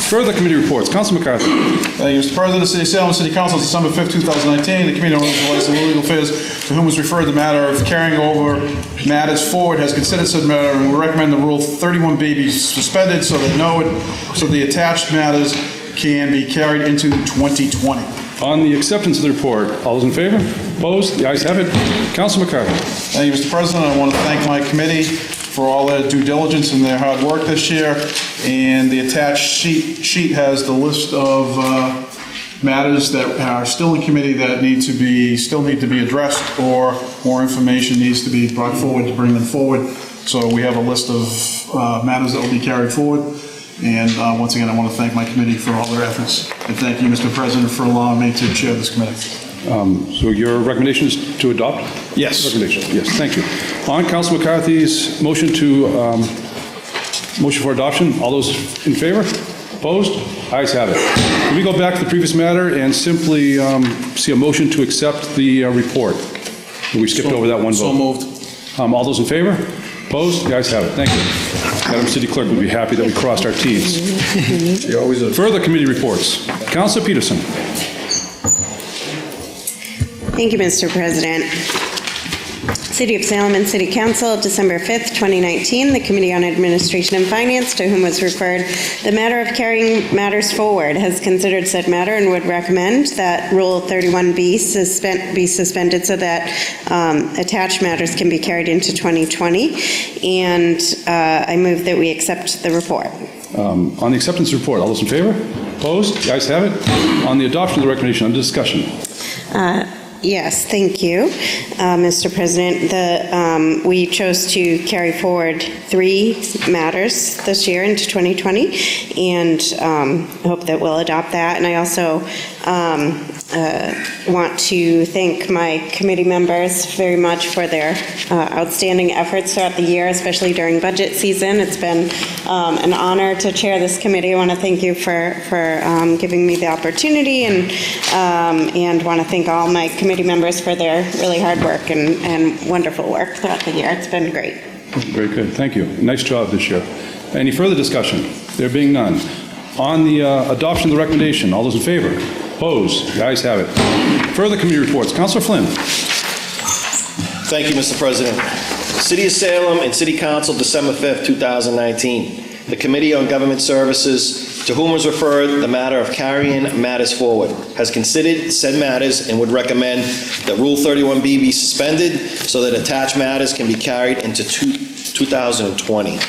Further committee reports. Councilor McCarthy. Thank you, Mr. President. City of Salem, City Council, December 5th, 2019. The Committee on License and Legal Affairs, to whom was referred the matter of carrying over matters forward, has considered said matter and will recommend the Rule 31B be suspended so that the attached matters can be carried into 2020. On the acceptance of the report, all those in favor? Opposed? The ayes have it. Councilor McCarthy. Thank you, Mr. President. I want to thank my committee for all their due diligence and their hard work this year. And the attached sheet has the list of matters that are still in committee that still need to be addressed, or more information needs to be brought forward to bring them forward. So we have a list of matters that will be carried forward. And once again, I want to thank my committee for all their efforts. And thank you, Mr. President, for allowing me to chair this committee. So your recommendation is to adopt? Yes. Recommendation, yes, thank you. On Council McCarthy's motion for adoption, all those in favor? Opposed? Ayes have it. Can we go back to the previous matter and simply see a motion to accept the report? We skipped over that one vote. So moved. All those in favor? Opposed? The ayes have it. Thank you. Madam City Clerk would be happy that we crossed our Ts. She always is. Further committee reports. Councilor Peterson. Thank you, Mr. President. City of Salem and City Council, December 5th, 2019, the Committee on Administration and Finance, to whom was referred the matter of carrying matters forward, has considered said matter and would recommend that Rule 31B be suspended so that attached matters can be carried into 2020. And I move that we accept the report. On the acceptance report, all those in favor? Opposed? The ayes have it. On the adoption of the recommendation, under discussion. Yes, thank you, Mr. President. We chose to carry forward 3 matters this year into 2020, and hope that we'll adopt that. And I also want to thank my committee members very much for their outstanding efforts throughout the year, especially during budget season. It's been an honor to chair this committee. I want to thank you for giving me the opportunity, and want to thank all my committee members for their really hard work and wonderful work throughout the year. It's been great. Very good. Thank you. Nice job this year. Any further discussion? There being none. On the adoption of the recommendation, all those in favor? Opposed? The ayes have it. Further committee reports. Councilor Flynn. Thank you, Mr. President. City of Salem and City Council, December 5th, 2019. The Committee on Government Services, to whom was referred the matter of carrying matters forward, has considered said matters and would recommend that Rule 31B be suspended so that attached matters can be carried into 2020.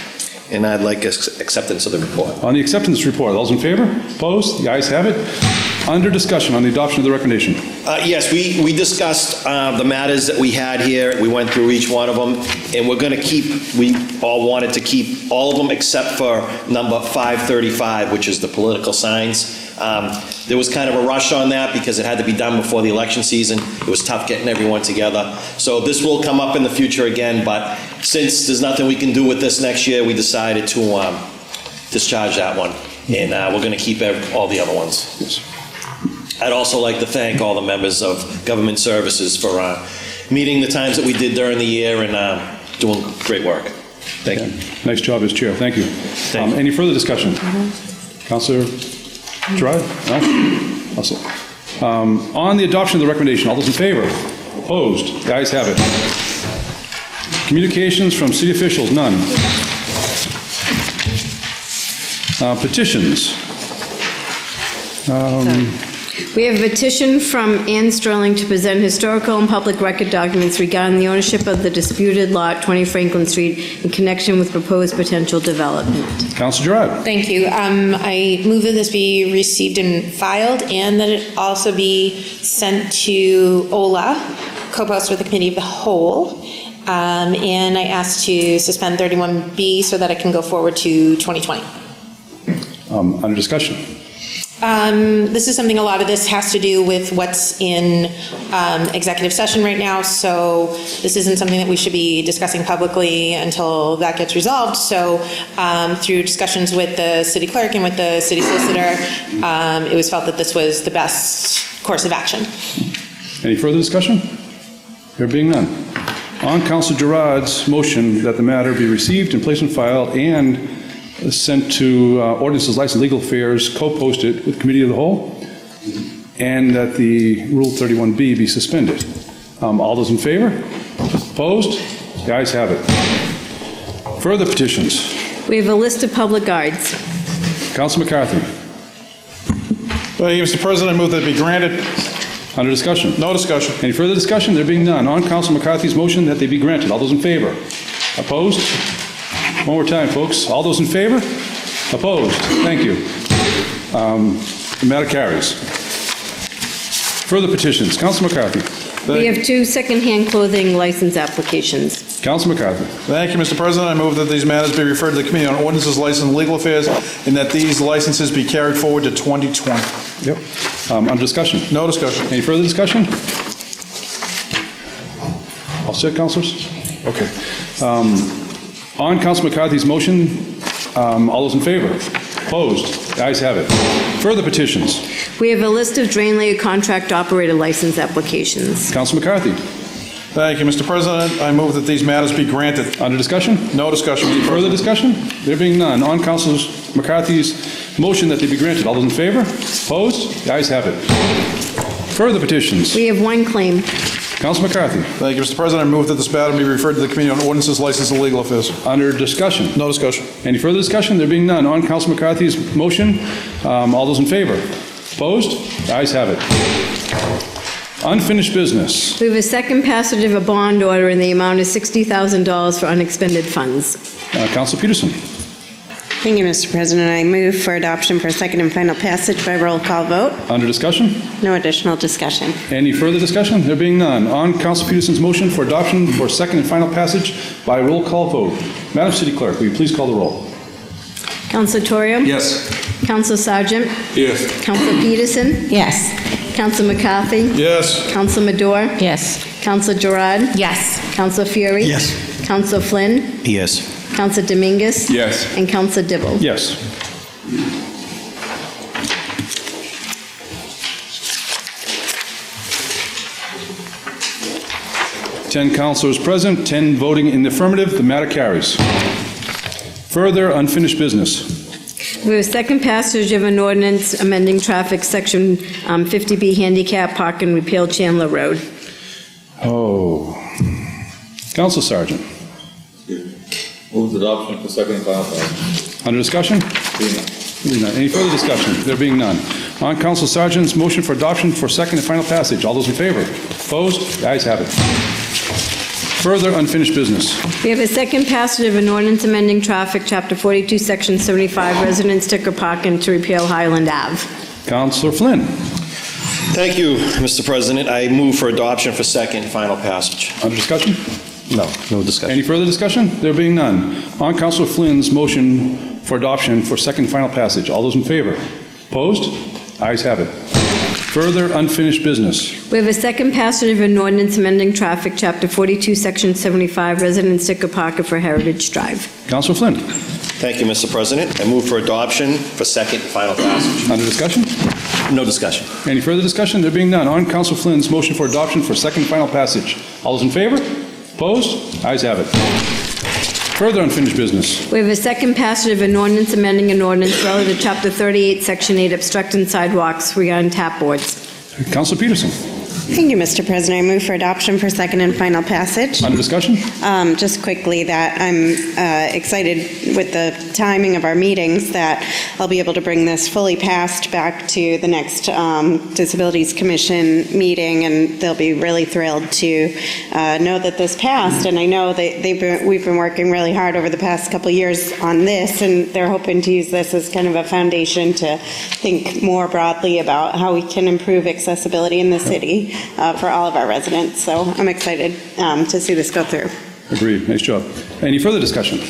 And I'd like acceptance of the report. On the acceptance report, all those in favor? Opposed? The ayes have it. Under discussion on the adoption of the recommendation. Yes, we discussed the matters that we had here. We went through each one of them, and we're going to keep, we all wanted to keep all of them except for number 535, which is the political signs. There was kind of a rush on that because it had to be done before the election season. It was tough getting everyone together. So this will come up in the future again, but since there's nothing we can do with this next year, we decided to discharge that one. And we're going to keep all the other ones. Yes. I'd also like to thank all the members of Government Services for meeting the times that we did during the year and doing great work. Thank you. Nice job as chair. Thank you. Any further discussion? Councilor Gerard? No? Also. On the adoption of the recommendation, all those in favor? Opposed? The ayes have it. Communications from city officials, none. Petitions. We have a petition from Ann Sterling to present historical and public record documents regarding the ownership of the disputed lot, 20 Franklin Street, in connection with proposed potential development. Councilor Gerard. Thank you. I move that this be received and filed, and that it also be sent to OLA, co-post with the Committee of the Whole. And I ask to suspend 31B so that it can go forward to 2020. Under discussion. This is something, a lot of this has to do with what's in executive session right now, so this isn't something that we should be discussing publicly until that gets resolved. So through discussions with the city clerk and with the city solicitor, it was felt that this was the best course of action. Any further discussion? There being none. On Councilor Gerard's motion that the matter be received and placed in file and sent to Ordinances, License, Legal Affairs, co-posted with Committee of the Whole, and that the Rule 31B be suspended. All those in favor? Opposed? The ayes have it. Further petitions. We have a list of public guards. Councilor McCarthy. Thank you, Mr. President. I move that it be granted. Under discussion. No discussion. Any further discussion? There being none. On Councilor McCarthy's motion that they be granted. All those in favor? Opposed? One more time, folks. All those in favor? Opposed? Thank you. The matter carries. Further petitions. Councilor McCarthy. We have 2 secondhand clothing license applications. Councilor McCarthy. Thank you, Mr. President. I move that these matters be referred to the Committee on Ordinances, License, and Legal Affairs, and that these licenses be carried forward to 2020. Yep. Under discussion. No discussion. Any further discussion? All set, councilors? Okay. On Councilor McCarthy's motion, all those in favor? Opposed? The ayes have it. Further petitions. We have a list of drain layer contract operator license applications. Councilor McCarthy. Thank you, Mr. President. I move that these matters be granted. Under discussion? No discussion. Any further discussion? There being none. On Councilor McCarthy's motion that they be granted. All those in favor? Opposed? The ayes have it. Further petitions. We have 1 claim. Councilor McCarthy. Thank you, Mr. President. I move that this matter be referred to the Committee on Ordinances, License, and Legal Affairs. Under discussion. No discussion. Any further discussion? There being none. On Councilor McCarthy's motion, all those in favor? Opposed? The ayes have it. Unfinished business. We have a second passage of a bond order in the amount of $60,000 for unexpended funds. Councilor Peterson. Thank you, Mr. President. I move for adoption for second and final passage by roll call vote. Under discussion? No additional discussion. Any further discussion? There being none. On Councilor Peterson's motion for adoption for second and final passage by roll call vote. Madam City Clerk, will you please call the roll? Councilor Torrio? Yes. Councilor Sargent? Yes. Councilor Peterson? Yes. Councilor McCarthy? Yes. Councilor Madore? Yes. Councilor Gerard? Yes. Councilor Fury? Yes. Councilor Flynn? Yes. Councilor Dominguez? Yes. And Councilor Dibble? Yes. Ten councilors present, 10 voting in the affirmative. The matter carries. Further unfinished business. We have a second passage of an ordinance amending traffic section 50B handicap park and repeal Chandler Road. Oh. Council Sergeant. Move adoption for second and final passage. Under discussion? Being none. Any further discussion? There being none. On Council Sergeant's motion for adoption for second and final passage. All those in favor? Opposed? The ayes have it. Further unfinished business. We have a second passage of an ordinance amending traffic, Chapter 42, Section 75, resident sticker parking to repeal Highland Ave. Councilor Flynn. Thank you, Mr. President. I move for adoption for second and final passage. Under discussion? No discussion. Any further discussion? There being none. On Councilor Flynn's motion for adoption for second and final passage. All those in favor? Opposed? Ayes have it. Further unfinished business. We have a second passage of an ordinance amending traffic, Chapter 42, Section 75, resident sticker parking for Heritage Drive. Councilor Flynn. Thank you, Mr. President. I move for adoption for second and final passage. Under discussion? No discussion. Any further discussion? There being none. On Councilor Flynn's motion for adoption for second and final passage. All those in favor? Opposed? Ayes have it. Further unfinished business. We have a second passage of an ordinance amending an ordinance relative to Chapter 38, Section 8, obstructing sidewalks regarding tap boards. Councilor Peterson. Thank you, Mr. President. I move for adoption for second and final passage. Under discussion? Just quickly, that I'm excited with the timing of our meetings that I'll be able to bring this fully passed back to the next Disabilities Commission meeting, and they'll be really thrilled to know that this passed. And I know that we've been working really hard over the past couple of years on this, and they're hoping to use this as kind of a foundation to think more broadly about how we can improve accessibility in the city for all of our residents. So I'm excited to see this go through. Agreed. Nice job. Any further discussion?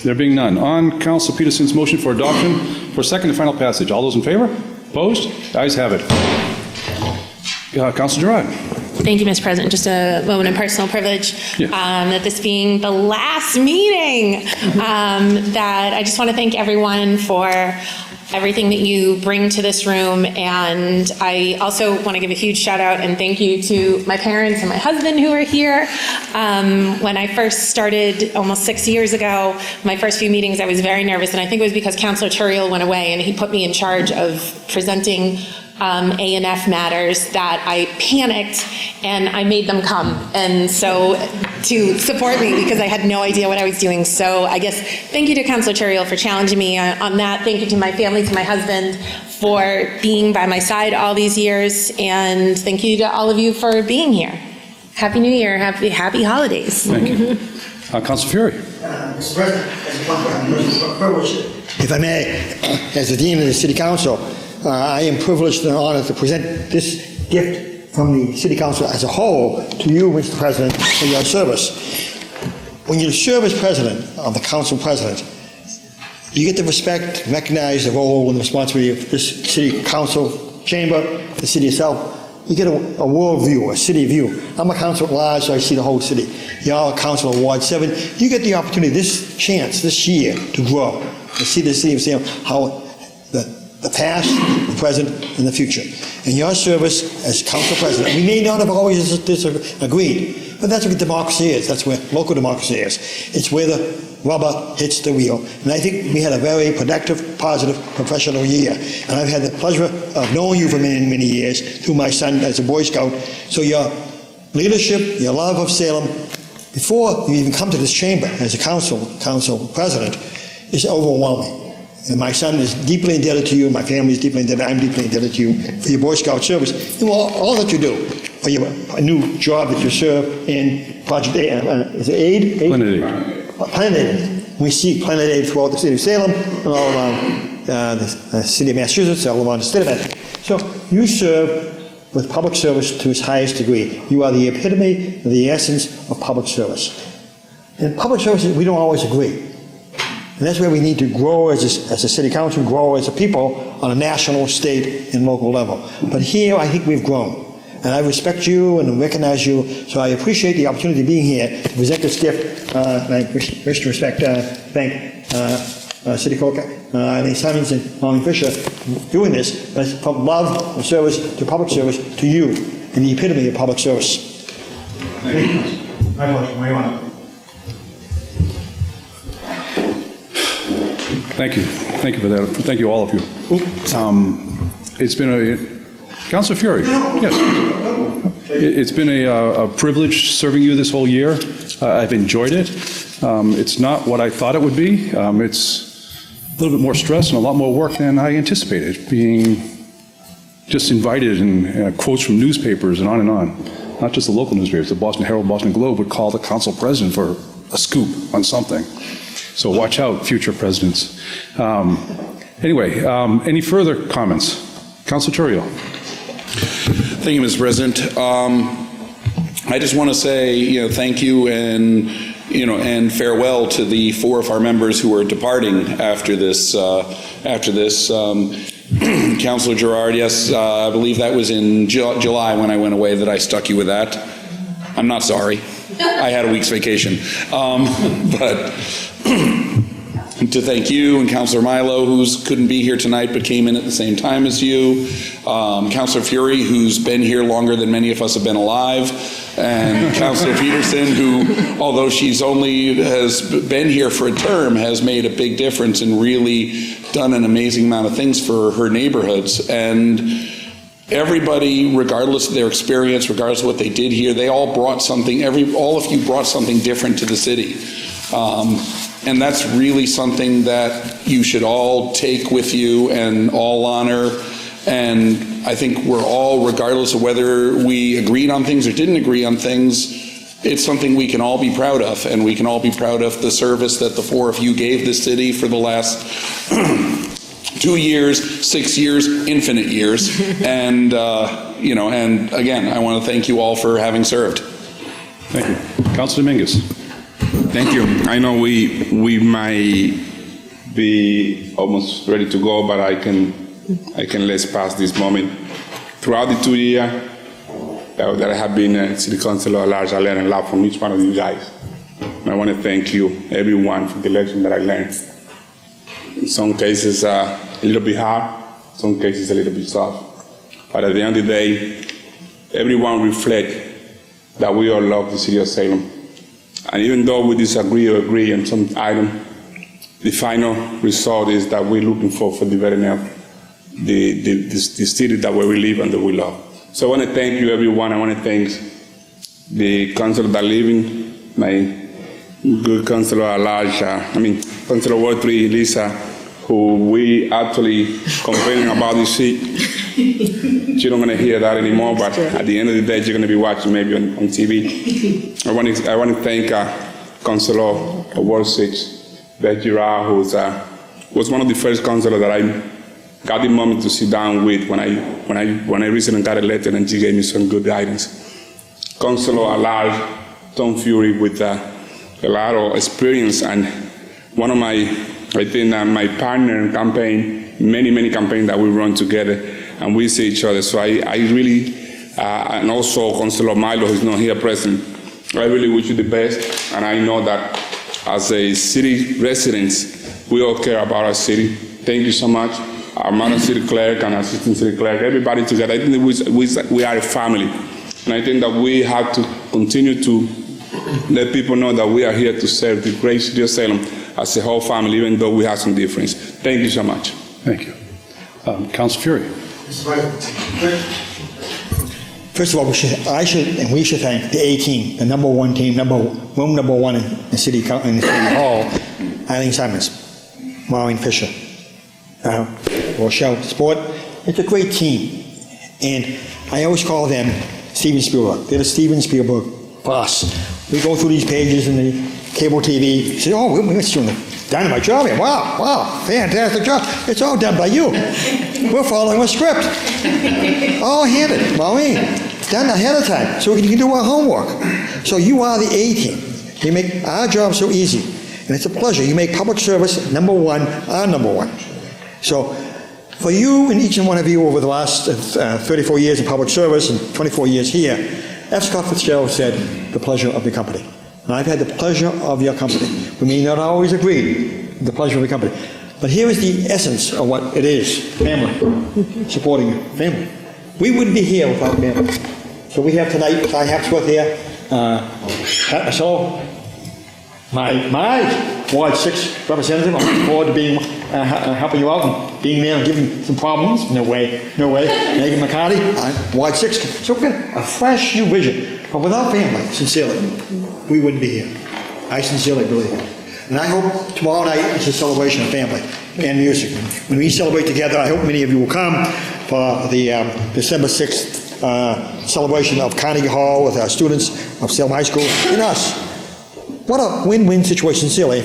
There being none. On Councilor Peterson's motion for adoption for second and final passage. All those in favor? Opposed? The ayes have it. Councilor Gerard. Thank you, Mr. President. Just a moment of personal privilege, that this being the last meeting, that I just want to thank everyone for everything that you bring to this room. And I also want to give a huge shout out and thank you to my parents and my husband who are here. When I first started almost 6 years ago, my first few meetings, I was very nervous. And I think it was because Councilor Turiel went away and he put me in charge of presenting A&F matters that I panicked and I made them come. And so to support me because I had no idea what I was doing. So I guess thank you to Councilor Turiel for challenging me on that. Thank you to my family, to my husband for being by my side all these years. And thank you to all of you for being here. Happy New Year. Happy holidays. Thank you. Council Fury. Mr. President, as a privilege, if I may, as the Dean of the City Council, I am privileged and honored to present this gift from the City Council as a whole to you, Mr. President, for your service. When you serve as President of the Council President, you get to respect, recognize the role and the responsibility of this City Council chamber, the city itself. You get a world view, a city view. I'm a council at large, so I see the whole city. You're a council of Ward 7. You get the opportunity, this chance, this year, to grow, to see the city of Salem, how the past, the present, and the future. In your service as council president, we may not have always agreed, but that's what democracy is. That's where local democracy is. It's where the rubber hits the wheel. And I think we had a very productive, positive, professional year. And I've had the pleasure of knowing you for many, many years through my son as a Boy Scout. So your leadership, your love of Salem, before you even come to this chamber as a council president, is overwhelming. And my son is deeply indebted to you, my family is deeply indebted, I'm deeply indebted to you for your Boy Scout service, and all that you do, for your new job that you serve in Project Aid, is it AID? Planet Aid. Planet Aid. We see Planet Aid throughout the city of Salem, and all around the city of Massachusetts, all around the state of Massachusetts. So you serve with public service to its highest degree. You are the epitome, the essence of public service. In public service, we don't always agree. And that's where we need to grow as a city council, grow as a people on a national, state, and local level. But here, I think we've grown. And I respect you and recognize you, so I appreciate the opportunity of being here to present this gift. And I wish to thank City Clerk Lee Simons and Norman Fisher for doing this, but from love and service to public service to you, and the epitome of public service. Thank you. My pleasure, my honor. Thank you. Thank you for that. Thank you, all of you. It's been a... Councilor Fury, yes. It's been a privilege serving you this whole year. I've enjoyed it. It's not what I thought it would be. It's a little bit more stress and a lot more work than I anticipated, being just invited and quotes from newspapers and on and on. Not just the local newspapers. The Boston Herald, Boston Globe would call the council president for a scoop on something. So watch out, future presidents. Anyway, any further comments? Councilor Turrio. Thank you, Mr. President. I just want to say, thank you and farewell to the 4 of our members who are departing after this. Councilor Gerard, yes, I believe that was in July when I went away that I stuck you with that. I'm not sorry. I had a week's vacation. But to thank you and Councilor Milo, who couldn't be here tonight but came in at the same time as you. Councilor Fury, who's been here longer than many of us have been alive. And Councilor Peterson, who, although she's has been here for a term, has made a big difference and really done an amazing amount of things for her neighborhoods. And everybody, regardless of their experience, regardless of what they did here, they all brought something, all of you brought something different to the city. And that's really something that you should all take with you and all honor. And I think we're all, regardless of whether we agreed on things or didn't agree on things, it's something we can all be proud of. And we can all be proud of the service that the 4 of you gave the city for the last 2 years, 6 years, infinite years. And, and again, I want to thank you all for having served. Thank you. Councilor Dominguez. Thank you. I know we might be almost ready to go, but I can let's pass this moment. Throughout the 2 years that I have been a city councilor at large, I learned a lot from each one of you guys. And I want to thank you, everyone, for the lesson that I learned. In some cases, a little bit hard, some cases a little bit soft. But at the end of the day, everyone reflect that we all love the city of Salem. And even though we disagree or agree on some item, the final result is that we're looking for the betterment of the city that we live and that we love. So I want to thank you, everyone. I want to thank the councilor that living, my good councilor at large, Councilor Ward 3, Lisa, who we actually complaining about this seat. You're not going to hear that anymore, but at the end of the day, you're going to be watching maybe on TV. I want to thank Councilor of Ward 6, Beth Girard, who was one of the first councilors that I got the moment to sit down with when I recently got elected, and she gave me some good guidance. Councilor at large, Tom Fury, with a lot of experience, and one of my partner in campaign, many campaigns that we run together, and we see each other. So I really, and also Councilor Milo, who's not here present, I really wish you the best, and I know that as a city residents, we all care about our city. Thank you so much. Our Madam City Clerk and Assistant City Clerk, everybody together. I think we are a family, and I think that we have to continue to let people know that we are here to serve the great city of Salem as a whole family, even though we have some difference. Thank you so much. Thank you. Councilor Fury. First of all, we should thank the A team, the number one team, number one in the city hall, Eileen Simons, Maureen Fisher, Rochelle Sport. It's a great team, and I always call them Steven Spielberg. They're the Steven Spielberg for us. We go through these pages in the cable TV, say, oh, we're doing a dynamite job here. Wow, fantastic job. It's all done by you. We're following a script. All handed, Maureen, done ahead of time, so we can do our homework. So you are the A team. You make our job so easy, and it's a pleasure. You make public service number one, our number one. So for you and each and one of you over the last 34 years in public service and 24 years here, F. Scott Fitzgerald said, the pleasure of your company. And I've had the pleasure of your company. We may not always agree, the pleasure of your company. But here is the essence of what it is, family, supporting family. We wouldn't be here without family. So we have tonight, Ty Hapsworth here, Pat Marcello, my Ward 6 representative. I'm looking forward to being, helping you out and being there and giving some problems. No way. Megan McCarty, Ward 6. So we've got a fresh new vision. But without family, sincerely, we wouldn't be here. I sincerely believe it. And I hope tomorrow night is a celebration of family and music. When we celebrate together, I hope many of you will come for the December 6th celebration of Carnegie Hall with our students of Salem High School and us. What a win-win situation, silly.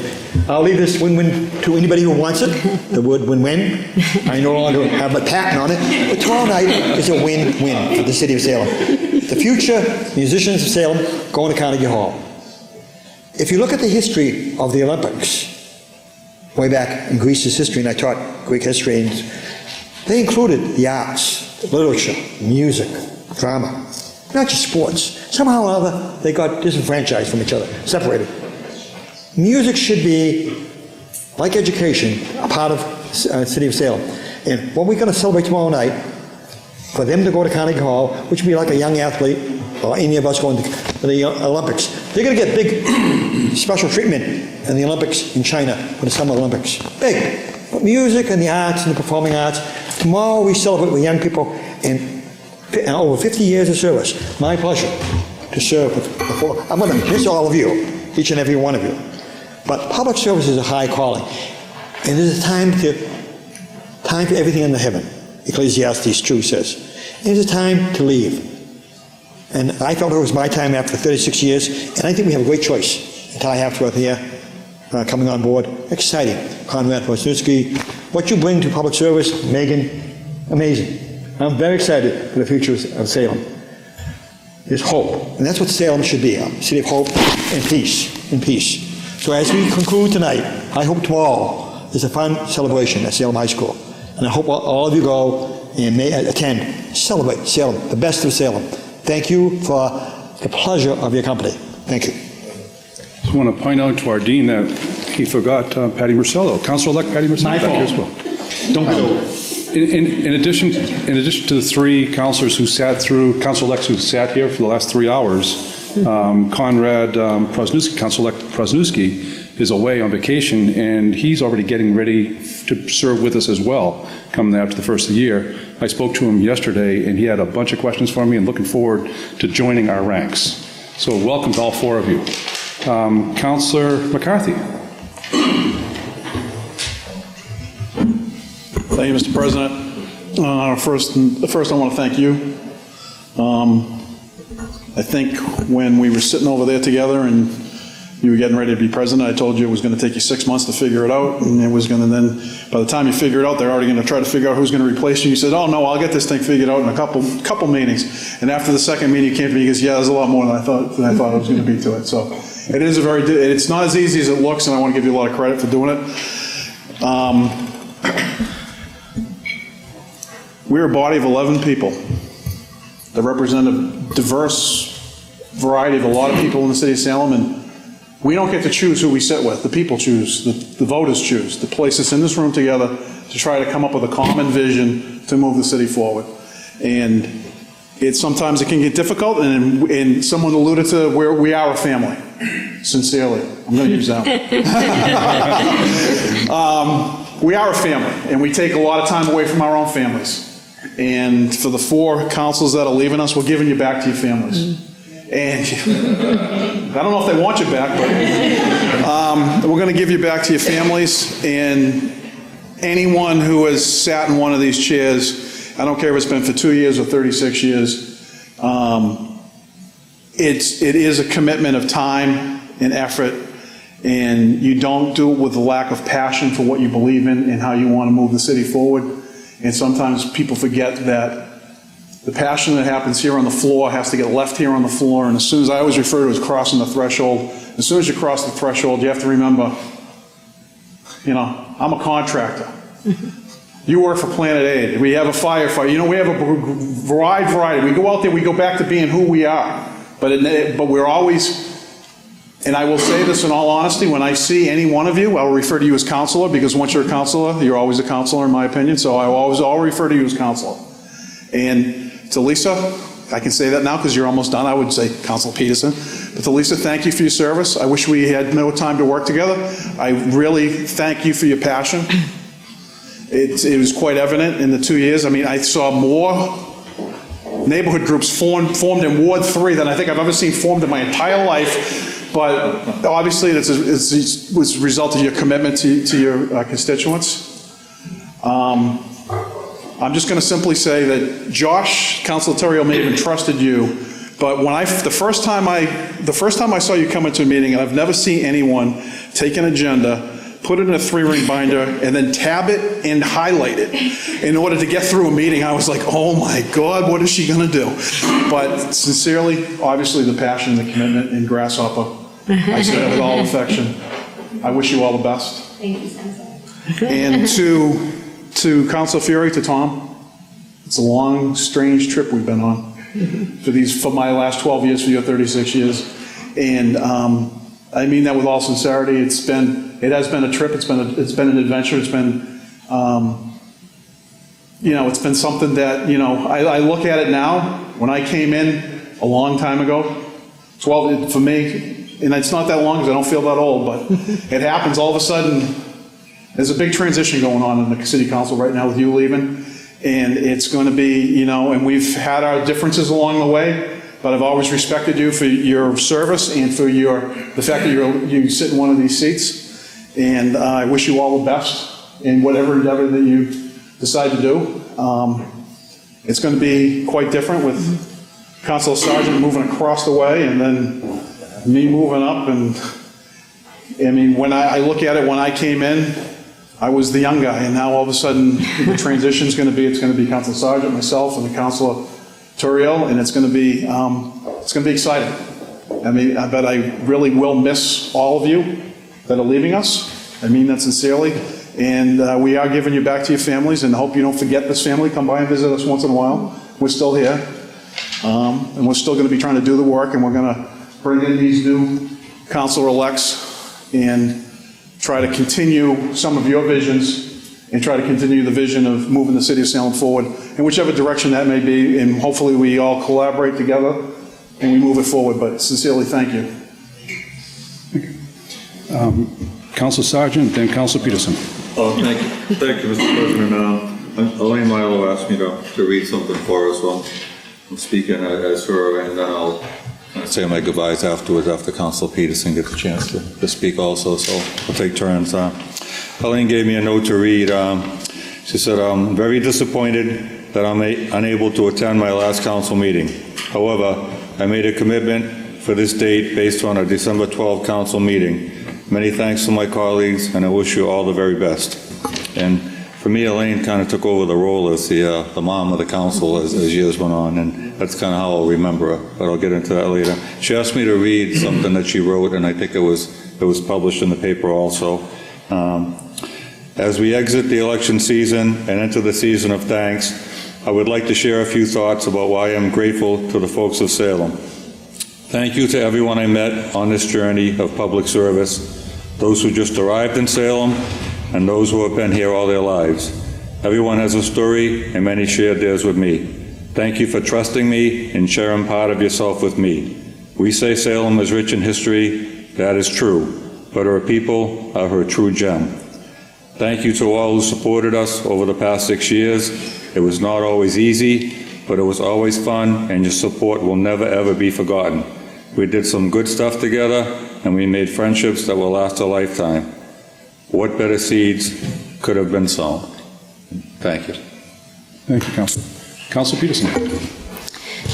I'll leave this win-win to anybody who wants it, the word win-win. I no longer have a patent on it, but tomorrow night is a win-win for the city of Salem. The future musicians of Salem going to Carnegie Hall. If you look at the history of the Olympics, way back in Greece's history, and I taught Greek history, and they included the arts, literature, music, drama, not just sports. Somehow or other, they got disenfranchised from each other, separated. Music should be, like education, a part of the city of Salem. And what we're going to celebrate tomorrow night, for them to go to Carnegie Hall, which would be like a young athlete, or any of us going to the Olympics. They're going to get big special treatment in the Olympics in China for the Summer Olympics. Big. But music and the arts and the performing arts, tomorrow we celebrate with young people in over 50 years of service. My pleasure to serve with the four. I'm going to miss all of you, each and every one of you. But public service is a high calling. And there's a time for everything under heaven. Ecclesiastes 2 says. It is a time to leave. And I felt it was my time after 36 years, and I think we have a great choice. Ty Hapsworth here, coming on board. Exciting. Conrad Wozniacki. What you bring to public service, Megan, amazing. I'm very excited for the future of Salem. There's hope, and that's what Salem should be, a city of hope and peace. So as we conclude tonight, I hope tomorrow is a fun celebration at Salem High School. And I hope all of you go and may attend, celebrate Salem, the best of Salem. Thank you for the pleasure of your company. Thank you. I just want to point out to our dean that he forgot Patty Marcello, Councilor-elect Patty Marcello. My fault. Here as well. Don't go. In addition to the three councilors who sat through, council-elects who sat here for the last 3 hours, Conrad Prosnewski, Council-elect Prosnewski, is away on vacation, and he's already getting ready to serve with us as well, coming after the first of the year. I spoke to him yesterday, and he had a bunch of questions for me, and looking forward to joining our ranks. So welcome to all four of you. Councilor McCarthy. Thank you, Mr. President. First, I want to thank you. I think when we were sitting over there together and you were getting ready to be president. I told you it was going to take you 6 months to figure it out, and it was going to then, by the time you figure it out, they're already going to try to figure out who's going to replace you. You said, oh, no, I'll get this thing figured out in a couple meetings. And after the second meeting, you came to me and goes, yeah, there's a lot more than I thought it was going to be to it. So it is it's not as easy as it looks, and I want to give you a lot of credit for doing it. We're a body of 11 people that represent a diverse variety of a lot of people in the city of Salem, and we don't get to choose who we sit with. The people choose, the voters choose, to place us in this room together to try to come up with a common vision to move the city forward. And sometimes it can get difficult, and someone alluded to where we are a family. Sincerely, I'm going to use that one. We are a family, and we take a lot of time away from our own families. And for the 4 councils that are leaving us, we're giving you back to your families. And I don't know if they want you back, but we're going to give you back to your families. And anyone who has sat in one of these chairs, I don't care if it's been for 2 years or 36 years, it is a commitment of time and effort, and you don't do it with a lack of passion for what you believe in and how you want to move the city forward. And sometimes people forget that the passion that happens here on the floor has to get left here on the floor, and as soon as I always refer to as crossing the threshold, as soon as you cross the threshold, you have to remember, I'm a contractor. You work for Planet Aid. We have a firefighter. We have a variety. We go out there, we go back to being who we are. But we're always, and I will say this in all honesty, when I see any one of you, I'll refer to you as counselor, because once you're a counselor, you're always a counselor in my opinion, so I will always refer to you as counselor. And to Lisa, I can say that now because you're almost done, I would say Councilor Peterson. But to Lisa, thank you for your service. I wish we had more time to work together. I really thank you for your passion. It was quite evident in the 2 years. I mean, I saw more neighborhood groups formed in Ward 3 than I think I've ever seen formed in my entire life. But obviously, it was a result of your commitment to your constituents. I'm just going to simply say that Josh, Councilor Terrio may have entrusted you, but the first time I saw you come into a meeting, and I've never seen anyone take an agenda, put it in a 3-ring binder, and then tab it and highlight it in order to get through a meeting. I was like, oh my God, what is she going to do? But sincerely, obviously, the passion, the commitment, and Grasshopper, I say that with all affection. I wish you all the best. Thank you, Senator. And to Councilor Fury, to Tom, it's a long, strange trip we've been on for my last 12 years, for your 36 years. And I mean that with all sincerity. It has been a trip. It's been an adventure. It's been, it's been something that, I look at it now. When I came in a long time ago, 12 for me, and it's not that long because I don't feel that old, but it happens all of a sudden. There's a big transition going on in the city council right now with you leaving, and it's going to be, and we've had our differences along the way, but I've always respected you for your service and for the fact that you sit in one of these seats, and I wish you all the best in whatever endeavor that you decide to do. It's going to be quite different with Councilor Sargent moving across the way, and then me moving up, and I mean, when I look at it, when I came in, I was the young guy, and now all of a sudden the transition is going to be Councilor Sargent, myself, and the Councilor Turiel, and it's going to be exciting. I mean, I bet I really will miss all of you that are leaving us. I mean that sincerely, and we are giving you back to your families, and I hope you don't forget this family. Come by and visit us once in a while. We're still here, and we're still going to be trying to do the work, and we're going to bring in these new councilor-elects and try to continue some of your visions and try to continue the vision of moving the city of Salem forward in whichever direction that may be, and hopefully we all collaborate together and we move it forward. But sincerely, thank you. Councilor Sargent, then Councilor Peterson. Thank you, Mr. President. Elaine Milo asked me to read something for us while I'm speaking as her, and then I'll say my goodbyes afterwards, after Councilor Peterson gets a chance to speak also, so we'll take turns. Elaine gave me a note to read. She said, I'm very disappointed that I'm unable to attend my last council meeting. However, I made a commitment for this date based on a December 12 council meeting. Many thanks to my colleagues, and I wish you all the very best. And for me, Elaine kind of took over the role as the mom of the council as years went on, and that's kind of how I'll remember her, but I'll get into that later. She asked me to read something that she wrote, and I think it was published in the paper also. As we exit the election season and enter the season of thanks, I would like to share a few thoughts about why I'm grateful to the folks of Salem. Thank you to everyone I met on this journey of public service, those who just arrived in Salem, and those who have been here all their lives. Everyone has a story, and many shared theirs with me. Thank you for trusting me and sharing part of yourself with me. We say Salem is rich in history. That is true, but our people are her true gem. Thank you to all who supported us over the past 6 years. It was not always easy, but it was always fun, and your support will never, ever be forgotten. We did some good stuff together, and we made friendships that will last a lifetime. What better seeds could have been sown? Thank you. Thank you, Council. Council Peterson.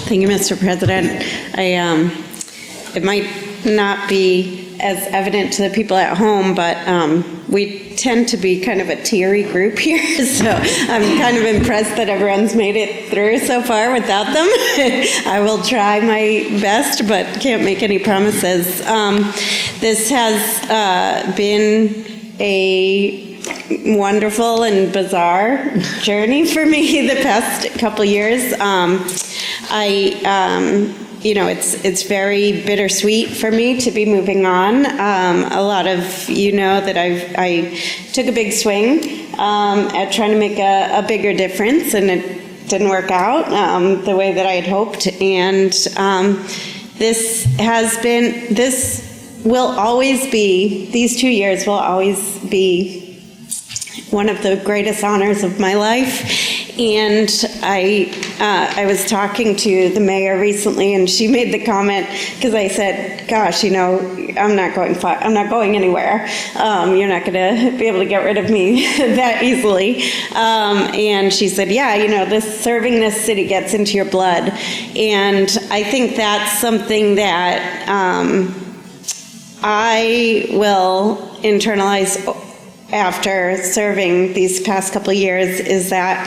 Thank you, Mr. President. It might not be as evident to the people at home, but we tend to be kind of a teary group here, so I'm kind of impressed that everyone's made it through so far without them. I will try my best, but can't make any promises. This has been a wonderful and bizarre journey for me the past couple years. It's very bittersweet for me to be moving on. A lot of you know that I took a big swing at trying to make a bigger difference, and it didn't work out the way that I had hoped. And this will always be, these 2 years will always be one of the greatest honors of my life. And I was talking to the mayor recently, and she made the comment, because I said, gosh, I'm not going anywhere. You're not going to be able to get rid of me that easily. And she said, yeah, serving this city gets into your blood. And I think that's something that I will internalize after serving these past couple of years, is that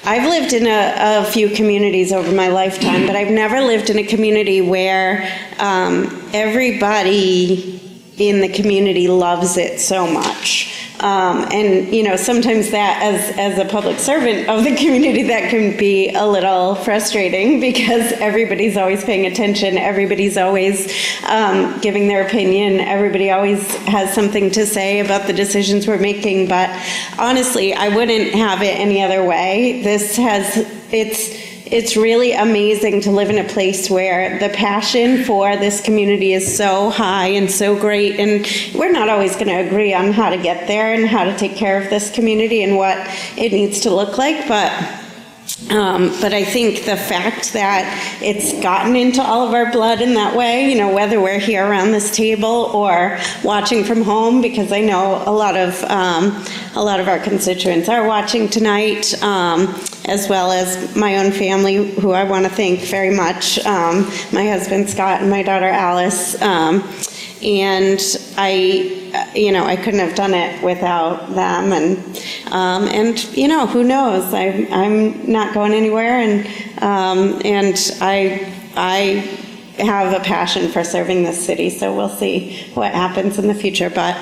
I've lived in a few communities over my lifetime, but I've never lived in a community where everybody in the community loves it so much. And sometimes that, as a public servant of the community, that can be a little frustrating, because everybody's always paying attention, everybody's always giving their opinion, everybody always has something to say about the decisions we're making. But honestly, I wouldn't have it any other way. It's really amazing to live in a place where the passion for this community is so high and so great, and we're not always going to agree on how to get there and how to take care of this community and what it needs to look like, but I think the fact that it's gotten into all of our blood in that way, whether we're here around this table or watching from home, because I know a lot of our constituents are watching tonight, as well as my own family, who I want to thank very much, my husband Scott and my daughter Alice, and I couldn't have done it without them, and who knows? I'm not going anywhere, and I have a passion for serving this city, so we'll see what happens in the future. But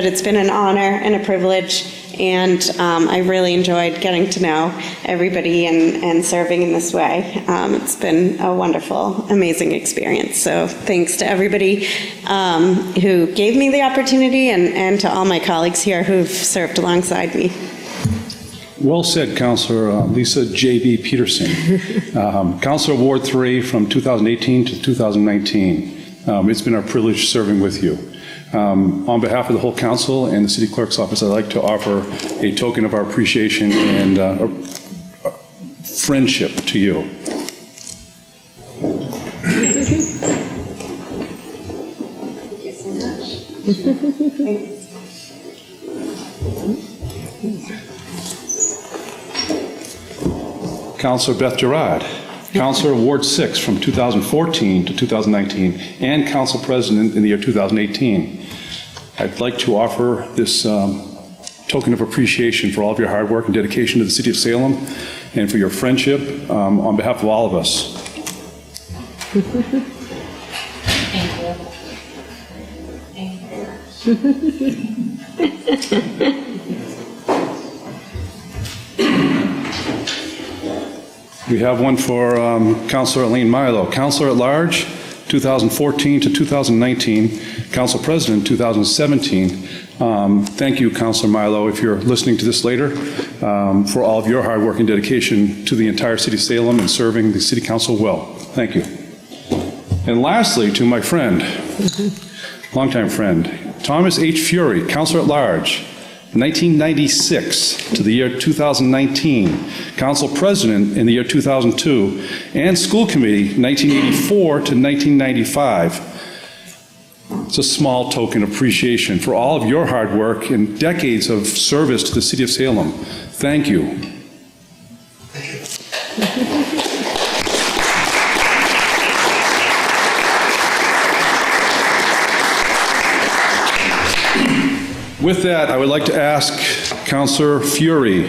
it's been an honor and a privilege, and I really enjoyed getting to know everybody and serving in this way. It's been a wonderful, amazing experience. So thanks to everybody who gave me the opportunity, and to all my colleagues here who've served alongside me. Well said, Councilor Lisa J.B. Peterson. Councilor Ward 3 from 2018 to 2019. It's been our privilege serving with you. On behalf of the whole council and the city clerk's office, I'd like to offer a token of our appreciation and friendship to you. Councilor Beth Gerard. Counselor Ward 6 from 2014 to 2019, and Council President in the year 2018. I'd like to offer this token of appreciation for all of your hard work and dedication to the City of Salem and for your friendship on behalf of all of us. We have one for Councilor Elaine Milo. Councilor at Large, 2014 to 2019. Council President, 2017. Thank you, Councilor Milo, if you're listening to this later, for all of your hard work and dedication to the entire City of Salem and serving the City Council well. Thank you. And lastly, to my friend, longtime friend, Thomas H. Fury, Councilor at Large, 1996 to the year 2019, Council President in the year 2002, and School Committee, 1984 to 1995. It's a small token of appreciation for all of your hard work and decades of service to the City of Salem. Thank you. With that, I would like to ask Councilor Fury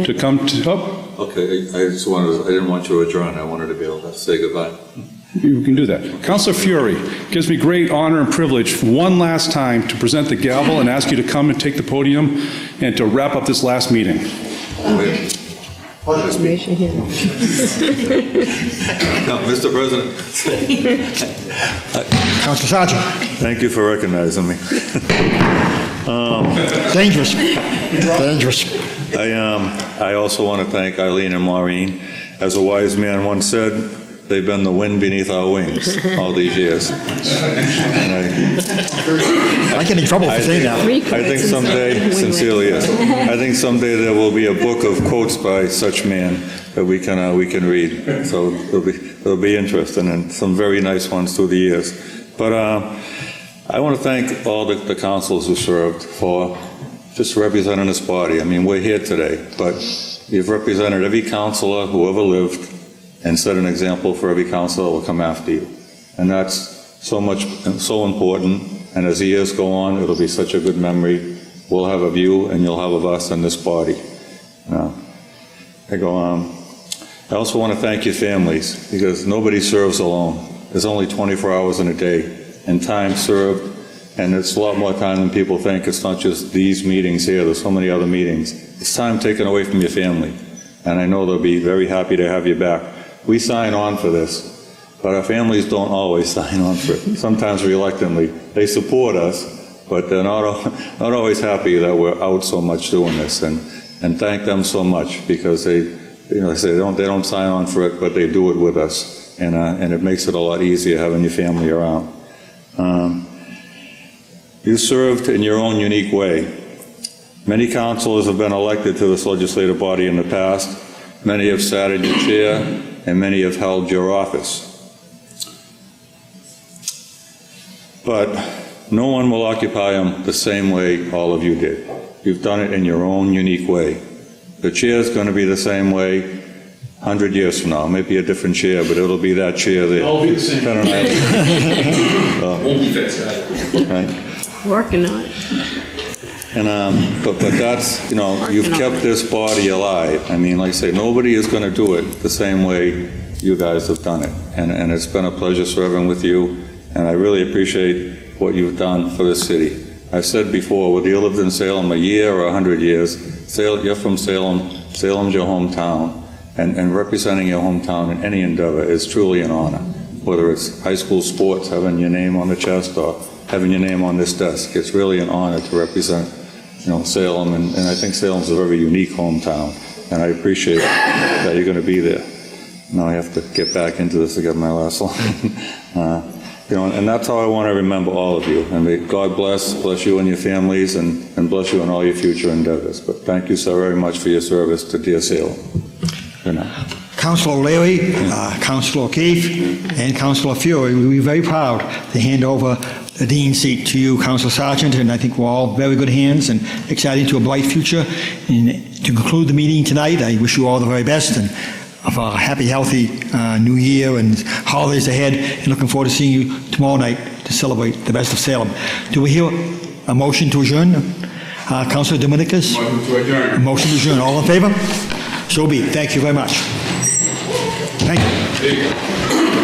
to come to... Okay, I didn't want you to adjourn. I wanted to be able to say goodbye. You can do that. Councilor Fury, gives me great honor and privilege one last time to present the gavel and ask you to come and take the podium and to wrap up this last meeting. No, Mr. President. Councilor Sargent. Thank you for recognizing me. Dangerous. Dangerous. I also want to thank Eileen and Maureen. As a wise man once said, they've been the wind beneath our wings all these years. I get in trouble for saying that. I think someday, sincerely, yes. I think someday there will be a book of quotes by such man that we can read. So it'll be interesting, and some very nice ones through the years. But I want to thank all the councils who served for just representing this body. I mean, we're here today, but you've represented every councilor who ever lived and set an example for every councilor that will come after you. And that's so important. And as the years go on, it'll be such a good memory. We'll have of you and you'll have of us in this body. I also want to thank your families, because nobody serves alone. There's only 24 hours in a day, and time served, and it's a lot more time than people think. It's not just these meetings here, there's so many other meetings. It's time taken away from your family, and I know they'll be very happy to have you back. We sign on for this, but our families don't always sign on for it, sometimes reluctantly. They support us, but they're not always happy that we're out so much doing this, and thank them so much, because they don't sign on for it, but they do it with us, and it makes it a lot easier having your family around. You served in your own unique way. Many councilors have been elected to this legislative body in the past. Many have sat in your chair, and many have held your office. But no one will occupy them the same way all of you did. You've done it in your own unique way. The chair is going to be the same way 100 years from now. It may be a different chair, but it'll be that chair there. It'll be the same. Won't be fixed. Right. Working on it. And but that's, you've kept this body alive. I mean, like I say, nobody is going to do it the same way you guys have done it. And it's been a pleasure serving with you, and I really appreciate what you've done for this city. I've said before, whether you lived in Salem a year or 100 years, you're from Salem, Salem's your hometown, and representing your hometown in any endeavor is truly an honor. Whether it's high school sports, having your name on the chest, or having your name on this desk, it's really an honor to represent Salem, and I think Salem's a very unique hometown, and I appreciate that you're going to be there. Now I have to get back into this to get my last line. And that's how I want to remember all of you. And may God bless you and your families, and bless you in all your future endeavors. But thank you so very much for your service to dear Salem. Good night. Councilor O'Leary, Councilor O'Keefe, and Councilor Fury, we'll be very proud to hand over the dean seat to you, Councilor Sargent, and I think we're all very good hands and excited to a bright future. And to conclude the meeting tonight, I wish you all the very best, and of a happy, healthy new year and holidays ahead, and looking forward to seeing you tomorrow night to celebrate the best of Salem. Do we hear a motion to adjourn? Councilor Dominicus? Motion to adjourn. A motion to adjourn. All in favor? So be it. Thank you very much. Thank you. There you go.